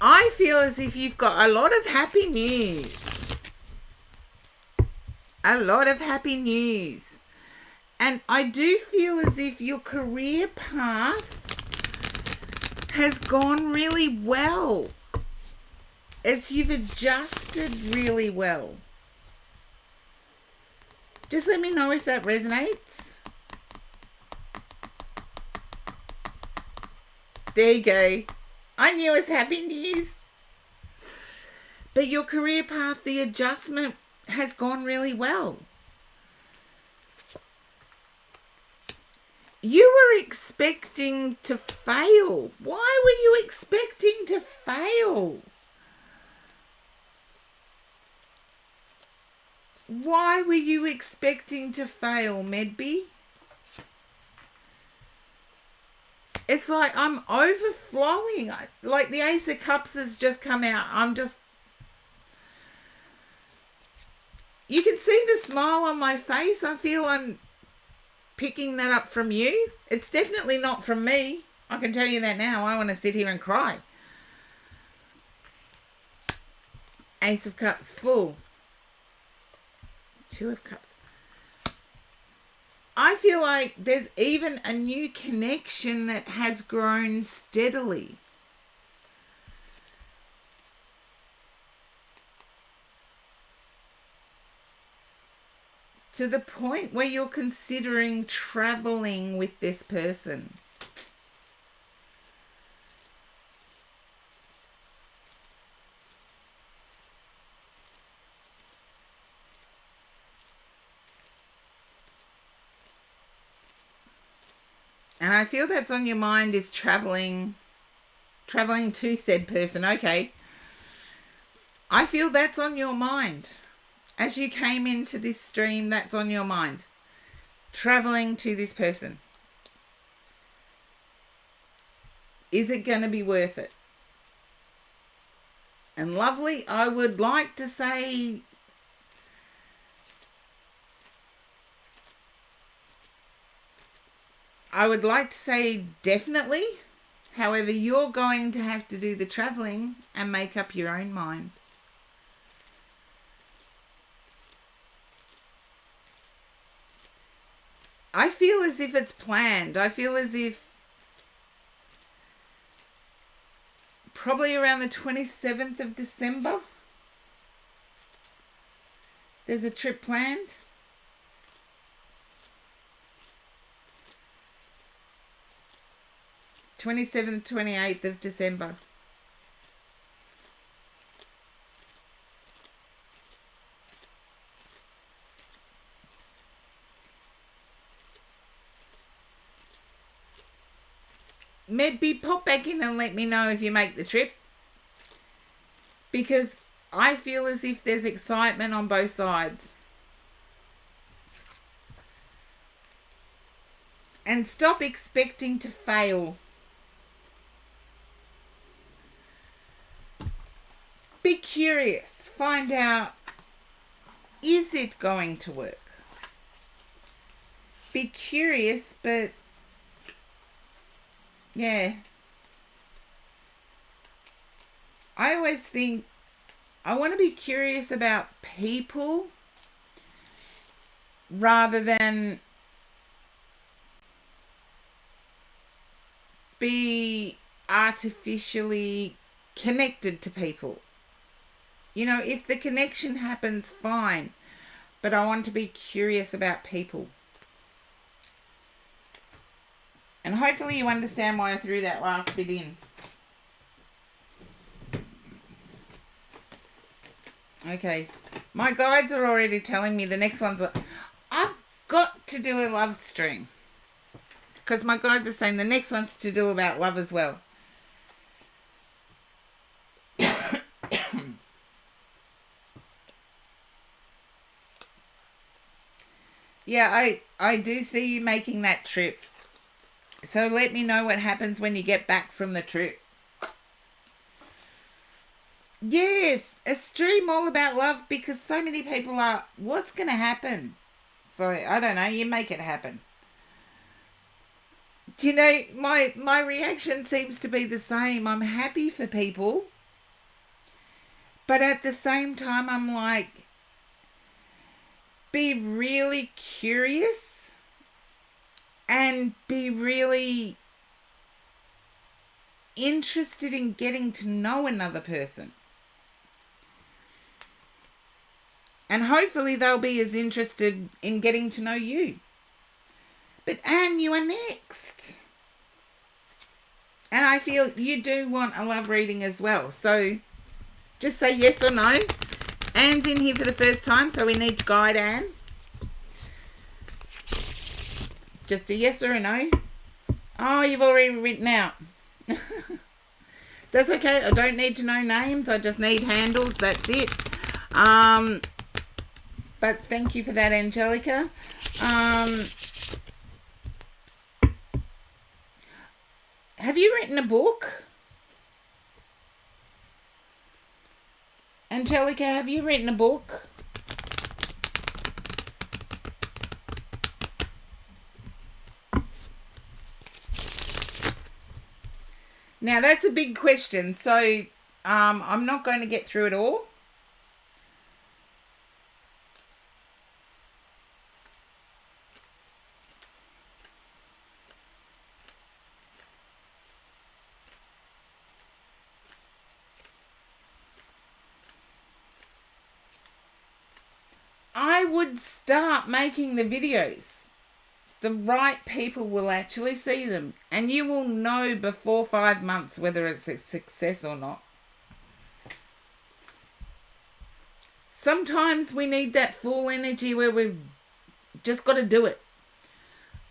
I feel as if you've got a lot of happy news. A lot of happy news. And I do feel as if your career path has gone really well. As you've adjusted really well. Just let me know if that resonates. There you go. I knew it was happy news. But your career path, the adjustment has gone really well. You were expecting to fail. Why were you expecting to fail? Why were you expecting to fail, Medby? It's like I'm overflowing. Like the Ace of Cups has just come out. You can see the smile on my face. I feel I'm picking that up from you. It's definitely not from me. I can tell you that now. I want to sit here and cry. Ace of Cups full. Two of Cups. I feel like there's even a new connection that has grown steadily. To the point where you're considering traveling with this person. And I feel that's on your mind is traveling to said person. Okay. I feel that's on your mind. As you came into this stream, that's on your mind. Traveling to this person. Is it going to be worth it? And lovely, I would like to say definitely. However, you're going to have to do the traveling and make up your own mind. I feel as if it's planned. I feel as if probably around the 27th of December, there's a trip planned. 27th, 28th of December. Medby, pop back in and let me know if you make the trip. Because I feel as if there's excitement on both sides. And stop expecting to fail. Be curious. Find out, is it going to work? Be curious, but yeah. I always think I want to be curious about people rather than be artificially connected to people. You know, if the connection happens, fine. But I want to be curious about people. And hopefully you understand why I threw that last bit in. Okay. My guides are already telling me the next one's I've got to do a love stream. Because my guides are saying the next one's to do about love as well. Yeah, I do see you making that trip. So let me know what happens when you get back from the trip. Yes, a stream all about love because so many people are, what's going to happen? So, I don't know, you make it happen. Do you know, my reaction seems to be the same. I'm happy for people. But at the same time, I'm like, be really curious and be really interested in getting to know another person. And hopefully they'll be as interested in getting to know you. But Anne, you are next. And I feel you do want a love reading as well. So just say yes or no. Anne's in here for the first time, so we need to guide Anne. Just a yes or a no. Oh, you've already written out. That's okay. I don't need to know names. I just need handles. That's it. But thank you for that, Angelica. Have you written a book? Angelica, have you written a book? Now, that's a big question, so I'm not going to get through it all. I would start making the videos. The right people will actually see them, and you will know before 5 months whether it's a success or not. Sometimes we need that full energy where we've just got to do it.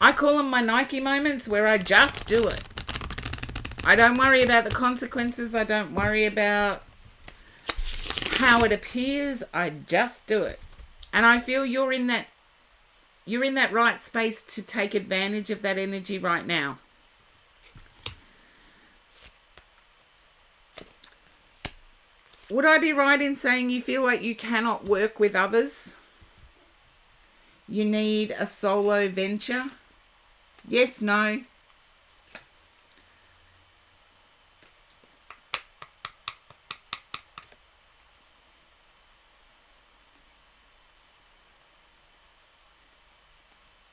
I call them my Nike moments, where I just do it. I don't worry about the consequences. I don't worry about how it appears. I just do it. And I feel you're in that right space to take advantage of that energy right now. Would I be right in saying you feel like you cannot work with others? You need a solo venture? Yes, no?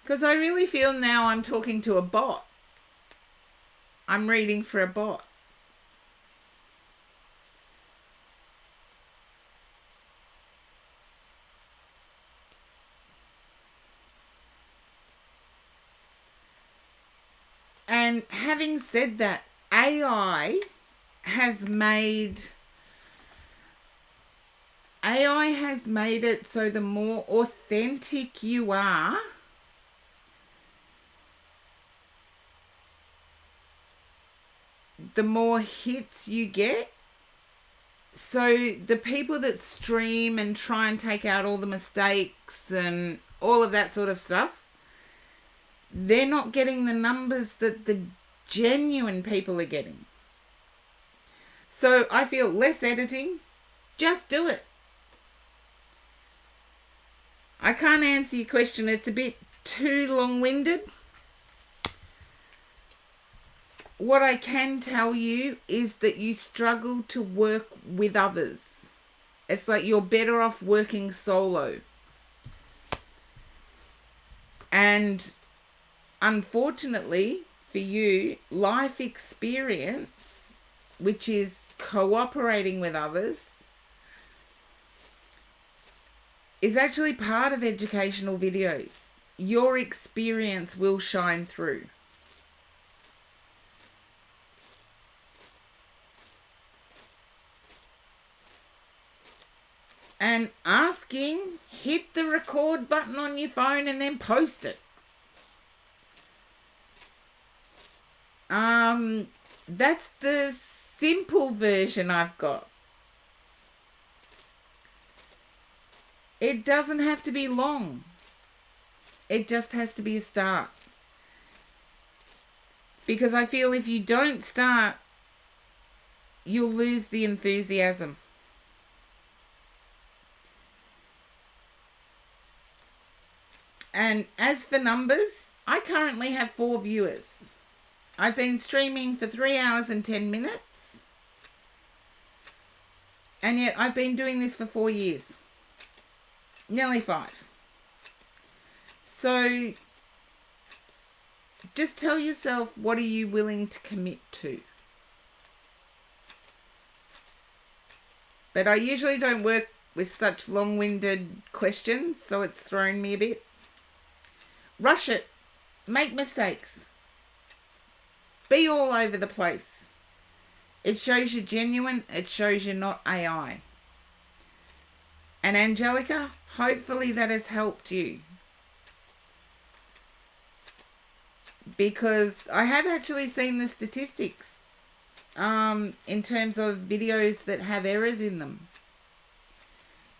Because I really feel now I'm talking to a bot. I'm reading for a bot. And having said that, AI has made it so the more authentic you are, the more hits you get. So the people that stream and try and take out all the mistakes and all of that sort of stuff, they're not getting the numbers that the genuine people are getting. So I feel less editing, just do it. I can't answer your question. It's a bit too long-winded. What I can tell you is that you struggle to work with others. It's like you're better off working solo. And unfortunately for you, life experience, which is cooperating with others, is actually part of educational videos. Your experience will shine through. And asking, hit the record button on your phone and then post it. That's the simple version I've got. It doesn't have to be long. It just has to be a start. Because I feel if you don't start, you'll lose the enthusiasm. And as for numbers, I currently have 4 viewers. I've been streaming for 3 hours and 10 minutes. And yet I've been doing this for 4 years. Nearly 5. So just tell yourself, what are you willing to commit to? But I usually don't work with such long-winded questions, so it's thrown me a bit. Rush it. Make mistakes. Be all over the place. It shows you're genuine. It shows you're not AI. And And Angelica, hopefully that has helped you. Because I have actually seen the statistics in terms of videos that have errors in them.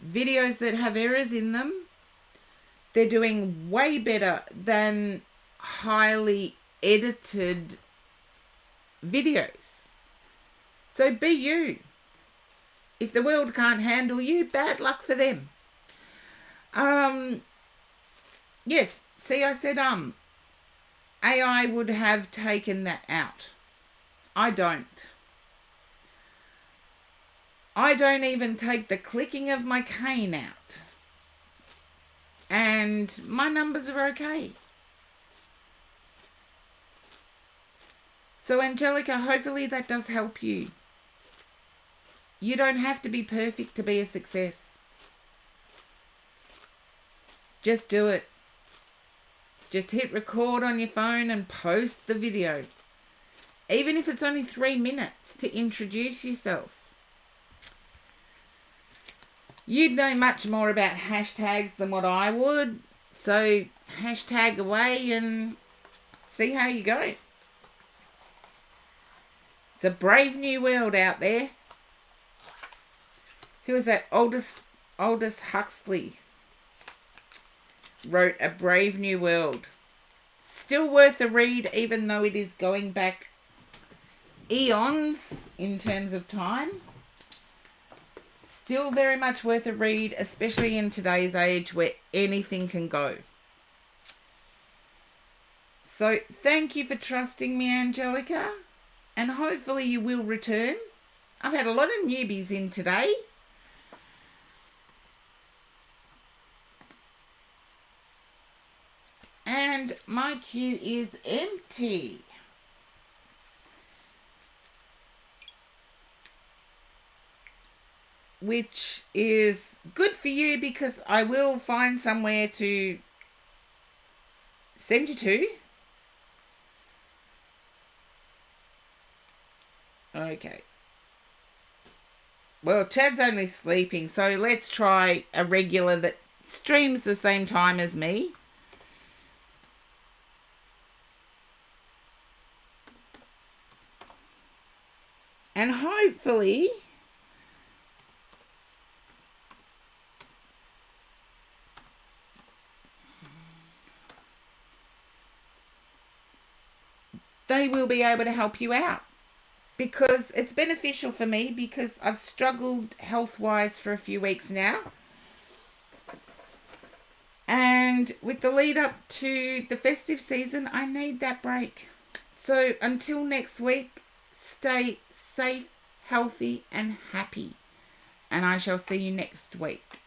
Videos that have errors in them, they're doing way better than highly edited videos. So be you. If the world can't handle you, bad luck for them. Yes, see, I said AI would have taken that out. I don't. I don't even take the clicking of my cane out. And my numbers are okay. So Angelica, hopefully that does help you. You don't have to be perfect to be a success. Just do it. Just hit record on your phone and post the video. Even if it's only 3 minutes to introduce yourself. You'd know much more about hashtags than what I would. So hashtag away and see how you go. It's a brave new world out there. Who was that? Aldous Huxley wrote A Brave New World. Still worth a read, even though it is going back eons in terms of time. Still very much worth a read, especially in today's age where anything can go. So thank you for trusting me, Angelica, and hopefully you will return. I've had a lot of newbies in today. And my queue is empty. Which is good for you because I will find somewhere to send you to. Okay. Well, Chad's only sleeping, so let's try a regular that streams the same time as me. And hopefully they will be able to help you out. Because it's beneficial for me because I've struggled health-wise for a few weeks now. And with the lead up to the festive season, I need that break. So until next week, stay safe, healthy and happy. And I shall see you next week.